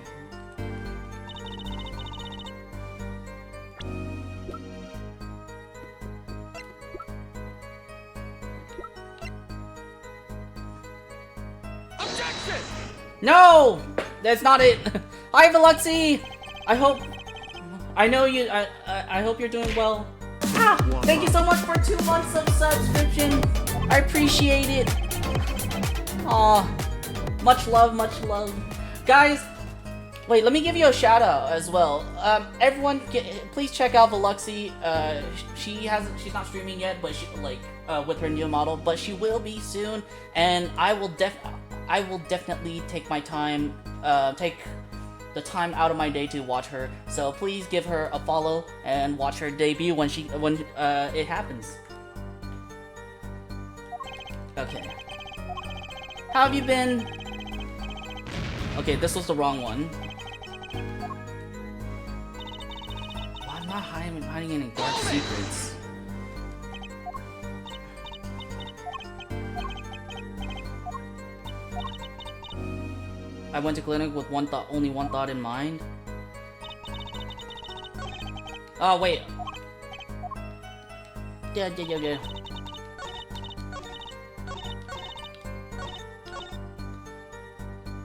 Objection! No! That's not it! Hi, Veluxy! I know you. I hope you're doing well. Ah! Thank you so much for 2 months of subscription. I appreciate it. Aw. Much love, much love. Guys, wait, let me give you a shout out as well. Everyone, please check out Veluxy. She's not streaming yet, but she with her new model, but she will be soon, and I will definitely take my time, take the time out of my day to watch her. So please give her a follow and watch her debut when it happens. Okay. How have you been? Okay, this was the wrong one. Well, I'm not hiding any dark secrets. I went to clinic with only one thought in mind. Oh wait. Yeah.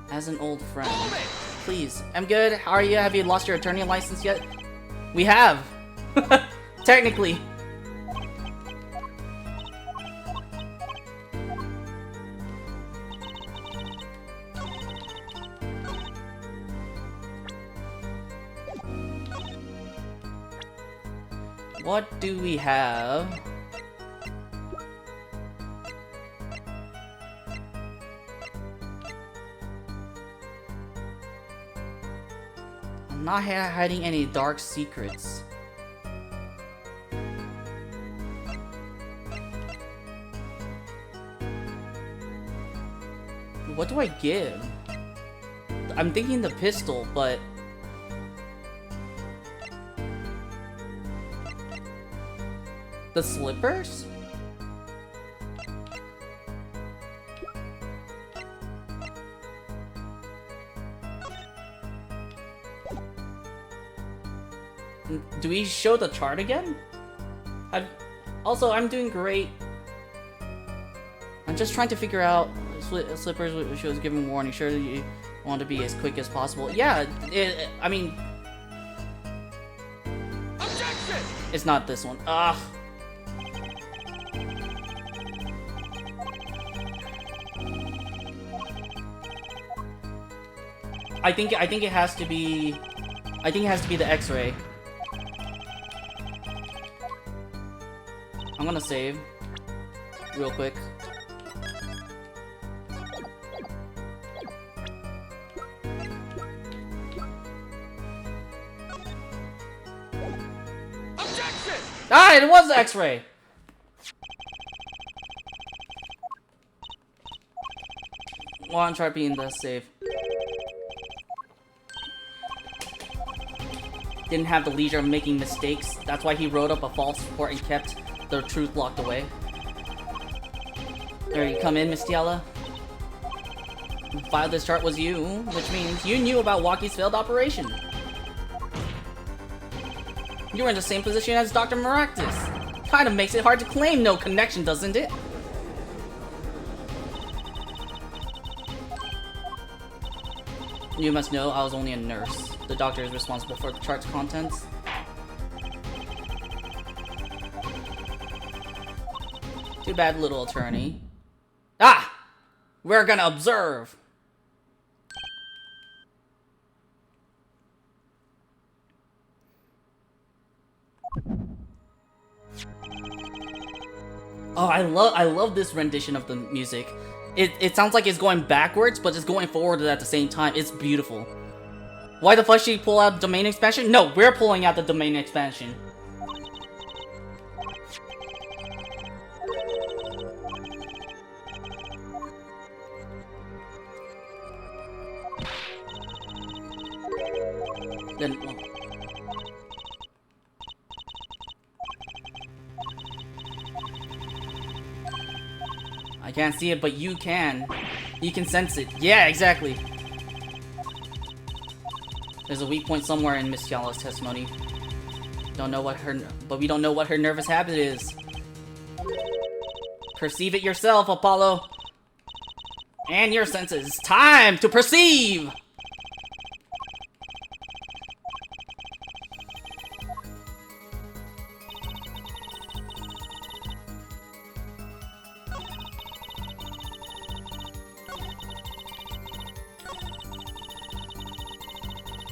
As an old friend. Please. I'm good. How are you? Have you lost your attorney license yet? We have! Technically. What do we have? I'm not hiding any dark secrets. What do I give? I'm thinking the pistol, but... The slippers? Do we show the chart again? I'm doing great. I'm just trying to figure out slippers which was given warning. Sure that you want to be as quick as possible. Yeah, I mean... Objection! It's not this one. Ugh. I think it has to be... I think it has to be the X-ray. I'm gonna save. Real quick. Objection! Ah, it was the X-ray! Well, try being the save. Didn't have the leisure of making mistakes. That's why he wrote up a false report and kept the truth locked away. There you come in, Mistiella. Who filed this chart was you, which means you knew about Walkie's failed operation. You were in the same position as Dr. Maractus. Kind of makes it hard to claim no connection, doesn't it? You must know I was only a nurse. The doctor is responsible for the chart's contents. Too bad, little attorney. Ah! We're gonna observe! Oh, I love this rendition of the music. It sounds like it's going backwards, but it's going forward at the same time. It's beautiful. Why the fuck should you pull out domain expansion? No, we're pulling out the domain expansion. Then... I can't see it, but you can. You can sense it. Yeah, exactly. There's a weak point somewhere in Miss Yala's testimony. Don't know what but we don't know what her nervous habit is. Perceive it yourself, Apollo. And your senses. Time to perceive!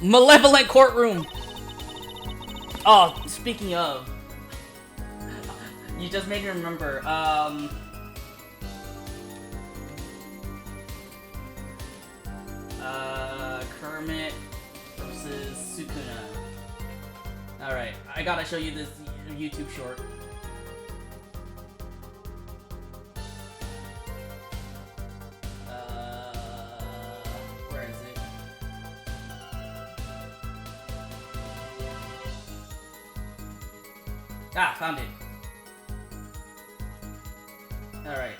Malevolent courtroom! Oh, speaking of... You just made me remember, Kermit versus Sukuna. Alright, I gotta show you this YouTube short. Where is it? Ah, found it. Alright.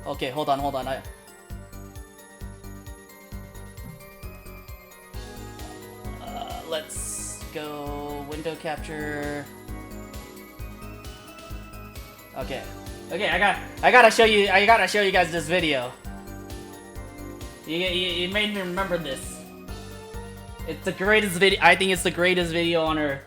Okay, hold on. Let's go window capture. Okay, I gotta show you guys this video. You made me remember this. It's the greatest video. I think it's the greatest video on Earth.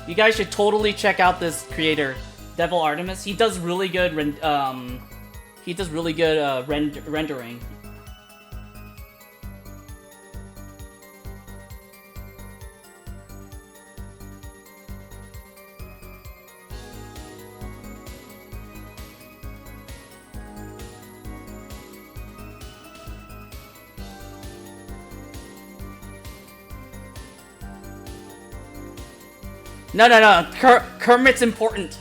You guys should totally check out this creator, Devil Artemis. He does really good rendering. No, no, no. Kermit's important.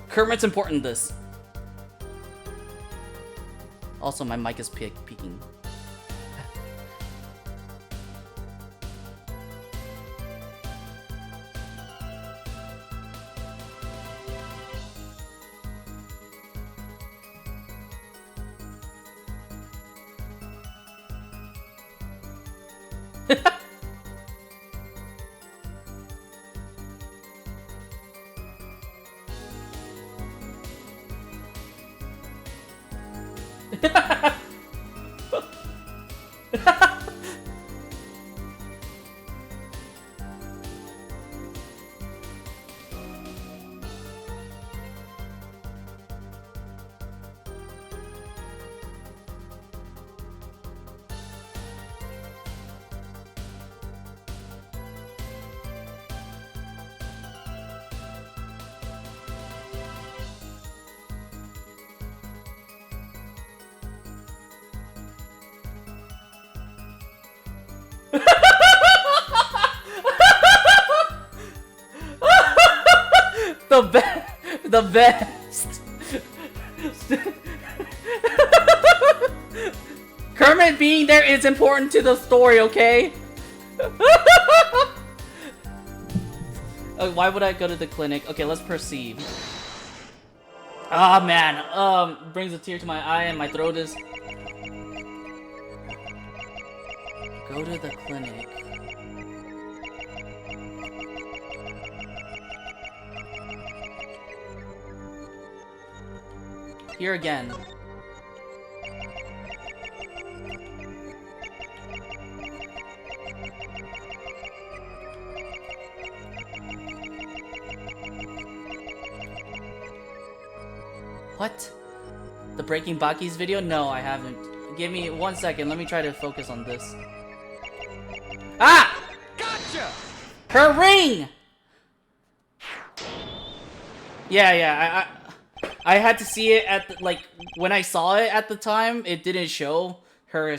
Kermit's important in this. Also, my mic is peaking. The best. Kermit being there is important to the story, okay? Why would I go to the clinic? Okay, let's proceed. Ah, man. Brings a tear to my eye and my throat is... Go to the clinic. Here again. What? The Breaking Bakis video? No, I haven't. Give me 1 second. Let me try to focus on this. Ah! Gotcha! Her ring! Yeah, I had to see it at the, like, when I saw it at the time, it didn't show her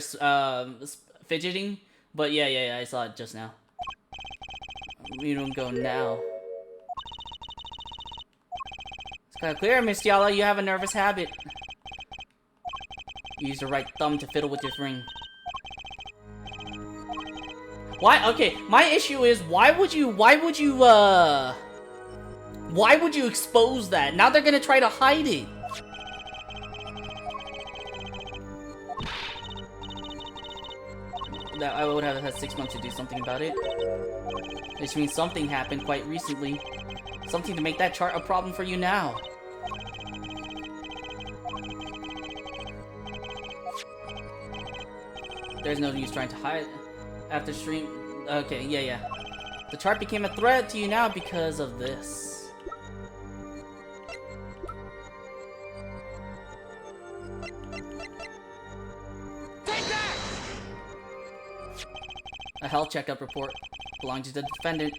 fidgeting. But yeah, I saw it just now. We don't go now. It's kind of clear, Miss Yala, you have a nervous habit. Use your right thumb to fiddle with your ring. Why? Okay, my issue is why would you expose that? Now they're gonna try to hide it. That I would have had 6 months to do something about it. Which means something happened quite recently. Something to make that chart a problem for you now. There's no use trying to hide after stream. Okay, yeah. The chart became a threat to you now because of this. Take that! A health checkup report belonging to the defendant.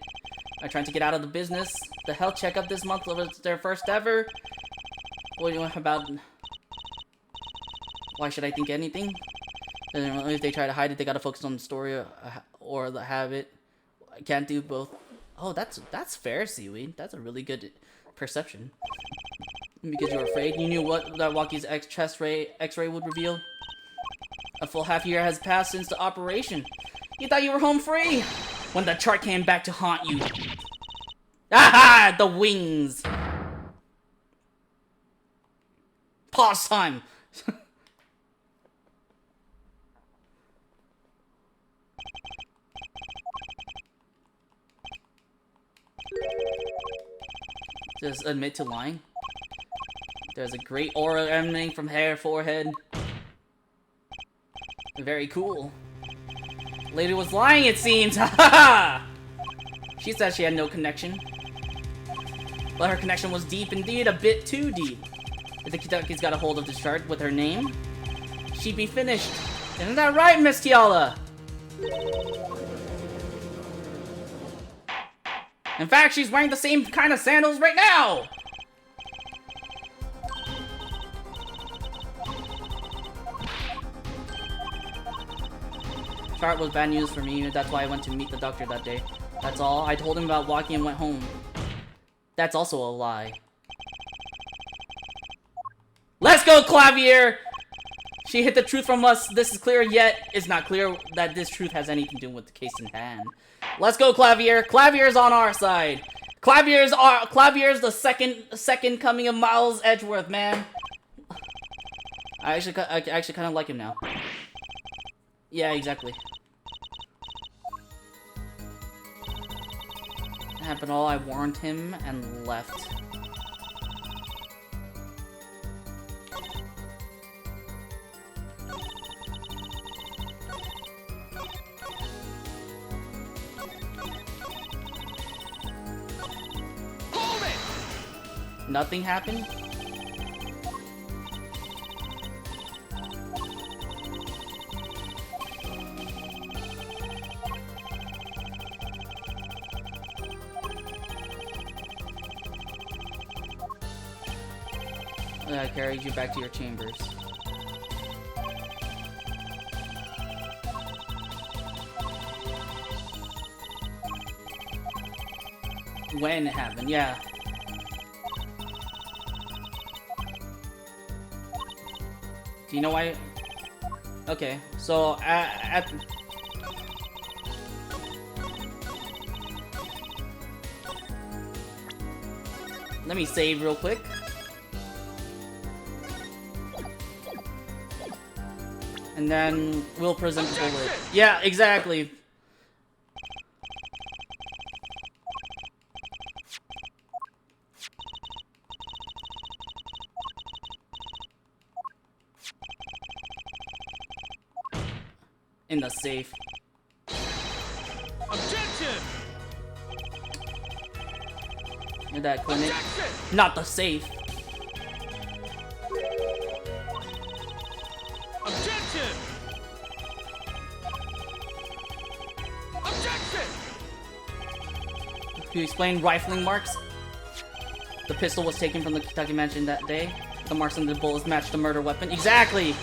Are trying to get out of the business. The health checkup this month was their first ever. What do you want about? Why should I think anything? If they try to hide it, they gotta focus on the story or the habit. I can't do both. Oh, that's fair, Seaweed. That's a really good perception. Because you were afraid, you knew what that Walkie's X-ray would reveal. A full half year has passed since the operation. You thought you were home free when the chart came back to haunt you. Aha! The wings. Pause time. Just admit to lying. There's a great aura emanating from hair, forehead. Very cool. Lady was lying, it seems. Ha! She said she had no connection. But her connection was deep indeed, a bit too deep. If the Kitaki's got a hold of this chart with her name, she'd be finished. Isn't that right, Miss Tiala? In fact, she's wearing the same kind of sandals right now! Chart was bad news for me, that's why I went to meet the doctor that day. That's all. I told him about walking and went home. That's also a lie. Let's go, Clavier! She hid the truth from us. This is clear, yet it's not clear that this truth has anything to do with the case in hand. Let's go, Clavier. Clavier's on our side. Clavier's the second coming of Miles Edgeworth, man. I actually kind of like him now. Yeah, exactly. It happened all. I warned him and left. Hold it! Nothing happened? I carried you back to your chambers. When it happened, yeah. Do you know why? Okay, so let me save real quick. And then we'll present the bullet. Yeah, exactly. In the safe. Objection! In that clinic. Objection! Not the safe. Objection! Objection! Can you explain rifling marks? The pistol was taken from the Kitaki mansion that day. The marks on the bullets matched the murder weapon. Exactly!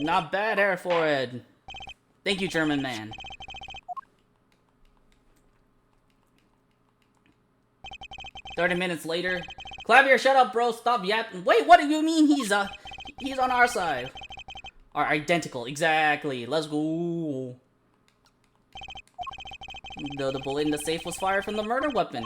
Not bad, hair forehead. Thank you, German man. "30 minutes later. Clavier, shut up, bro. Stop yapping. Wait, what do you mean he's on our side? Are identical. Exactly. Let's go. The bullet in the safe was fired from the murder weapon.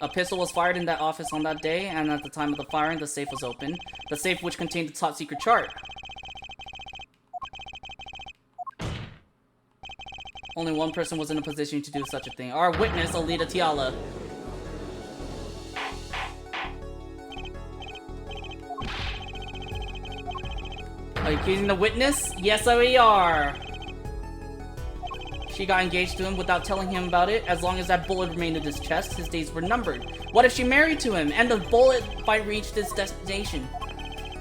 A pistol was fired in that office on that day, and at the time of the firing, the safe was open. The safe which contained the top secret chart. Only one person was in a position to do such a thing. Our witness, Alita Tiala. Are you accusing the witness? Yes, we are. She got engaged to him without telling him about it. As long as that bullet remained in his chest, his days were numbered. What if she married to him, and the bullet might reach its destination?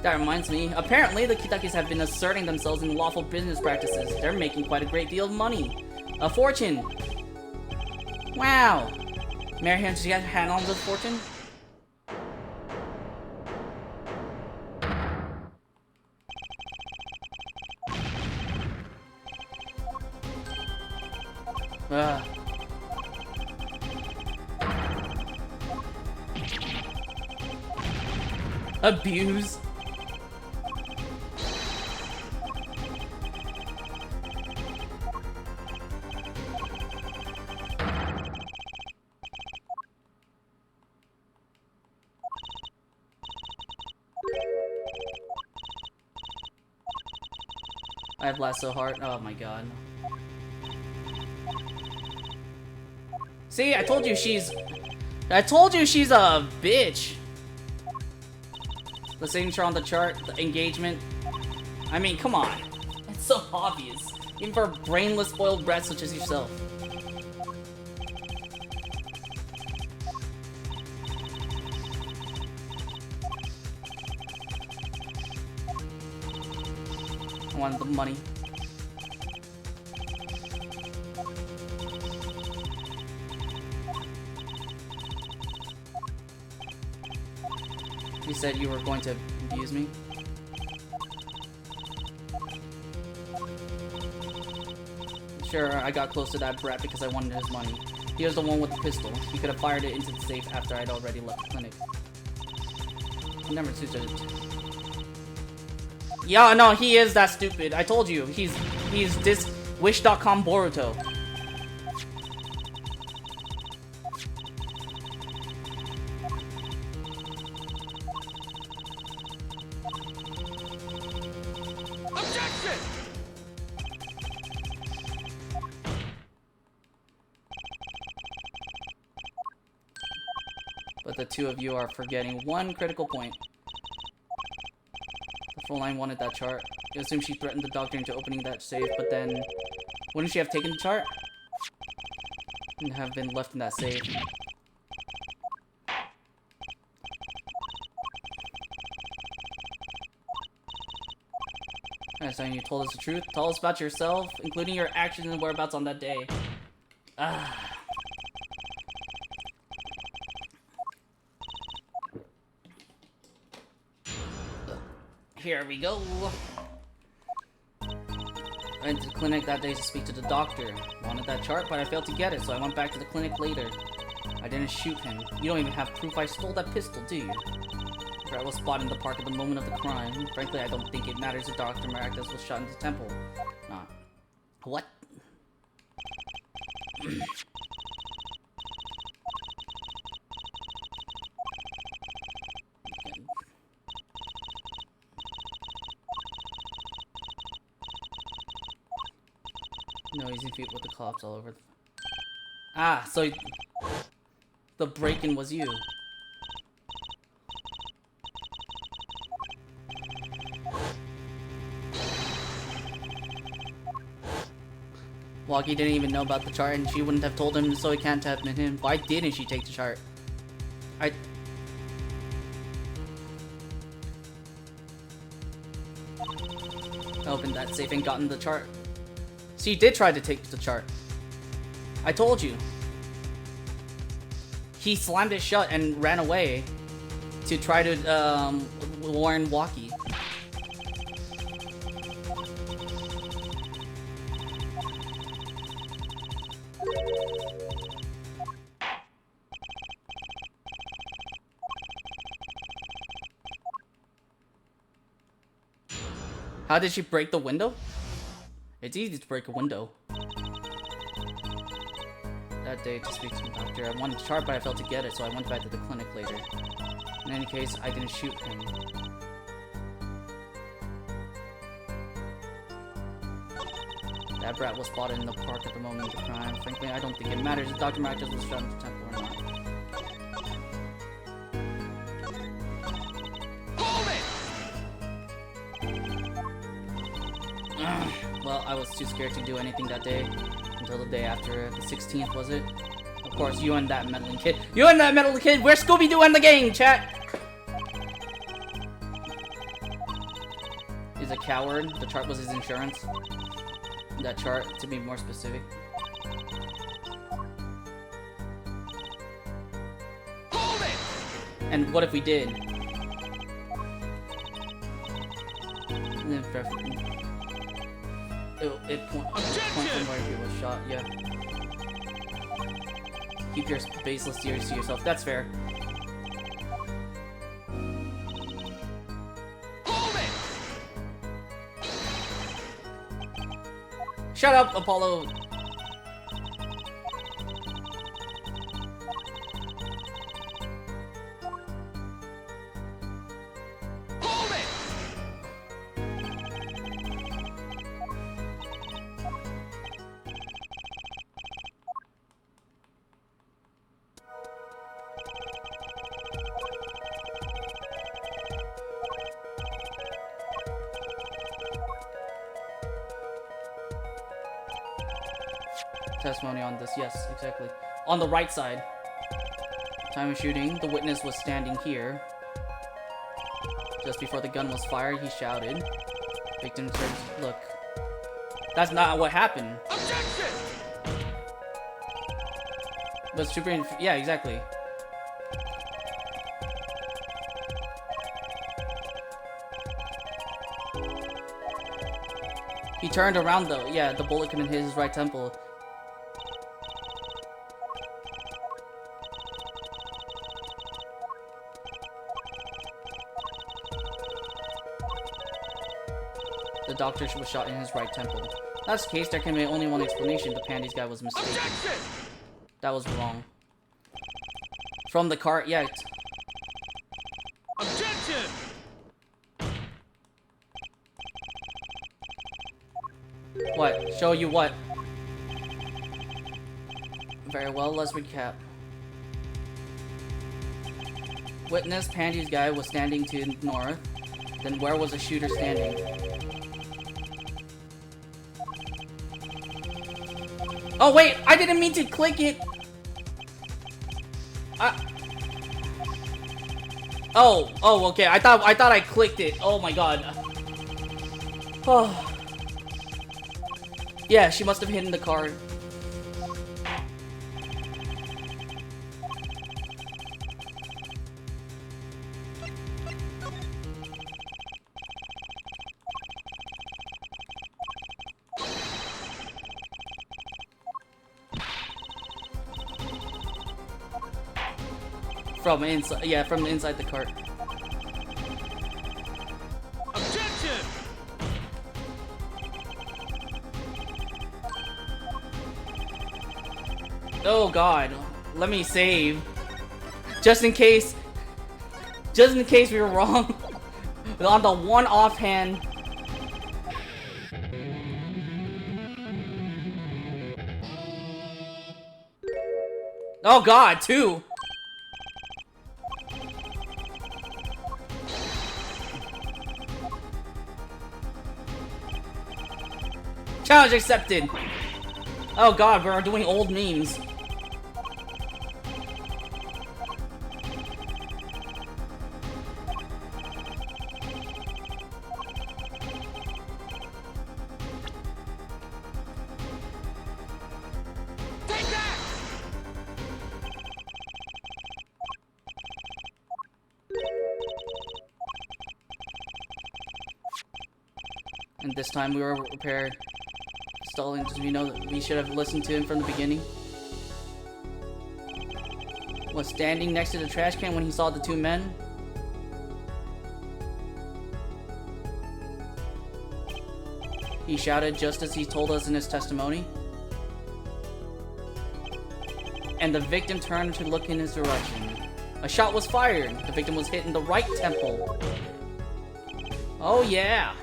That reminds me, apparently the Kitakis have been asserting themselves in lawful business practices. They're making quite a great deal of money. A fortune. Wow. Marry him to get her hand on this fortune? Abuse. I have lasso heart. Oh my god. See, I told you she's a bitch. The signature on the chart, the engagement. I mean, come on. It's so obvious. Even for a brainless spoiled brat such as yourself. I wanted the money. You said you were going to abuse me? Sure, I got close to that brat because I wanted his money. He was the one with the pistol. He could have fired it into the safe after I'd already left the clinic. I never suited it. Yeah, no, he is that stupid. I told you, he's this Wish.com Boruto. Objection! But the two of you are forgetting one critical point. The full line wanted that chart. You assume she threatened the doctor into opening that safe, but then wouldn't she have taken the chart? And have been left in that safe. Alright, so you told us the truth. Tell us about yourself, including your actions and whereabouts on that day. Ah. Here we go. I went to the clinic that day to speak to the doctor. Wanted that chart, but I failed to get it, so I went back to the clinic later. I didn't shoot him. You don't even have proof I stole that pistol, do you? I was spotted in the park at the moment of the crime. Frankly, I don't think it matters if Dr. Maractus was shot in the temple. Not. What? No easy feet with the cops all over. Ah, so the break-in was you. Walkie didn't even know about the chart, and she wouldn't have told him, so it can't have been him. Why didn't she take the chart? I opened that safe and gotten the chart. She did try to take the chart. I told you. He slammed it shut and ran away to try to warn Walkie. How did she break the window? It's easy to break a window. That day, to speak to the doctor, I wanted the chart, but I failed to get it, so I went back to the clinic later. In any case, I didn't shoot him. That brat was spotted in the park at the moment of the crime. Frankly, I don't think it matters if Dr. Maractus was shot in the temple or not. Well, I was too scared to do anything that day. Until the day after, the 16th, was it? Of course, you and that meddling kid. You and that meddling kid! Where's Scooby-Doo and the gang, chat? He's a coward. The chart was his insurance. That chart, to be more specific. Hold it! And what if we did? It point from where he was shot, yeah. Keep your baseless theories to yourself. That's fair. Hold it! Shut up, Apollo. Hold it! Testimony on this, yes, exactly. On the right side. Time of shooting, the witness was standing here. Just before the gun was fired, he shouted. Victim turns, look. That's not what happened. Objection! But super, yeah, exactly. He turned around though, yeah, the bullet couldn't hit his right temple. The doctor was shot in his right temple. That's the case, there can be only one explanation. The Panties guy was mistaken. Objection! That was wrong. From the cart, yeah. Objection! What? Show you what? Very well, let's recap. Witness, Panties guy was standing to the north. Then where was the shooter standing? Oh wait, I didn't mean to click it. Oh, okay. I thought I clicked it. Oh my god. Oh. Yeah, she must have hidden the card. From inside, yeah, from inside the cart. Objection! Oh god, let me save. Just in case we were wrong. On the one offhand. Oh god, two. Challenge accepted. Oh god, we're doing old memes. Take that! And this time we were prepared. Stalling, because we know that we should have listened to him from the beginning. Was standing next to the trash can when he saw the two men. He shouted just as he told us in his testimony. And the victim turned to look in his direction. A shot was fired. The victim was hit in the right temple. Oh yeah.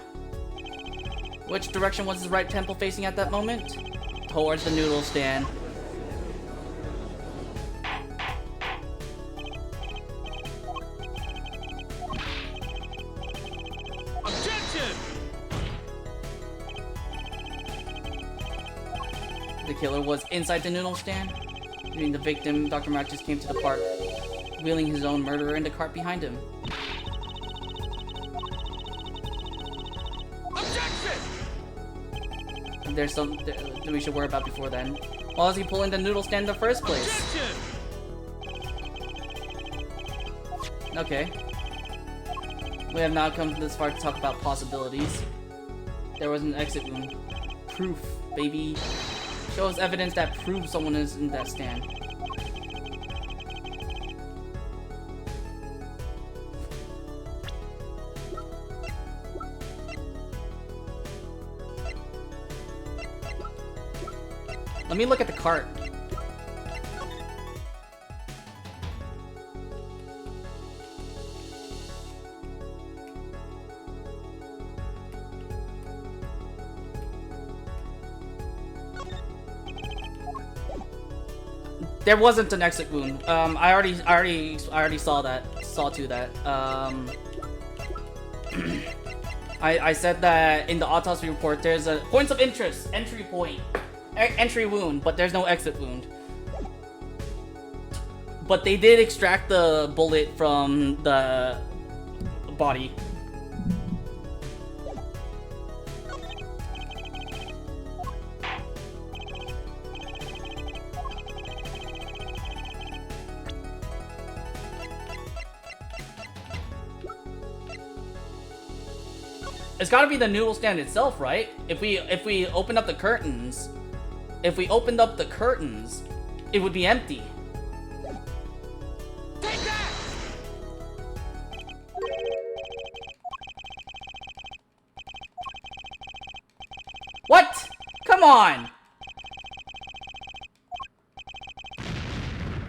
Which direction was his right temple facing at that moment? Towards the noodle stand. Objection! The killer was inside the noodle stand. Meaning the victim, Dr. Mack, just came to the park, wheeling his own murderer in the cart behind him. There's some that we should worry about before then. Why was he pulling the noodle stand in the first place? Okay. We have now come this far to talk about possibilities. There was an exit wound. Proof, baby. Show us evidence that proves someone is in that stand. Let me look at the cart. There wasn't an exit wound. I already saw that. Saw to that. I said that in the autopsy report there's a points of interest, entry point, entry wound, but there's no exit wound. But they did extract the bullet from the body. It's gotta be the noodle stand itself, right? If we open up the curtains, it would be empty. Take that! What? Come on!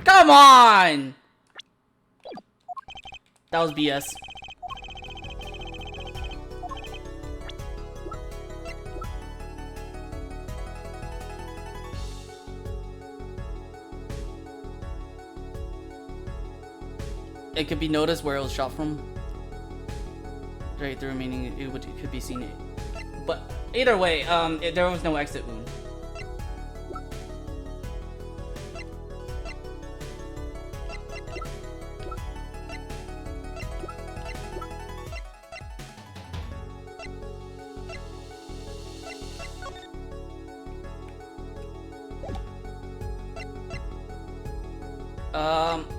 Come on! That was BS. It could be noticed where it was shot from. Straight through, meaning it could be seen. But either way, there was no exit wound.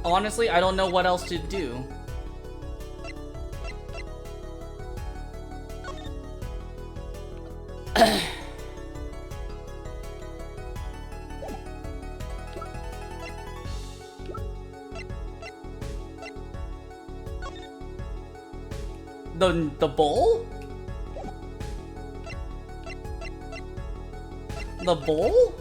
Honestly, I don't know what else to do. The bowl? The bowl?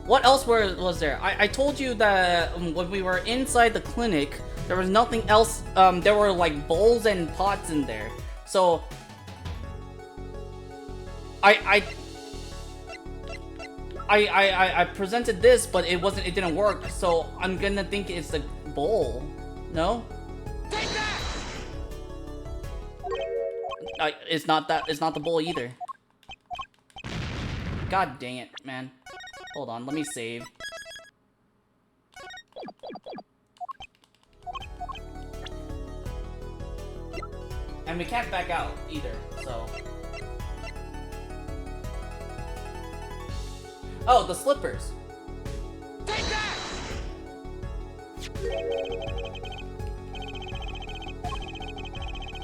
What else was there? I told you that when we were inside the clinic, there was nothing else. There were like bowls and pots in there. So I presented this, but it didn't work. So I'm gonna think it's the bowl. No? Take that! It's not that. It's not the bowl either. God dang it, man. Hold on, let me save. And we can't back out either, so. Oh, the slippers. Take that!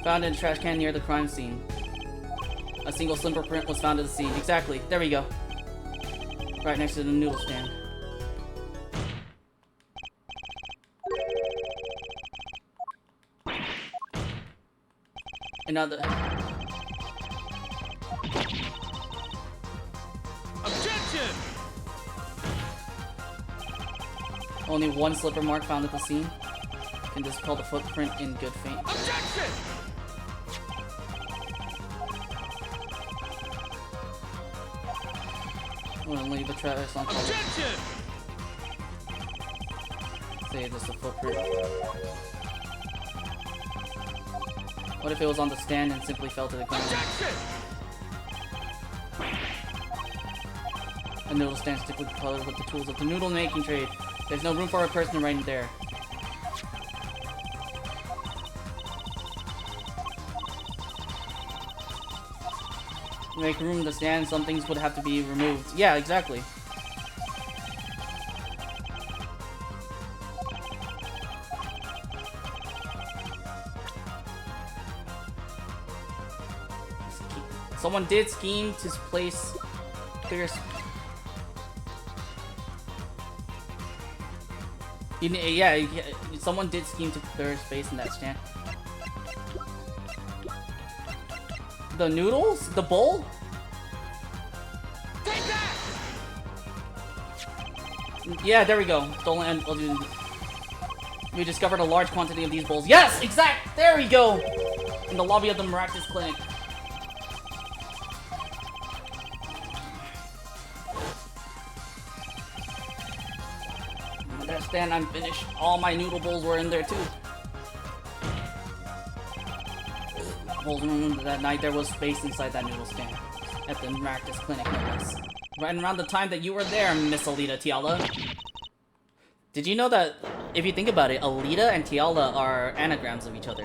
Found in a trash can near the crime scene. A single slipper print was found at the scene. Exactly, there we go. Right next to the noodle stand. Another. Objection! Only one slipper mark found at the scene. Can dispel the footprint in good faith. Objection! I'm gonna leave the trash on top. Objection! Say this a footprint. What if it was on the stand and simply fell to the ground? Objection! A noodle stand stick with color with the tools of the noodle making trade. There's no room for a person right there. To make room in the stand, some things would have to be removed. Yeah, exactly. Someone did scheme to place clear. Yeah, someone did scheme to clear space in that stand. The noodles? The bowl? Take that! Yeah, there we go. Stolen and we discovered a large quantity of these bowls. Yes, exact. There we go. In the lobby of the Miraculous Clinic. That stand, I'm finished. All my noodle bowls were in there too. whole room that night, there was space inside that noodle stand. At the Maractus Clinic, no less. Right around the time that you were there, Miss Alita Tiala. Did you know that, if you think about it, Alita and Tiala are anagrams of each other?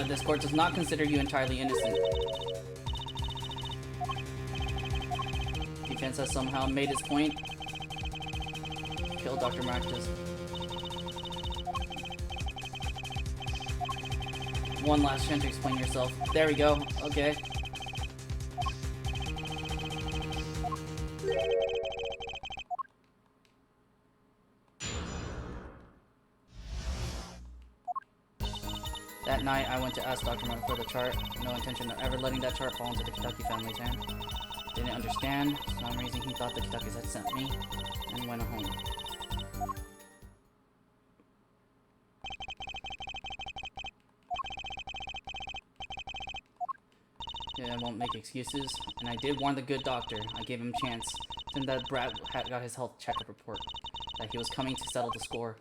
This court does not consider you entirely innocent. Defense has somehow made its point. Kill Dr. Maractus. One last chance to explain yourself. There we go. Okay. That night, I went to ask Dr. Martin for the chart. No intention of ever letting that chart fall into the Kentucky family's hand. Didn't understand. For some reason, he thought the Kentuckys had sent me, and went home. Yeah, I won't make excuses. And I did warn the good doctor. I gave him a chance. Then that brat had got his health checkup report. That he was coming to settle the score.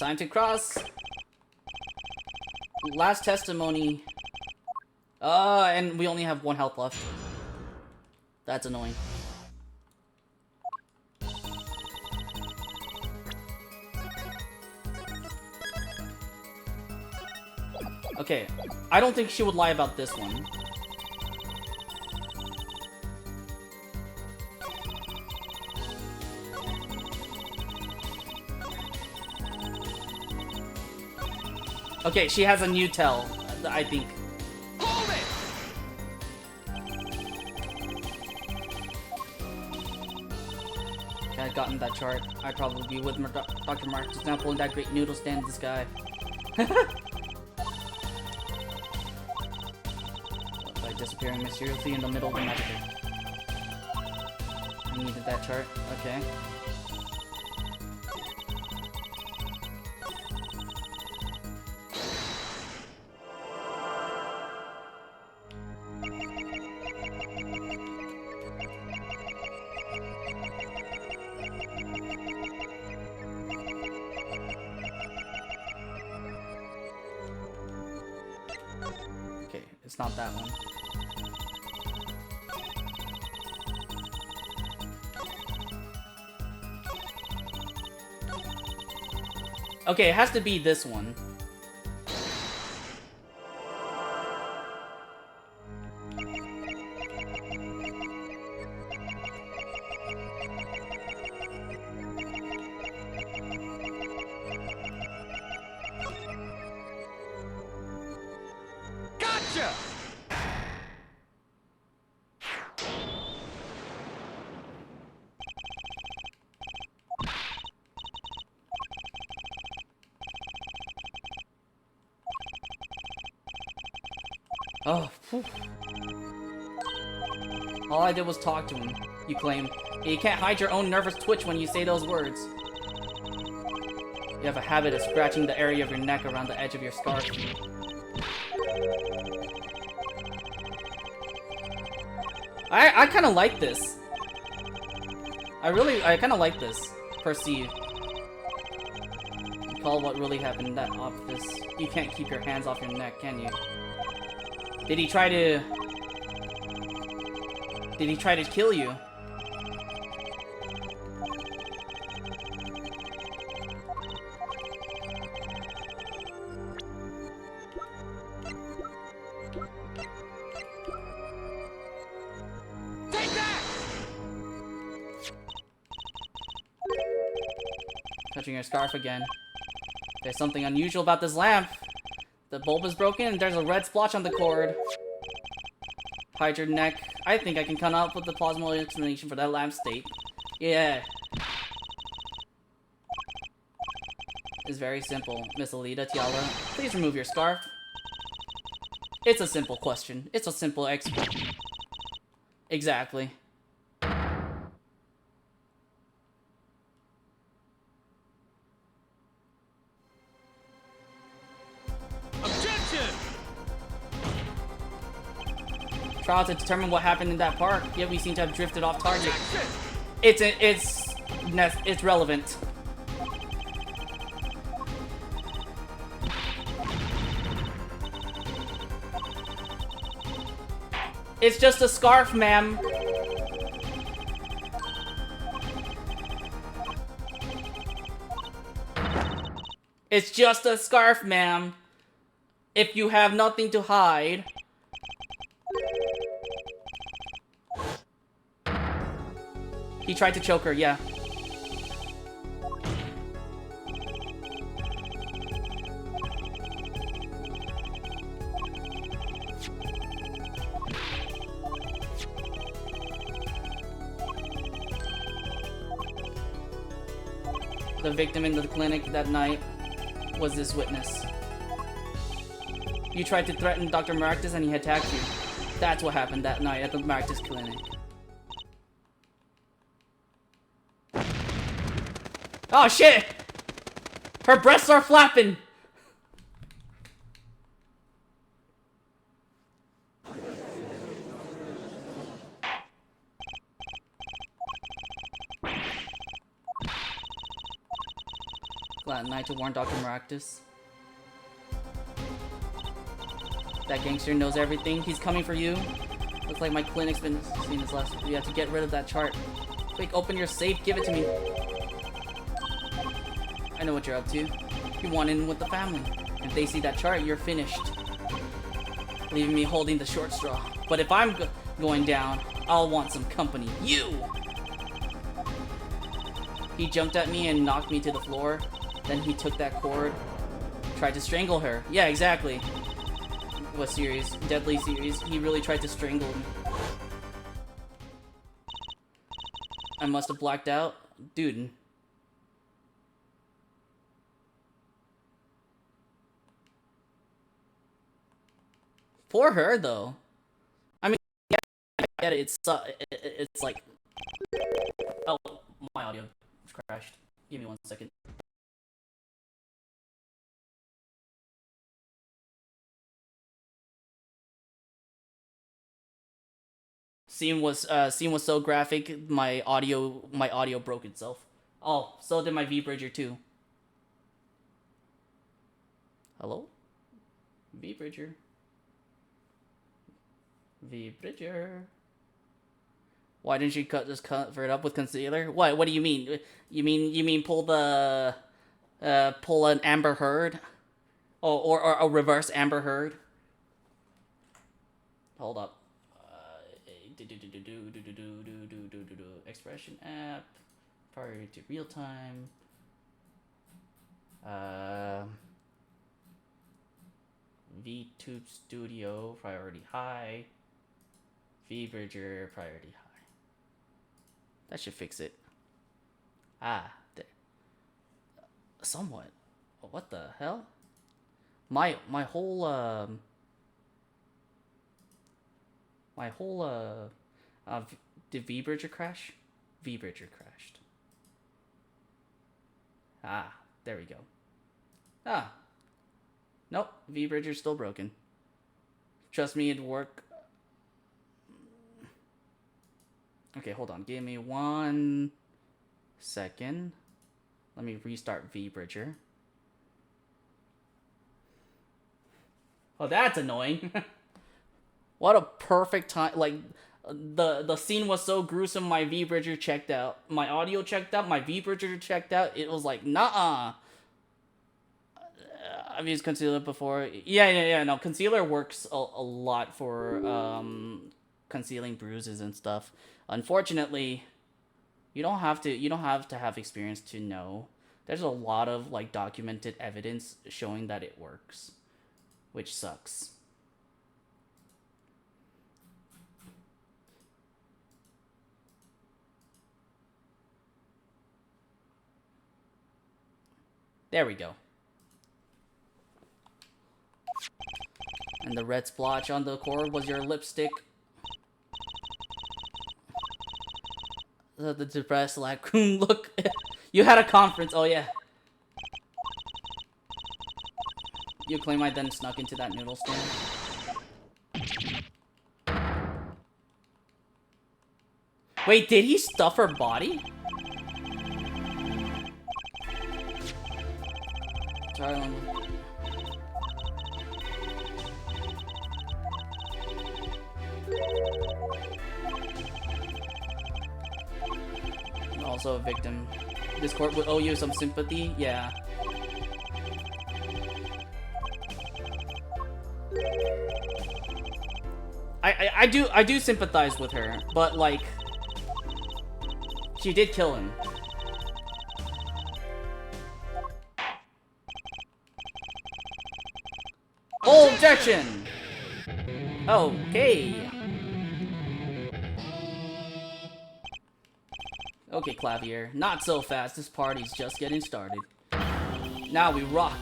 Time to cross. Last testimony. And we only have 1 health left. That's annoying. Okay, I don't think she would lie about this one. Okay, she has a new tell, I think. Hold it! If I had gotten that chart, I'd probably be with Dr. Maractus now pulling that great noodle stand in the sky. By disappearing mysteriously in the middle of the night. I needed that chart. Okay. It's not that one. Okay, it has to be this one. Gotcha! Oh, phew. All I did was talk to him, you claim. You can't hide your own nervous twitch when you say those words. You have a habit of scratching the area of your neck around the edge of your scarf. I kind of like this. I kind of like this. Perceive. Recall what really happened in that office. You can't keep your hands off your neck, can you? Did he try to kill you? Take that! Touching your scarf again. There's something unusual about this lamp. The bulb is broken and there's a red splotch on the cord. Hide your neck. I think I can come up with the plausible explanation for that lamp state. Yeah. It's very simple, Miss Alita Tiala. Please remove your scarf. It's a simple question. It's a simple Exactly. Objection! Trial to determine what happened in that park. Yet we seem to have drifted off target. It's relevant. It's just a scarf, ma'am. It's just a scarf, ma'am. If you have nothing to hide. He tried to choke her, yeah. The victim in the clinic that night was this witness. You tried to threaten Dr. Maractus and he attacked you. That's what happened that night at the Maractus clinic. Oh shit! Her breasts are flapping! Glad night to warn Dr. Maractus. That gangster knows everything. He's coming for you. Looks like my clinic's been seen this last. We have to get rid of that chart. Quick, open your safe. Give it to me. I know what you're up to. You want in with the family. If they see that chart, you're finished. Leaving me holding the short straw. But if I'm going down, I'll want some company. You! He jumped at me and knocked me to the floor. Then he took that cord. Tried to strangle her. Yeah, exactly. It was serious. Deadly serious. He really tried to strangle me. I must have blacked out. Dude. For her, though. I mean, yeah, I get it. It's like... Oh, my audio crashed. Give me 1 second. Scene was so graphic, my audio broke itself. Oh, so did my V-Bridger too. Hello? V-Bridger. V-Bridger. Why didn't you just cover it up with concealer? What do you mean? You mean pull an Amber Heard? Or a reverse Amber Heard? Hold up. Expression app. Priority to real time. VTube Studio priority high. V-Bridger priority high. That should fix it. Ah, there. Somewhat. What the hell? My whole did V-Bridger crash? V-Bridger crashed. Ah, there we go. Ah. Nope, V-Bridger's still broken. Trust me, it'd work. Okay, hold on. Give me 1 second. Let me restart V-Bridger. Oh, that's annoying. What a perfect time. Like, the scene was so gruesome, my V-Bridger checked out. My audio checked out, my V-Bridger checked out. It was like, nah. I've used concealer before. Yeah, no, concealer works a lot for concealing bruises and stuff. Unfortunately, you don't have to have experience to know. There's a lot of like documented evidence showing that it works, which sucks. There we go. And the red splotch on the cord was your lipstick. The depressed raccoon look. You had a conference. Oh yeah. You claim I then snuck into that noodle stand. Wait, did he stuff her body? Sorry. Also a victim. This court would owe you some sympathy? Yeah. I do sympathize with her, but like she did kill him. Objection! Okay. Okay, Clavier. Not so fast. This party's just getting started. Now we rock.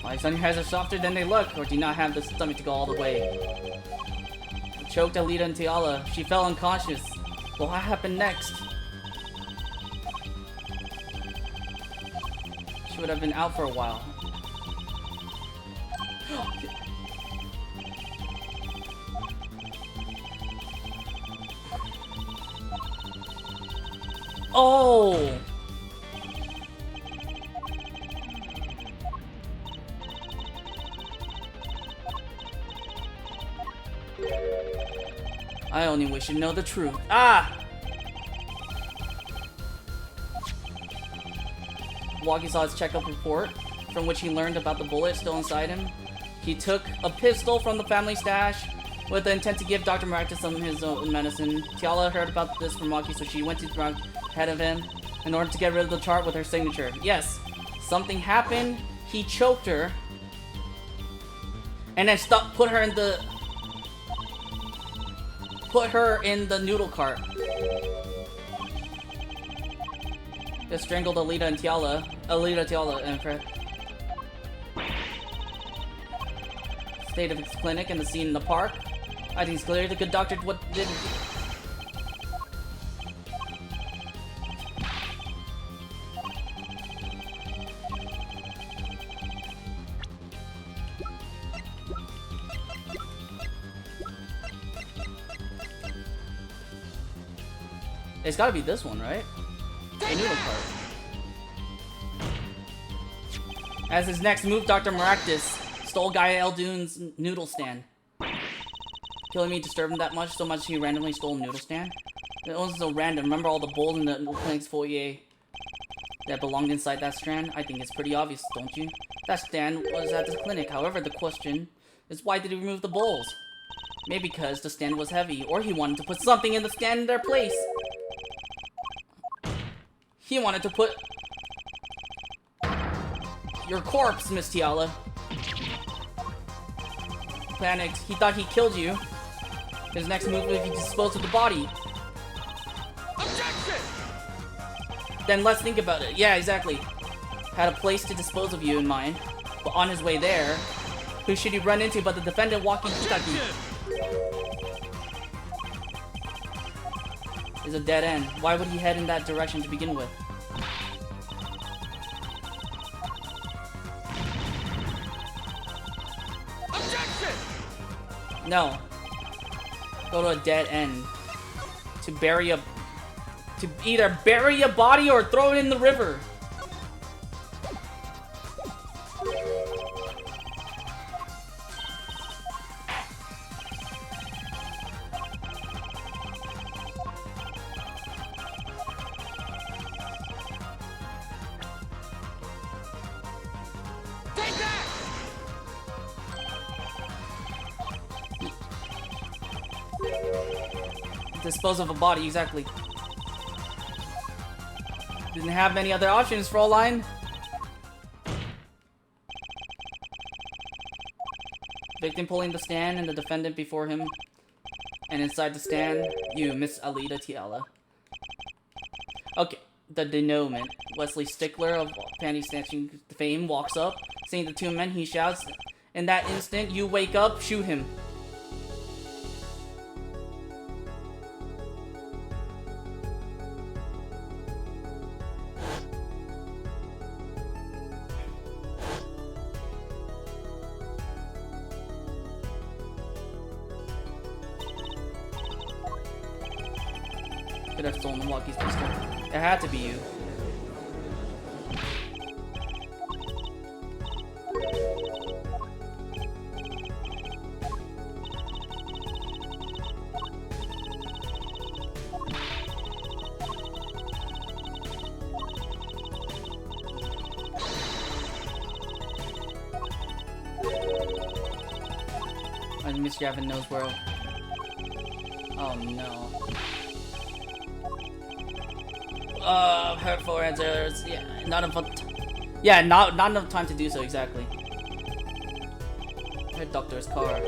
Why some of you guys are softer than they look, or do not have the stomach to go all the way. Choked Alita and Tiala. She fell unconscious. But what happened next? She would have been out for a while. Oh! I only wish you know the truth. Ah! Walkie saw his checkup report, from which he learned about the bullet still inside him. He took a pistol from the family stash with the intent to give Dr. Maractus some of his own medicine. Tiala heard about this from Walkie, so she went to the head of him in order to get rid of the chart with her signature. Yes, something happened. He choked her and then put her in the noodle cart. Just strangled Alita and Tiala, and Fred. State of its clinic and the scene in the park. I think it's clear the good doctor did. It's gotta be this one, right? A noodle cart. As his next move, Dr. Maractus stole Gaia Eldune's noodle stand. Killing me disturbed him that much, so much he randomly stole a noodle stand. It wasn't so random. Remember all the bowls in the clinic's foyer that belonged inside that strand? I think it's pretty obvious, don't you? That stand was at the clinic. However, the question is, why did he remove the bowls? Maybe because the stand was heavy, or he wanted to put something in the stand in their place. He wanted to put your corpse, Miss Tiala. Panicked. He thought he killed you. His next move would be to dispose of the body. Objection! Then let's think about it. Yeah, exactly. Had a place to dispose of you in mind, but on his way there, who should he run into but the defendant walking Kitaki? Is a dead end. Why would he head in that direction to begin with? Objection! No. Go to a dead end. To either bury a body or throw it in the river. Dispose of a body, exactly. Didn't have many other options, Fraulein. Victim pulling the stand and the defendant before him. And inside the stand, you, Miss Alita Tiala. Okay, the denouement. Wesley Stickler of panty snatching fame walks up. Seeing the two men, he shouts, "In that instant, you wake up, shoot him." Could have stolen Lucky's pistol. It had to be you. I miss Gavin knows where. Oh no. Hurtful answers. Yeah, not enough. Yeah, not enough time to do so exactly. Her doctor's car.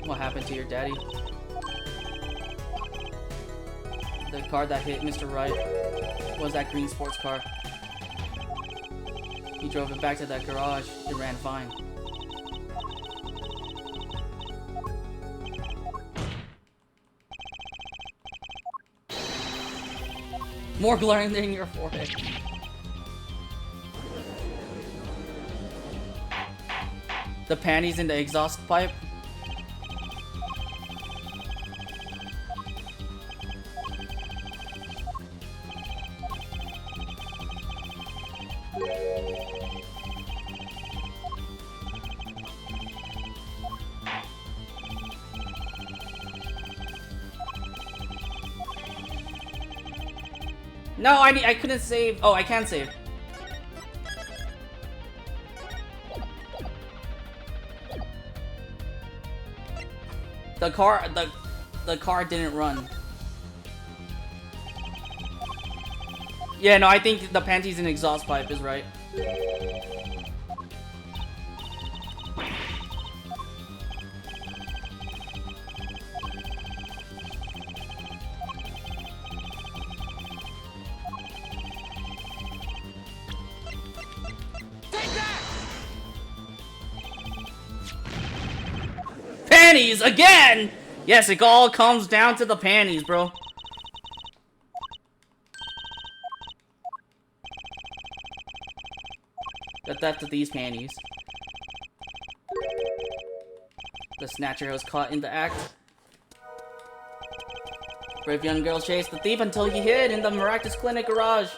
What happened to your daddy? The car that hit Mr. Wright was that green sports car. He drove it back to that garage. It ran fine. More glaring than your forehead. The panties in the exhaust pipe. No, I couldn't save. Oh, I can save. The car didn't run. Yeah, no, I think the panties and exhaust pipe is right. Panties again! Yes, it all comes down to the panties, bro. The theft of these panties. The snatcher was caught in the act. Brave young girl chased the thief until he hid in the Maractus Clinic garage.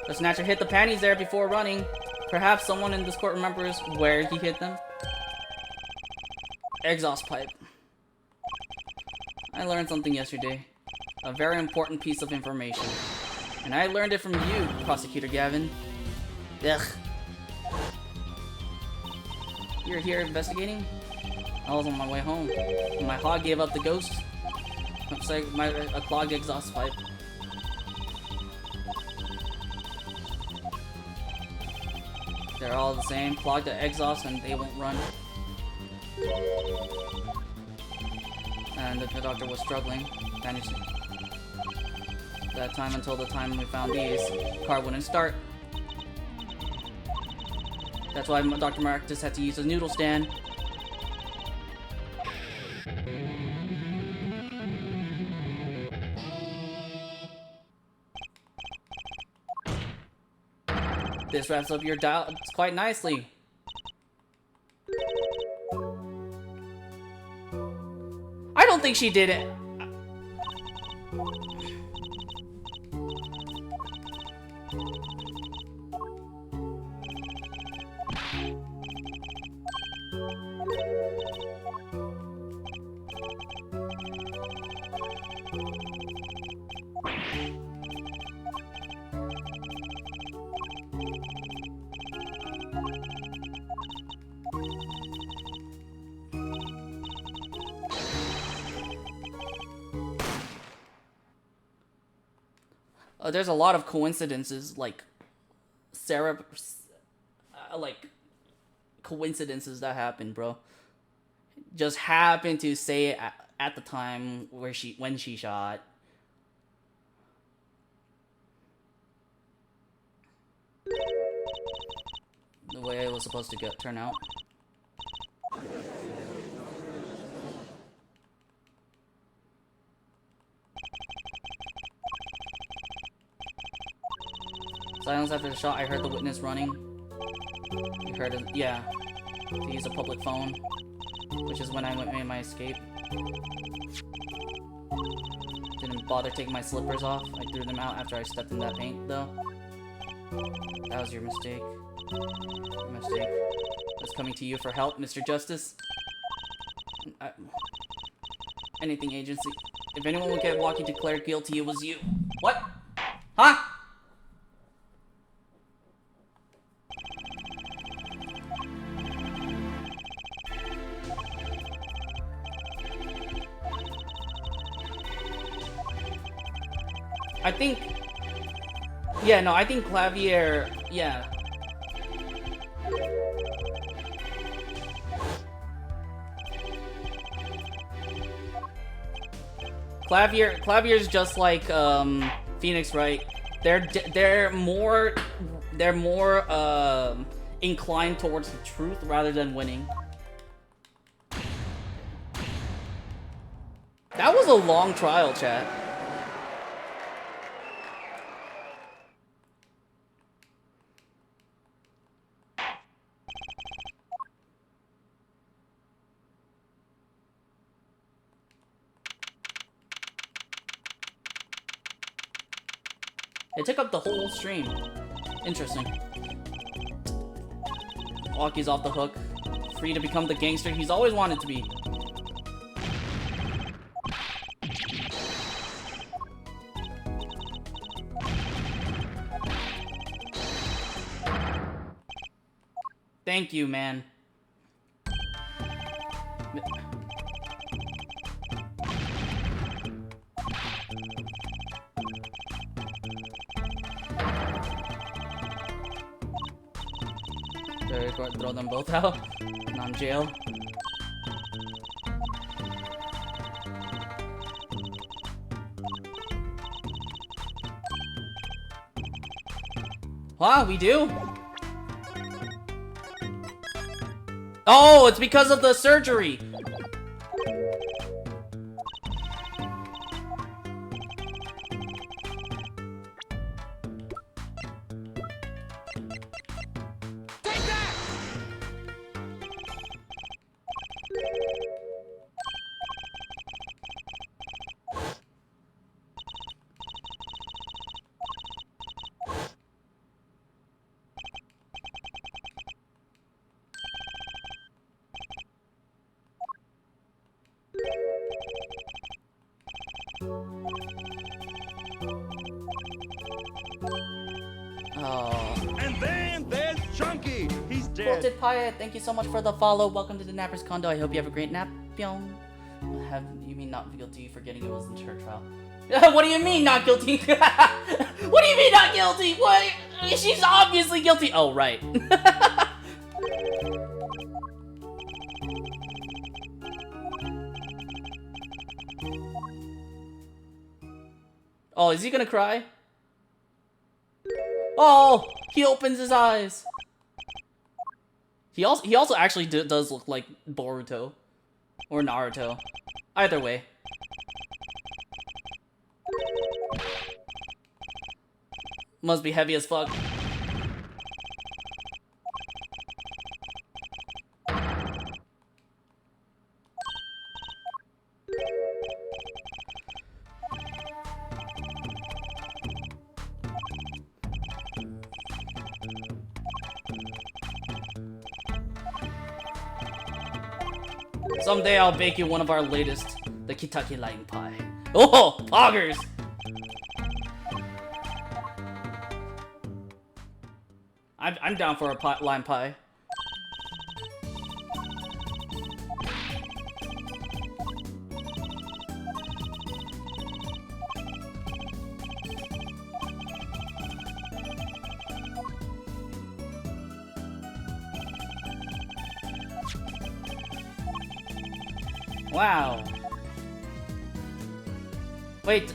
The snatcher hid the panties there before running. Perhaps someone in this court remembers where he hid them. Exhaust pipe. I learned something yesterday. A very important piece of information. And I learned it from you, Prosecutor Gavin. Ugh. You're here investigating? I was on my way home. When my hog gave up the ghost. Looks like a clogged exhaust pipe. They're all the same. Clog the exhaust and they won't run. And the doctor was struggling, managed that time until the time we found these. Car wouldn't start. That's why Dr. Maractus had to use a noodle stand. This wraps up your dial quite nicely. I don't think she did it. There's a lot of coincidences, like coincidences that happen, bro. Just happened to say it at the time when she shot. way it was supposed to turn out. Silence after the shot. I heard the witness running. You heard it? Yeah. To use a public phone, which is when I made my escape. Didn't bother taking my slippers off. I threw them out after I stepped in that paint, though. That was your mistake. Your mistake. I was coming to you for help, Mr. Justice. Anything, agency. If anyone would get Walkie declared guilty, it was you. What? Huh? I think... Yeah, no, I think Clavier... Yeah. Clavier's just like, Phoenix, right? They're more inclined towards the truth rather than winning. That was a long trial, chat. It took up the whole stream. Interesting. Walkie's off the hook. Free to become the gangster he's always wanted to be. Thank you, man. Throw them both out. Non-jail. Wow, we do? Oh, it's because of the surgery. Thank you so much for the follow. Welcome to the Napper's Condo. I hope you have a great nap. Pyong. You mean not guilty for getting it was in church trial? What do you mean not guilty? What do you mean not guilty? What? She's obviously guilty. Oh, right. Oh, is he gonna cry? Oh, he opens his eyes. He also actually does look like Boruto. Or Naruto. Either way. Must be heavy as fuck. Someday I'll bake you one of our latest, the Kitaki Lime Pie. Oh, poggers! I'm down for a lime pie. Wow. Wait,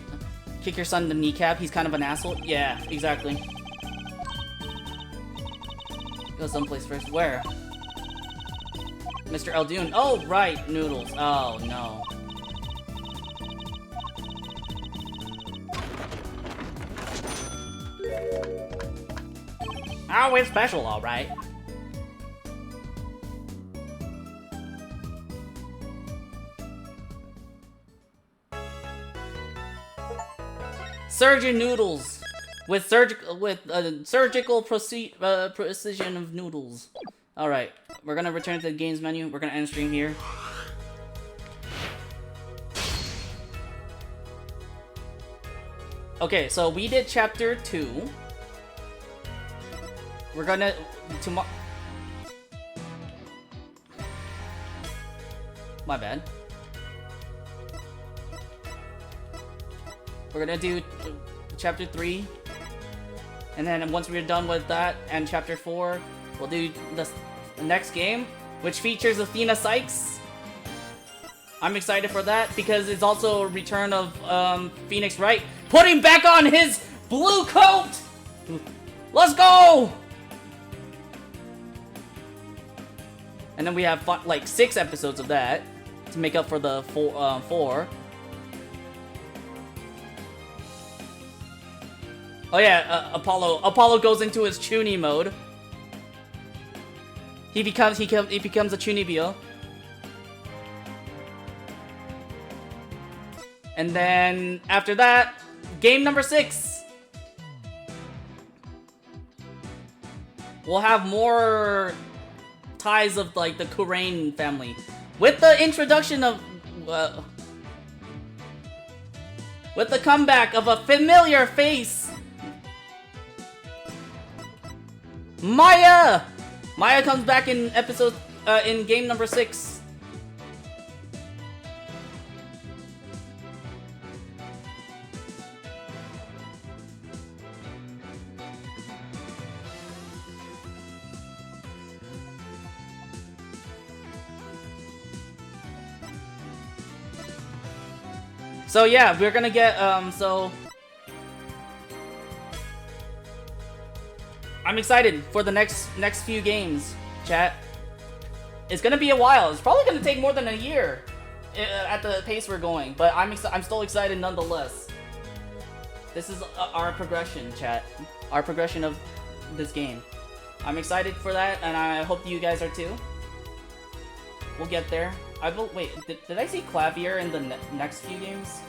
kick your son in the kneecap? He's kind of an asshole? Yeah, exactly. Go someplace first. Where? Mr. Eldoon. Oh, right. Noodles. Oh, no. Oh, we're special, alright. Surgeon noodles with surgical precision of noodles. All right, we're gonna return to the games menu. We're gonna end stream here. Okay, so we did chapter 2. We're gonna tomorrow. My bad. We're gonna do chapter 3, and then once we're done with that and chapter 4, we'll do the next game, which features Athena Sykes. I'm excited for that because it's also a return of Phoenix Wright putting back on his blue coat. Let's go! And then we have like 6 episodes of that to make up for the 4. Oh yeah, Apollo goes into his Chuny mode. He becomes a Chunibyo. And then after that, game number 6. We'll have more ties of like the Kurain family with the introduction of with the comeback of a familiar face. Maya! Maya comes back in in game number 6. So yeah, we're gonna get, I'm excited for the next few games, chat. It's gonna be a while. It's probably gonna take more than a year at the pace we're going, but I'm still excited nonetheless. This is our progression, chat. Our progression of this game. I'm excited for that, and I hope you guys are too. We'll get there. Wait, did I see Clavier in the next few games?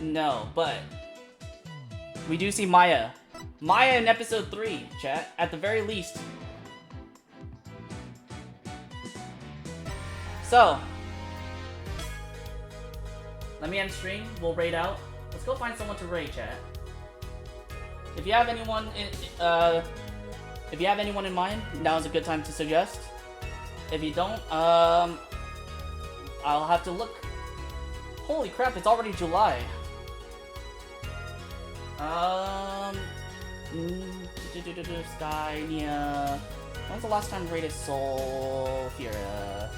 No, but we do see Maya. Maya in episode 3, chat, at the very least. So, let me end stream. We'll raid out. Let's go find someone to raid, chat. If you have anyone in mind, now is a good time to suggest. If you don't, I'll have to look. Holy crap, it's already July. Skynia. When's the last time we raided Soulfira?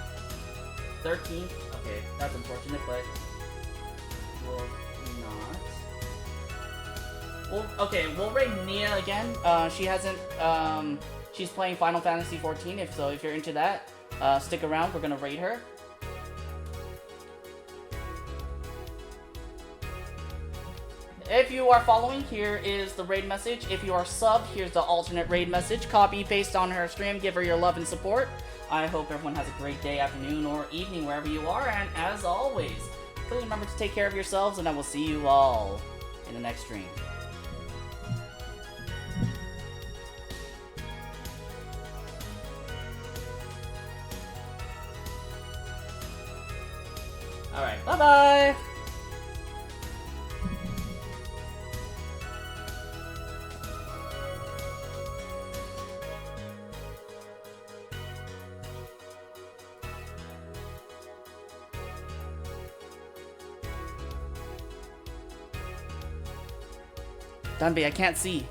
13th? Okay, that's unfortunate, but we'll not. We'll raid Nia again. She hasn't, she's playing Final Fantasy XIV, if you're into that, stick around, we're gonna raid her. If you are following, here is the raid message. If you are subbed, here's the alternate raid message. Copy, paste on her stream, give her your love and support. I hope everyone has a great day, afternoon, or evening, wherever you are, and as always, please remember to take care of yourselves, and I will see you all in the next stream. Alright, bye-bye! Dunby, I can't see.